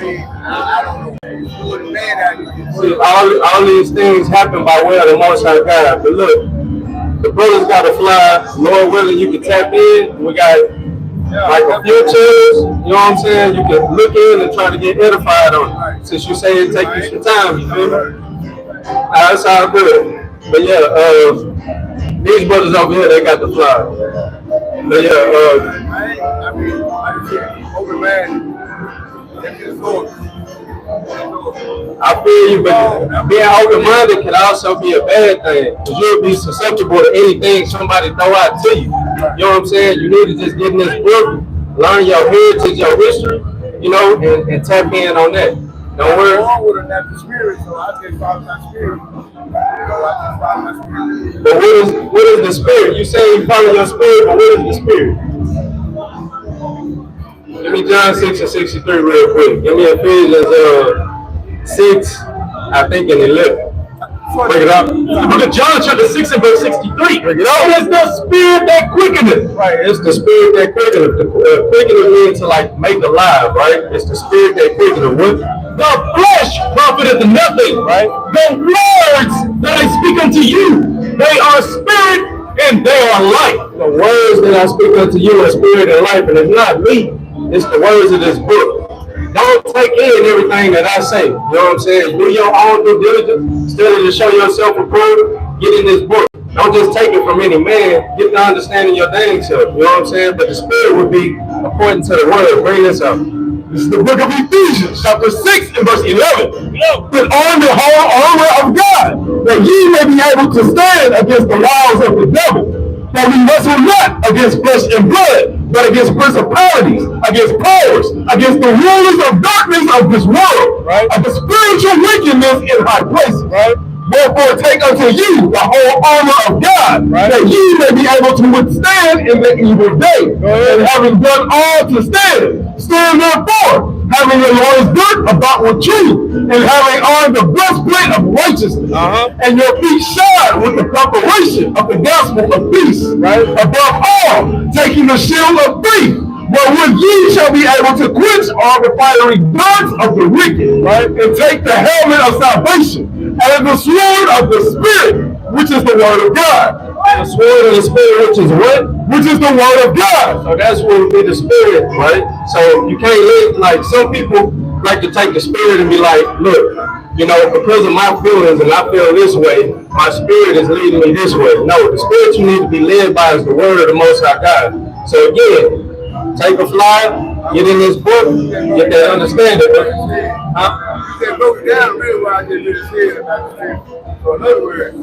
mean, I don't know. It's really bad out here. See, all these things happen by way of the Most High God. But look, the brothers got to fly. Lord willing, you can tap in. We got like a few chairs. You know what I'm saying? You can look in and try to get edified on it. Since you say it take you some time, you feel me? That's all good. But yeah, these brothers over here, they got the fly. But yeah, I mean, I said, open man, that's his Lord. I feel you, but being open-minded can also be a bad thing. Because you'll be susceptible to anything somebody throw out to you. You know what I'm saying? You need to just get in this book, learn your heritage, your history, you know, and tap in on that. Don't worry. I'm born with a natural spirit, so I just follow my spirit. I just follow my spirit. But what is the spirit? You say you follow your spirit, but what is the spirit? Give me John 6 and 63 real quick. Give me Ephesians 6, I think, and 11. Break it up. The book of John, chapter 6 and verse 63. Break it up. It's the spirit that quickeneth. Right. It's the spirit that quickeneth. Quickeneth means to like make alive, right? It's the spirit that quickeneth. What? The flesh profiteth nothing. Right. The words that I speak unto you, they are spirit and they are life. The words that I speak unto you are spirit and life, and it's not me. It's the words of this book. Don't take in everything that I say. You know what I'm saying? Do your own due diligence. Study to show yourself approved. Get in this book. Don't just take it from any man. Get to understanding your dang self. You know what I'm saying? But the spirit would be according to the word. Bring this up. This is the book of Ephesians, chapter 6 and verse 11. Put on the whole armor of God, that ye may be able to stand against the wiles of the devil. For we wrestle not against flesh and blood, but against principalities, against powers, against the rulers of darkness of this world, right? Of the spiritual wickedness in high places. Right? Therefore take unto you the whole armor of God, right, that ye may be able to withstand in the evil day. And having done all to stand, stand therefore, having your loins girt about with truth, and having on the breastplate of righteousness, and your feet shod with the preparation of the gospel of peace. Right? Above all, taking the shield of faith, wherewith ye shall be able to quench all the fiery darts of the wicked, right? And take the helmet of salvation and the sword of the Spirit, which is the word of God. The sword of the Spirit, which is what? Which is the word of God. So that's what would be the Spirit, right? So you can't live like some people like to take the Spirit and be like, look, you know, because of my feelings and I feel this way, my spirit is leading me this way. No, the spirit you need to be led by is the word of the Most High God. So again, take a flyer, get in this book, get that understanding. You said broke it down really what I just said about the spirit. So in other words,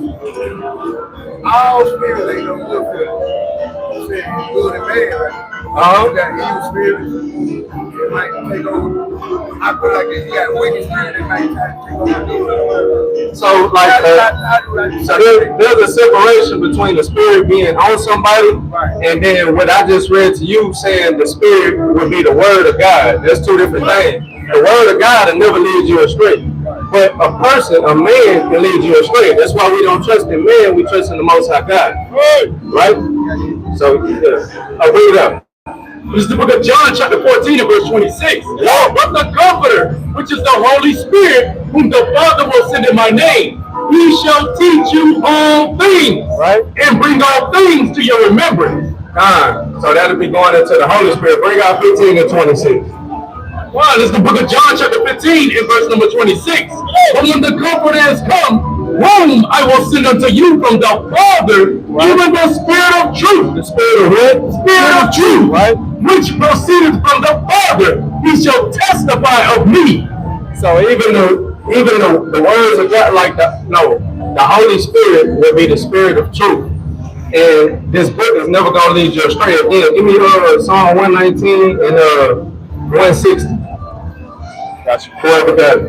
all spirits ain't no good feeling. You said good and bad, right? You got evil spirits, it might take over. I feel like if you got a wicked spirit, it might try to take over. So like so there's a separation between the spirit being on somebody, and then what I just read to you saying the spirit would be the word of God. There's two different things. The word of God will never lead you astray. But a person, a man, can lead you astray. That's why we don't trust in man, we trust in the Most High God. Right? So, yeah. I'll read it up. This is the book of John, chapter 14, and verse 26. But the Comforter, which is the Holy Spirit, whom the Father will send in my name, he shall teach you all things, right, and bring all things to your remembrance. So that'll be going into the Holy Spirit. Bring out 15 and 26. Well, this is the book of John, chapter 15, and verse number 26. But when the Comforter has come, whom I will send unto you from the Father, even the Spirit of truth. The Spirit of what? Spirit of truth, right? Which proceedeth from the Father, he shall testify of me. So even the words of God, like the Holy Spirit will be the Spirit of truth. And this book is never going to lead you astray. Again, give me Psalm 119 and 160. Gotcha. Whoever got it.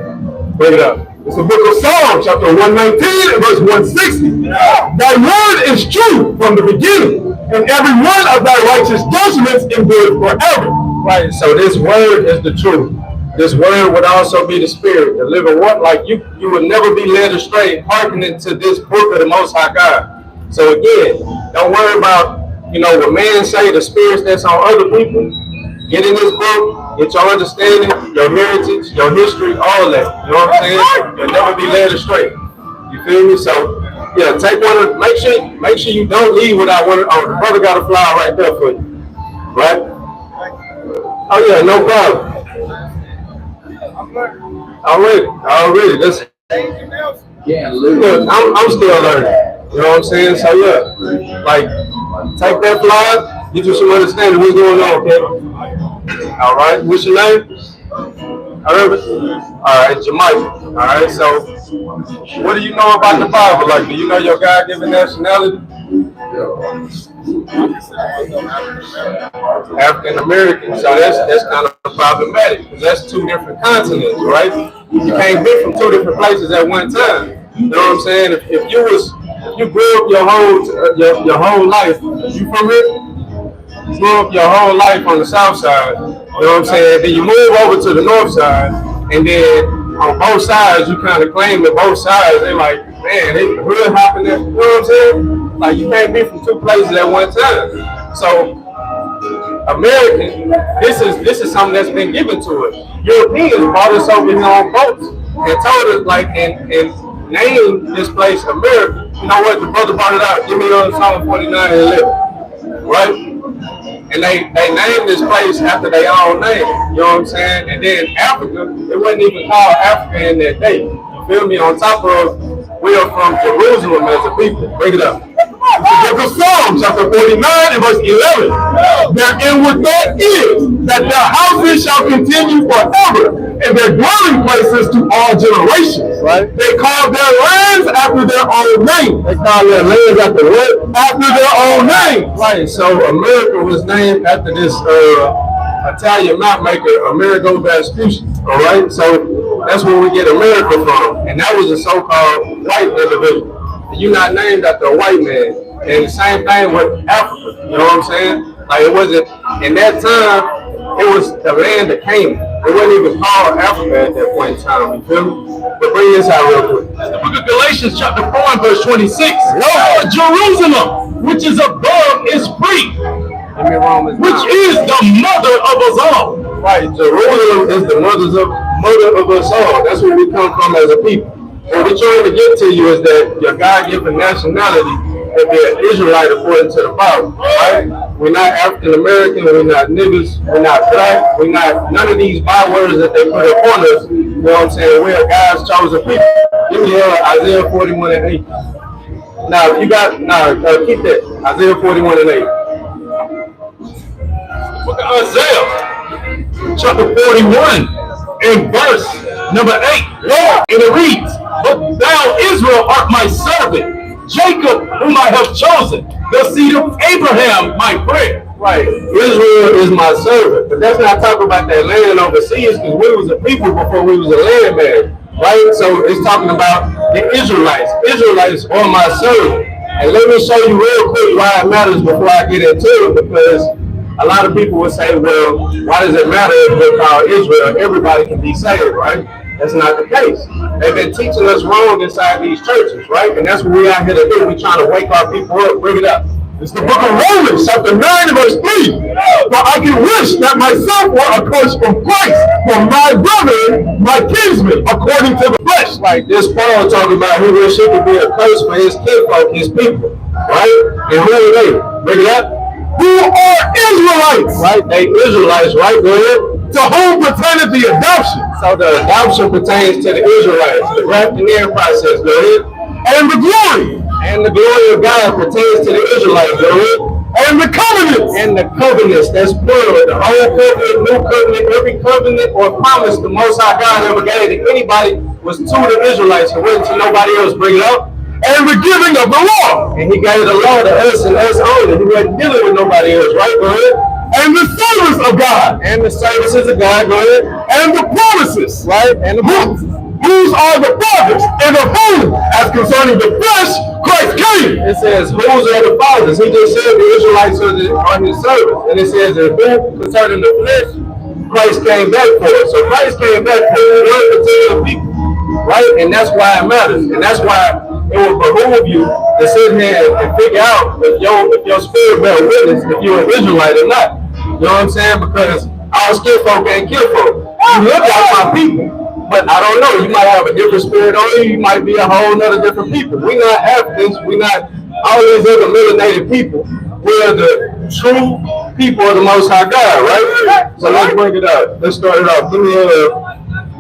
Bring it up. It's the book of Psalms, chapter 119 and verse 160. Thy word is true from the beginning, and every one of thy righteous judgments endure forever. Right. So this word is the truth. This word would also be the spirit, the living word. Like you would never be led astray, hearkening to this book of the Most High God. So again, don't worry about what man say, the spirits that's on other people. Get in this book, get your understanding, your heritage, your history, all that. You know what I'm saying? You'll never be led astray. You feel me? So yeah, take one. Make sure you don't leave without one. Oh, the brother got a flower right there for you. Right? Oh yeah, no problem. Already. That's Anything else? Look, I'm still learning. You know what I'm saying? So yeah, like take that fly, get you some understanding what's going on, okay? All right, what's your name? Herbert? All right, Jamaica. All right, so what do you know about the Bible? Like, do you know your God-given nationality? African American. So that's kind of problematic because that's two different continents, right? You can't be from two different places at one time. You know what I'm saying? If you grew up your whole life, you from here? You grew up your whole life on the south side, you know what I'm saying? Then you move over to the north side, and then on both sides, you kind of claim that both sides, they're like, man, they really hopping there, you know what I'm saying? Like, you can't be from two places at one time. So, American, this is something that's been given to us. Europeans brought us over here on boats and told us, like, and named this place America. You know what? The brother brought it out. Give me Psalm 49 and 11. Right? And they named this place after their own name. You know what I'm saying? And then Africa, it wasn't even called Africa in that day. You feel me? On top of, we are from Jerusalem as a people. Bring it up. The book of Psalms, chapter 49 and verse 11. Now, and what that is, that their houses shall continue forever, and their dwelling places to all generations. Right? They call their lands after their own name. They call their lands after what? After their own name. Right. So America was named after this Italian map maker, Amerigo Vespucci. All right. So that's where we get America from, and that was a so-called white individual. You're not named after a white man. And the same thing with Africa. You know what I'm saying? Like, it wasn't, in that time, it was the land of Canaan. It wasn't even called Africa at that point in time. You feel me? But bring this out real quick. The book of Galatians, chapter 4 and verse 26. Lord, Jerusalem, which is above, is free. Which is the mother of us all. Right. Jerusalem is the mother of us all. That's where we come from as a people. What we're trying to get to you is that your God-given nationality will be an Israelite according to the Bible, right? We're not African American, we're not niggas, we're not black, we're not none of these bywords that they put upon us. You know what I'm saying? We're God's chosen people. Give me Isaiah 41 and 8. Now, if you got, keep that. Isaiah 41 and 8. Book of Isaiah, chapter 41 and verse number 8. Lord, and it reads, but thou, Israel, art my servant, Jacob, whom I have chosen, the seed of Abraham, my prayer. Right. Israel is my servant. But that's not talking about that land overseas, because we was a people before we was a landman. Right? So it's talking about the Israelites. Israelites are my servant. And let me show you real quick why it matters before I get into it, because a lot of people would say, well, why does it matter if we're called Israel? Everybody can be saved, right? That's not the case. They've been teaching us wrong inside these churches, right? And that's what we out here to do. We're trying to wake our people up, bring it up. It's the book of Romans, chapter 9, verse 3. For I can wish that myself were accursed from Christ, for my brother, my kinsman, according to the flesh. Like this Paul talking about who wish he could be accursed for his kinfolk, his people, right? And who are they? Bring it up. Who are Israelites? Right? They Israelites, right? Go ahead. To whom pertaineth the adoption? So the adoption pertains to the Israelites. The grafting in process, go ahead. And the glory. And the glory of God pertains to the Israelites, go ahead. And the covenants. And the covenants, that's plural. The old covenant, new covenant, every covenant or promise the Most High God ever gave to anybody was to the Israelites. It wasn't to nobody else. Bring it up. And the giving of the law. And he gave the law to us and us only. He wasn't dealing with nobody else, right? Go ahead. And the service of God. And the services of God, go ahead. And the promises, right? And the promises. Whose are the fathers and of whom, as concerning the flesh, Christ came. It says, whose are the fathers? He just said the Israelites are his servants. And it says, and who concerning the flesh, Christ came back for us. So Christ came back for one particular people, right? And that's why it matters. And that's why it will behoove you to sit here and figure out if your spirit bear witness if you're an Israelite or not. You know what I'm saying? Because our skin folk ain't kill folk. You look like my people, but I don't know. You might have a different spirit on you. You might be a whole nother different people. We're not Africans. We're not all these other melanated people. We're the true people of the Most High God, right? So let's bring it up. Let's start it off. Give me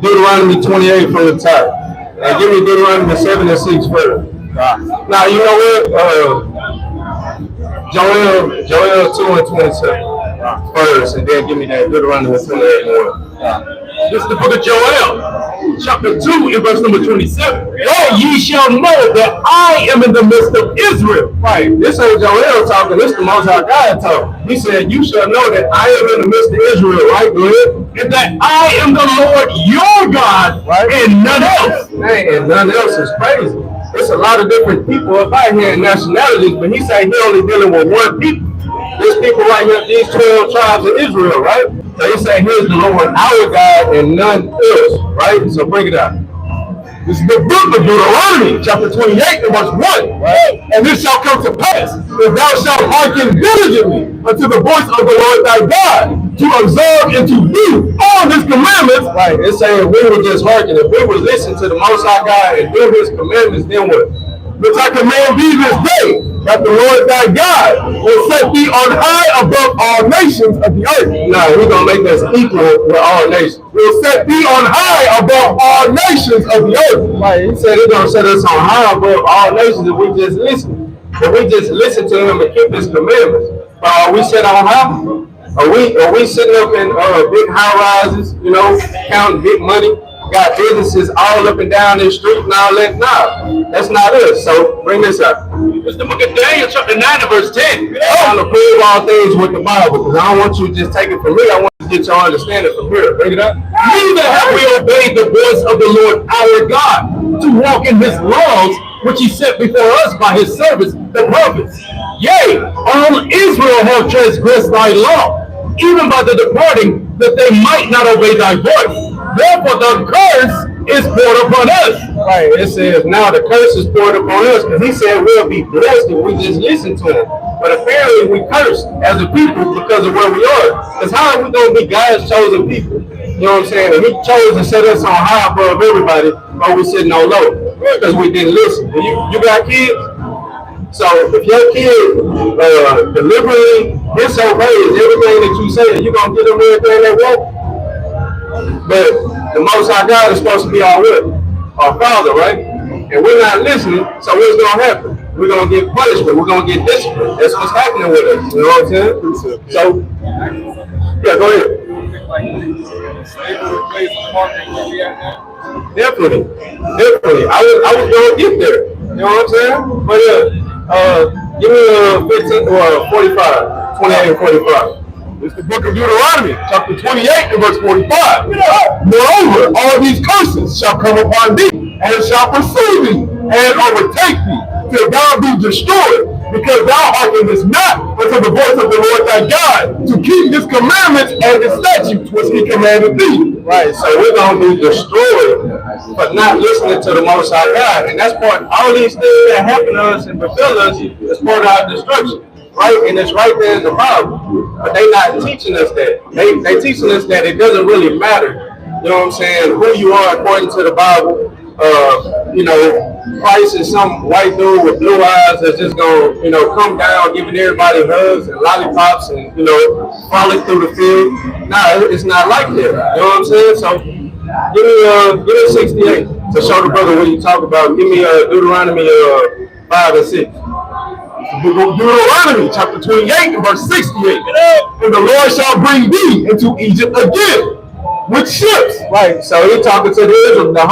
Deuteronomy 28 from the top. And give me Deuteronomy 7 and 6 first. Now, you know what? Joel 2 and 27 first, and then give me that Deuteronomy 28 and 1. This is the book of Joel, chapter 2, and verse number 27. And ye shall know that I am in the midst of Israel. Right. This ain't Joel talking. This the Most High God talking. He said, "You shall know that I am in the midst of Israel." Right. Go ahead. And that I am the Lord your God, Right. and none else. Man, and none else is crazy. It's a lot of different people up out here in nationalities, but he said he only dealing with one people. These people right here, these 12 tribes of Israel, right? So he said, "Here's the Lord our God and none else," right? So bring it out. This is the book of Deuteronomy, chapter 28, and verse 1. Right. And this shall come to pass, if thou shalt hearken diligently unto the voice of the Lord thy God, to observe and to do all his commandments. Right. It's saying we would just hearken. If we would listen to the Most High God and do his commandments, then what? Which I command thee this day, that the Lord thy God will set thee on high above all nations of the earth. No, we're going to make us equal with all nations. Will set thee on high above all nations of the earth. Right. He said he's going to set us on high above all nations if we just listen. If we just listen to him and keep his commandments. But are we set on high? Are we sitting up in big high rises, you know, counting big money? Got businesses all up and down this street and all that? Nah, that's not us. So bring this up. It's the book of Daniel, chapter 9 and verse 10. I'm going to prove all things with the Bible because I don't want you to just take it from me. I want you to get your understanding from here. Bring it up. Neither have we obeyed the voice of the Lord our God to walk in his laws, which he set before us by his servants, the prophets. Yea, all Israel have transgressed thy law, even by the departing, that they might not obey thy voice. Therefore the curse is poured upon us. Right. It says now the curse is poured upon us because he said we'll be blessed if we just listen to him. But apparently we cursed as a people because of where we are. Because how are we going to be God's chosen people? You know what I'm saying? And he chose to set us on high above everybody, but we sitting on low because we didn't listen. You got kids? So if your kid deliberately disobeys everything that you say, you're going to get them everything they want? But the Most High God is supposed to be our what? Our Father, right? And we're not listening, so what's going to happen? We're going to get punishment. We're going to get discipline. That's what's happening with us. You know what I'm saying? So, yeah, go ahead. Definitely. I was going to get there. You know what I'm saying? But give me 15 or 45, 28 and 45. It's the book of Deuteronomy, chapter 28 and verse 45. Moreover, all these curses shall come upon thee, and shall pursue thee, and overtake thee, till thou be destroyed, because thou hearkenest not unto the voice of the Lord thy God, to keep his commandments and his statutes which he commanded thee. Right, so we're going to be destroyed for not listening to the Most High God. And that's part, all these things that happen to us and fulfill us is part of our destruction. Right, and it's right there in the Bible, but they not teaching us that. They teaching us that it doesn't really matter. You know what I'm saying? Who you are according to the Bible. You know, Christ is some white dude with blue eyes that's just gonna, you know, come down giving everybody hugs and lollipops and, you know, frolic through the field. Nah, it's not like that. You know what I'm saying? So give me 68 to show the brother what you talk about. Give me Deuteronomy 5 and 6. Deuteronomy chapter 28 and verse 68. And the Lord shall bring thee into Egypt again with ships. Right. So he's talking to the Israel. The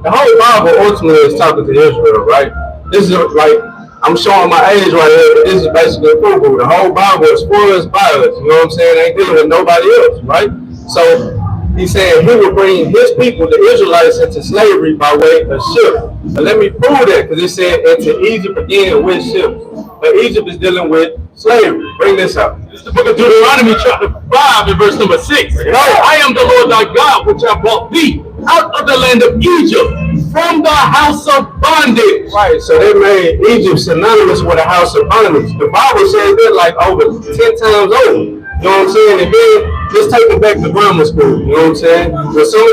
whole Bible ultimately is talking to Israel, right? This is like, I'm showing my age right here, but this is basically a proof. The whole Bible is for us, by us. You know what I'm saying? They ain't dealing with nobody else, right? So he said he would bring his people, the Israelites, into slavery by way of ships. But let me prove that, because it said into Egypt again with ships. But Egypt is dealing with slavery. Bring this up. It's the book of Deuteronomy chapter 5 and verse number 6. I am the Lord thy God, which have brought thee out of the land of Egypt, from the house of bondage. Right, so they made Egypt synonymous with a house of bondage. The Bible says that like over 10 times over. You know what I'm saying? And then just take it back to grammar school. You know what I'm saying? With some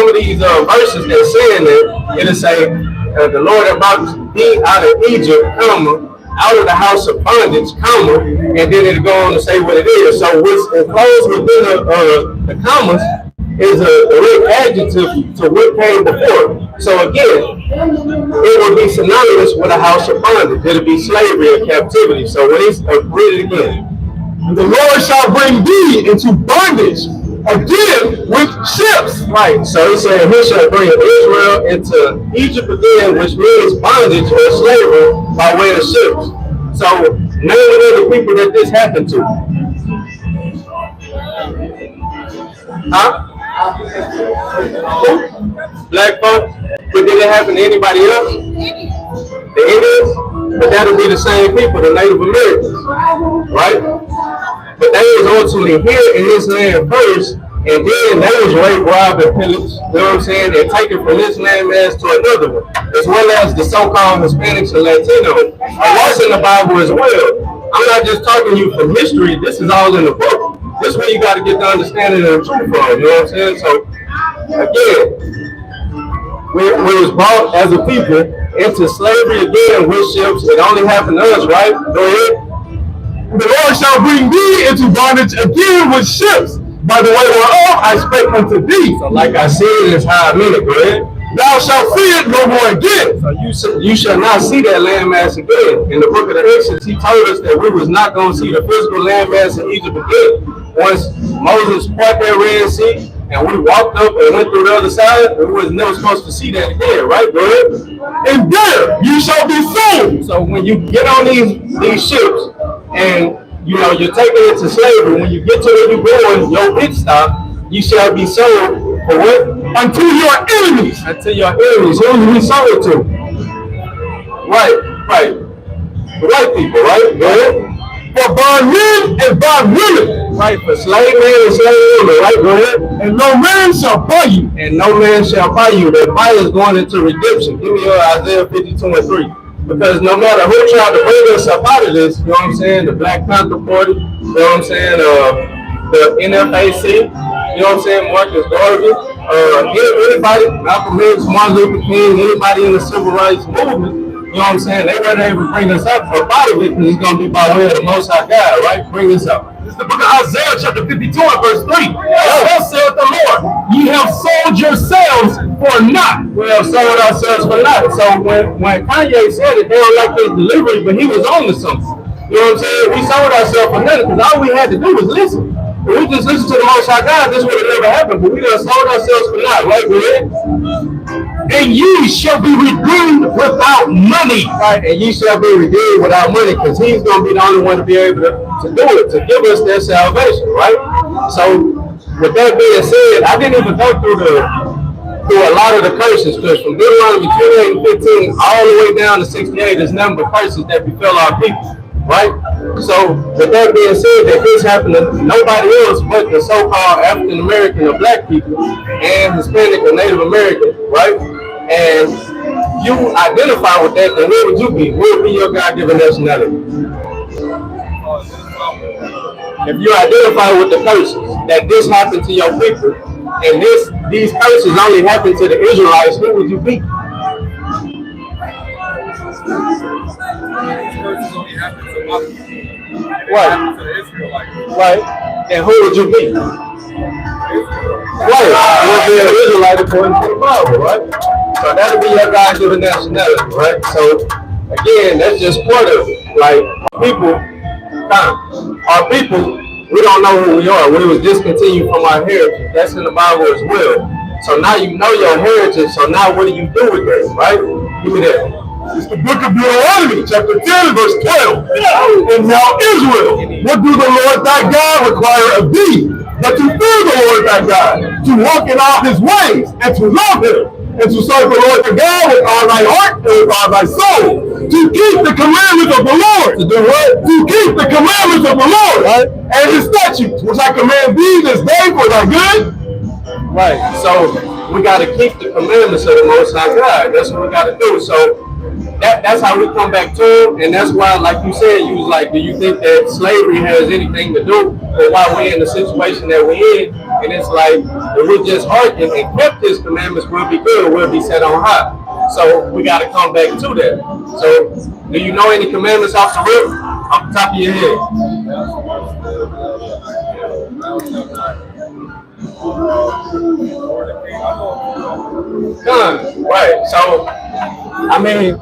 of these verses that's saying that, it'll say, the Lord that brought thee out of Egypt, out of the house of bondage, and then it'll go on to say what it is. So what's enclosed within the commas is a direct adjective to what came before. So again, it would be synonymous with a house of bondage. It'll be slavery or captivity. So when he's read it again. The Lord shall bring thee into bondage again with ships. Right. So he said, he shall bring Israel into Egypt again, which means bondage or slavery by way of ships. So name of the people that this happened to. Huh? Black folks? But did it happen to anybody else? The Indians? But that'll be the same people, the Native Americans. Right? But they was ultimately here in this land first, and then they was raped, robbed, and pillaged, you know what I'm saying, and taken from this landmass to another one, as well as the so-called Hispanics and Latinos. And that's in the Bible as well. I'm not just talking to you from history, this is all in the book. This is where you got to get the understanding of the truth from, you know what I'm saying? So, again, we was brought as a people into slavery again with ships. It only happened to us, right? Go ahead. The Lord shall bring thee into bondage again with ships, by the way whereof I spake unto thee. So like I said, it's how I mean it, go ahead. Thou shalt see it no more again. So you shall not see that landmass again. In the book of the Exodus, he told us that we was not going to see the physical landmass in Egypt again. Once Moses part that Red Sea and we walked up and went through the other side, we was never supposed to see that again, right? Go ahead. And there you shall be sold. So when you get on these ships and you know you're taking it to slavery, when you get to where you're going, your pit stop, you shall be sold for what? Unto your enemies. Unto your enemies. Who will we sold to? Right. The white people, right? Go ahead. For bondmen and bondwomen. Right, for slave men and slave women, right? Go ahead. And no man shall buy you. And no man shall buy you. That buy is going into redemption. Give me Isaiah 52:3. Because no matter who tried to bring us up out of this, you know what I'm saying? The Black Panther Party, you know what I'm saying? The NFAC, you know what I'm saying? Marcus Garvey, anybody, Malcolm X, Martin Luther King, anybody in the civil rights movement, you know what I'm saying? They weren't able to bring us up out of it because it's going to be by way of the Most High God, right? Bring us up. It's the book of Isaiah chapter 52 and verse 3. Thus saith the Lord, ye have sold yourselves for naught. We have sold ourselves for naught. So when Kanye said it, they don't like his delivery, but he was on to something. You know what I'm saying? We sold ourselves for nothing because all we had to do was listen. If we just listened to the Most High God, this would have never happened. But we done sold ourselves for naught, right? Go ahead. And ye shall be redeemed without money. Right, and ye shall be redeemed without money, because he's going to be the only one to be able to do it, to give us their salvation, right? So, with that being said, I didn't even go through a lot of the curses, because from Deuteronomy 28 and 15 all the way down to 68, there's nothing but curses that befell our people, right? So, with that being said, that this happened to nobody else but the so-called African American or black people and Hispanic or Native American, right? And you identify with that, then where would you be? Where would be your God-given nationality? If you identify with the curses, that this happened to your people, and these curses only happened to the Israelites, who would you be? Right. And who would you be? Right. You would be an Israelite according to the Bible, right? So that'll be your God-given nationality, right? So again, that's just part of it. Like our people, we don't know who we are. We was discontinued from our heritage. That's in the Bible as well. So now you know your heritage. So now what do you do with that, right? Give me that. It's the book of Deuteronomy, chapter 10, verse 12. And now Israel, what do the Lord thy God require of thee? But to fear the Lord thy God, to walk in all his ways, and to love him, and to serve the Lord thy God with all thy heart and with all thy soul, to keep the commandments of the Lord. To do what? To keep the commandments of the Lord, right? And his statutes, which I command thee this day for thy good. Right. So we got to keep the commandments of the Most High God. That's what we got to do. So that's how we come back to him, and that's why, like you said, you was like, do you think that slavery has anything to do with why we're in the situation that we're in? And it's like, if we just hearkened and kept his commandments, we'll be good, we'll be set on high. So we got to come back to that. So do you know any commandments off the rip, off the top of your head? Done. Right. So, I mean,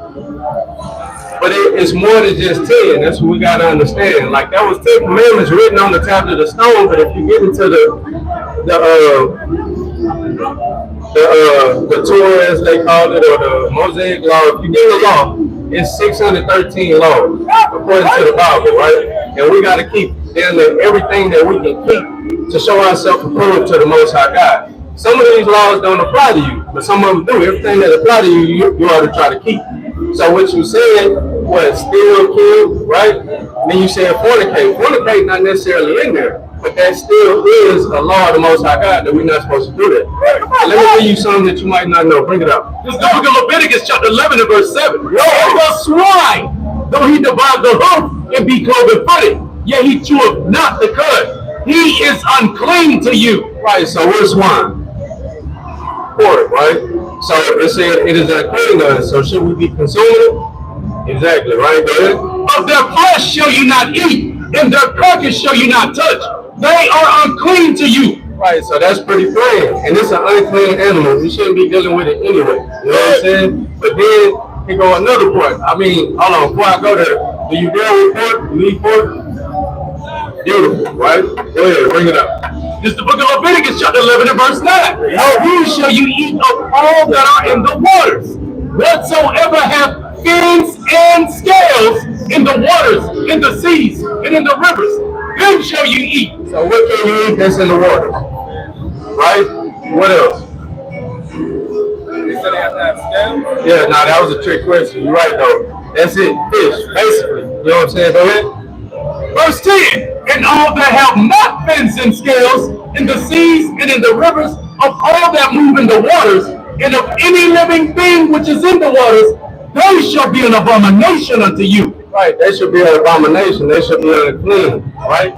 but it's more than just 10. That's what we got to understand. Like, that was 10 commandments written on the tablet of stone, but if you get into the Torah, as they call it, or the Mosaic law, if you get the law, it's 613 laws, according to the Bible, right? And we got to keep damn everything that we can keep to show ourselves approved to the Most High God. Some of these laws don't apply to you, but some of them do. Everything that apply to you, you ought to try to keep. So what you said was steal, kill, right? Then you said fornicate. Fornicate not necessarily in there, but that still is a law of the Most High God that we're not supposed to do that. Let me give you something that you might not know. Bring it up. This is the book of Leviticus chapter 11 and verse 7. And the swine, though he divide the hoof and be cloven footed, yet he cheweth not the cud. He is unclean to you. Right, so we're swine. Pork, right? So it said it is unclean to us. So should we be consuming it? Exactly, right? Of their flesh shall you not eat, and their carcass shall you not touch. They are unclean to you. Right, so that's pretty plain. And it's an unclean animal. You shouldn't be dealing with it anyway. You know what I'm saying? But then here go another part. I mean, hold on, before I go there, do you deal with pork? You eat pork? Beautiful, right? Go ahead, bring it up. This is the book of Leviticus, chapter 11 and verse 9. How shall you eat of all that are in the waters? Whatsoever have fins and scales in the waters, in the seas, and in the rivers, them shall you eat. So what can you eat that's in the water? Right? What else? They said they have to have scales. Yeah, no, that was a trick question. You're right, though. That's it. Fish, basically. You know what I'm saying? Go ahead. Verse 10. And all that have not fins and scales in the seas and in the rivers, of all that move in the waters, and of any living thing which is in the waters, they shall be an abomination unto you. Right, they should be an abomination. They should be unclean. Right?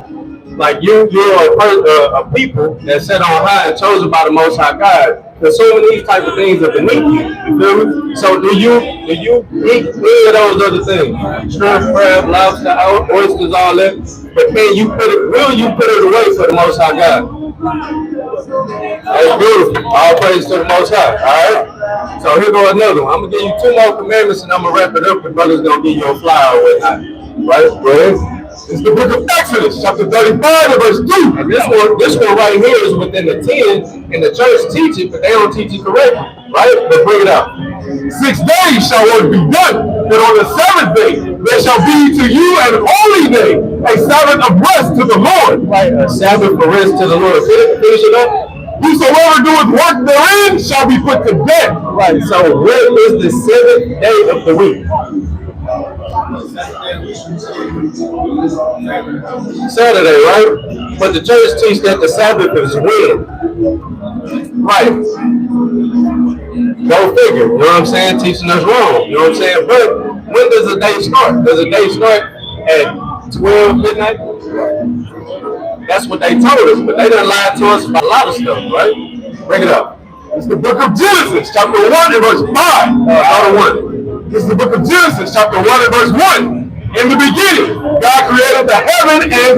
Like you're a people that set on high and chosen by the Most High God. Consuming these type of things are beneath you. You feel me? So do you eat any of those other things? Shrimp, crab, lobster, oysters, all that. But will you put it away for the Most High God? That's beautiful. All praise to the Most High. Alright? So here go another one. I'm gonna give you 2 more commandments and I'm gonna wrap it up, and brother's gonna give you a flyer or whatnot. Right? Go ahead. It's the book of Exodus, chapter 35 and verse 2. And this one right here is within the 10, and the church teach it, but they don't teach it correctly. Right? But bring it out. 6 days shall work be done, but on the 7th day there shall be to you an holy day, a Sabbath of rest to the Lord. Right, a Sabbath of rest to the Lord. Finish it up. Whosoever doeth work therein shall be put to death. Right, so what is the 7th day of the week? Saturday, right? But the church teach that the Sabbath is when? Right. Go figure. You know what I'm saying? Teaching us wrong. You know what I'm saying? But when does the day start? Does the day start at 12 midnight? That's what they told us, but they done lied to us about a lot of stuff, right? Bring it up. It's the book of Genesis, chapter 1 and verse 5. Chapter 1. This is the book of Genesis, chapter 1 and verse 1. In the beginning, God created the heaven and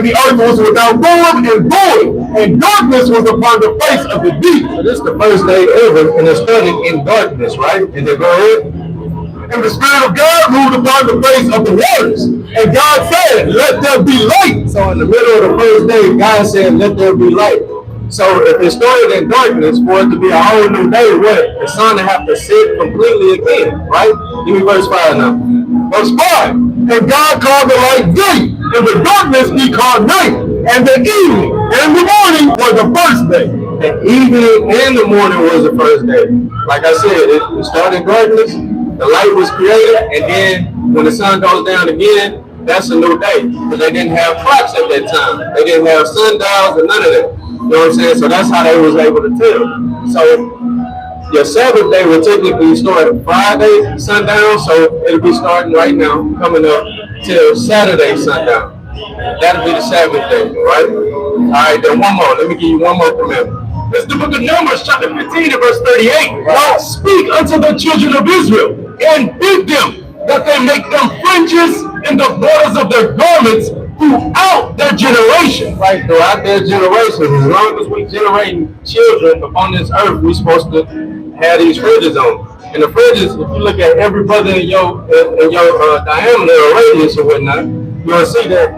the earth was without form and void, and darkness was upon the face of the deep. So this is the first day ever, and it started in darkness, right? And then go ahead. And the Spirit of God moved upon the face of the waters. And God said, let there be light. So in the middle of the first day, God said, let there be light. So if it started in darkness, for it to be a whole new day, what? The sun would have to set completely again, right? Give me verse 5 now. Verse 5. And God called the light day, and the darkness he called night. And the evening and the morning was the first day. The evening and the morning was the first day. Like I said, it started in darkness, the light was created, and then when the sun goes down again, that's a new day. Because they didn't have clocks at that time. They didn't have sundials and none of that. You know what I'm saying? So that's how they was able to tell. So your Sabbath day will typically start Friday sundown, so it'll be starting right now, coming up till Saturday sundown. That'll be the Sabbath day, right? All right, then one more. Let me give you one more commandment. It's the book of Numbers, chapter 15 and verse 38. Right. Speak unto the children of Israel and bid them that they make them fringes in the borders of their garments throughout their generation. Right, throughout their generations. As long as we generating children upon this earth, we're supposed to have these fridges on. And the fridges, if you look at every brother in your diameter or radius or whatnot, you'll see that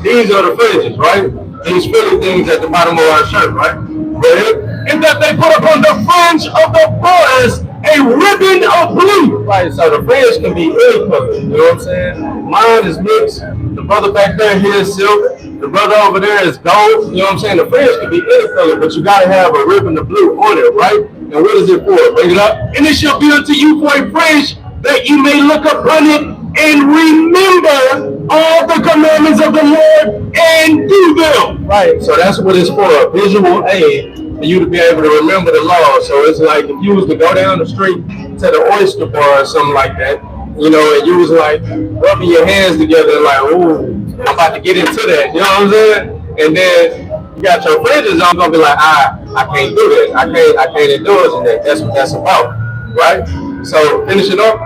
these are the fridges, right? These frilly things at the bottom of our shirt, right? And that they put upon the fringe of the borders a ribbon of blue. Right, so the fringe can be any color, you know what I'm saying? Mine is mixed. The brother back there here is silk. The brother over there is gold. You know what I'm saying? The fringe can be any color, but you gotta have a ribbon of blue on it, right? And what is it for? Bring it up. And it shall be unto you for a fringe, that you may look upon it and remember all the commandments of the Lord and do them. Right, so that's what it's for, a visual aid for you to be able to remember the law. So it's like if you was to go down the street to the oyster bar or something like that, you know, and you was like rubbing your hands together like, ooh, I'm about to get into that, you know what I'm saying? And then you got your fringes on, gonna be like, I can't do that. I can't endorse that. That's what that's about, right? So finishing up.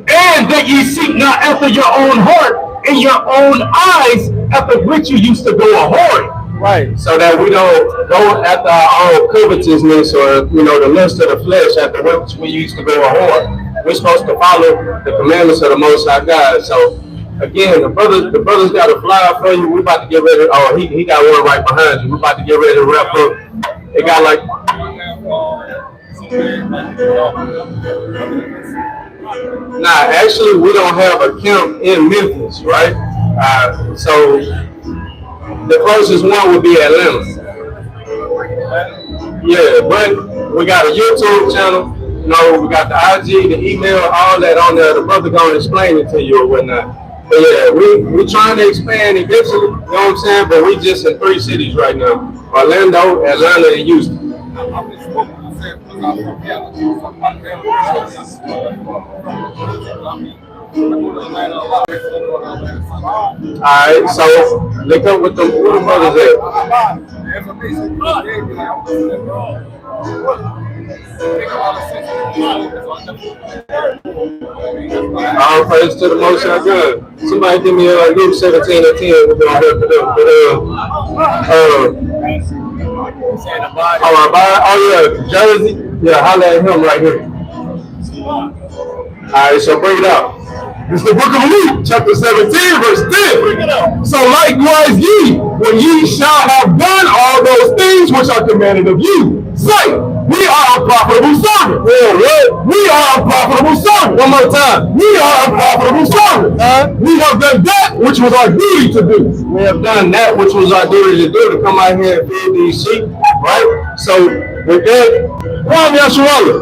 And that ye seek not after your own heart and your own eyes, after which you used to go a whoring. Right, so that we don't go after our own covetousness or, you know, the lust of the flesh after which we used to go a whore. We're supposed to follow the commandments of the Most High God. So again, the brothers got a flyer for you. We about to get ready. Oh, he got one right behind you. We about to get ready to wrap up. It got like. Nah, actually, we don't have a camp in Memphis, right? So the closest one would be Atlanta. Yeah, but we got a YouTube channel. You know, we got the IG, the email, all that on there. The brother gonna explain it to you or whatnot. But yeah, we trying to expand eventually. You know what I'm saying? But we just in 3 cities right now: Orlando, Atlanta, and Houston. Alright, so look up with the brothers at. All praise to the Most High God. Somebody give me Luke 17 and 10. We're gonna help it up. Oh yeah, Jersey. Yeah, holla at him right here. Alright, so bring it out. It's the book of Luke, chapter 17, verse 10. Bring it out. So likewise ye, when ye shall have done all those things which are commanded of you, say, we are a profitable servant. We are a profitable servant. One more time. We are a profitable servant. We have done that which was our duty to do. We have done that which was our duty to do, to come out here and feed these sheep, right? So with that, Kwame Yashuala.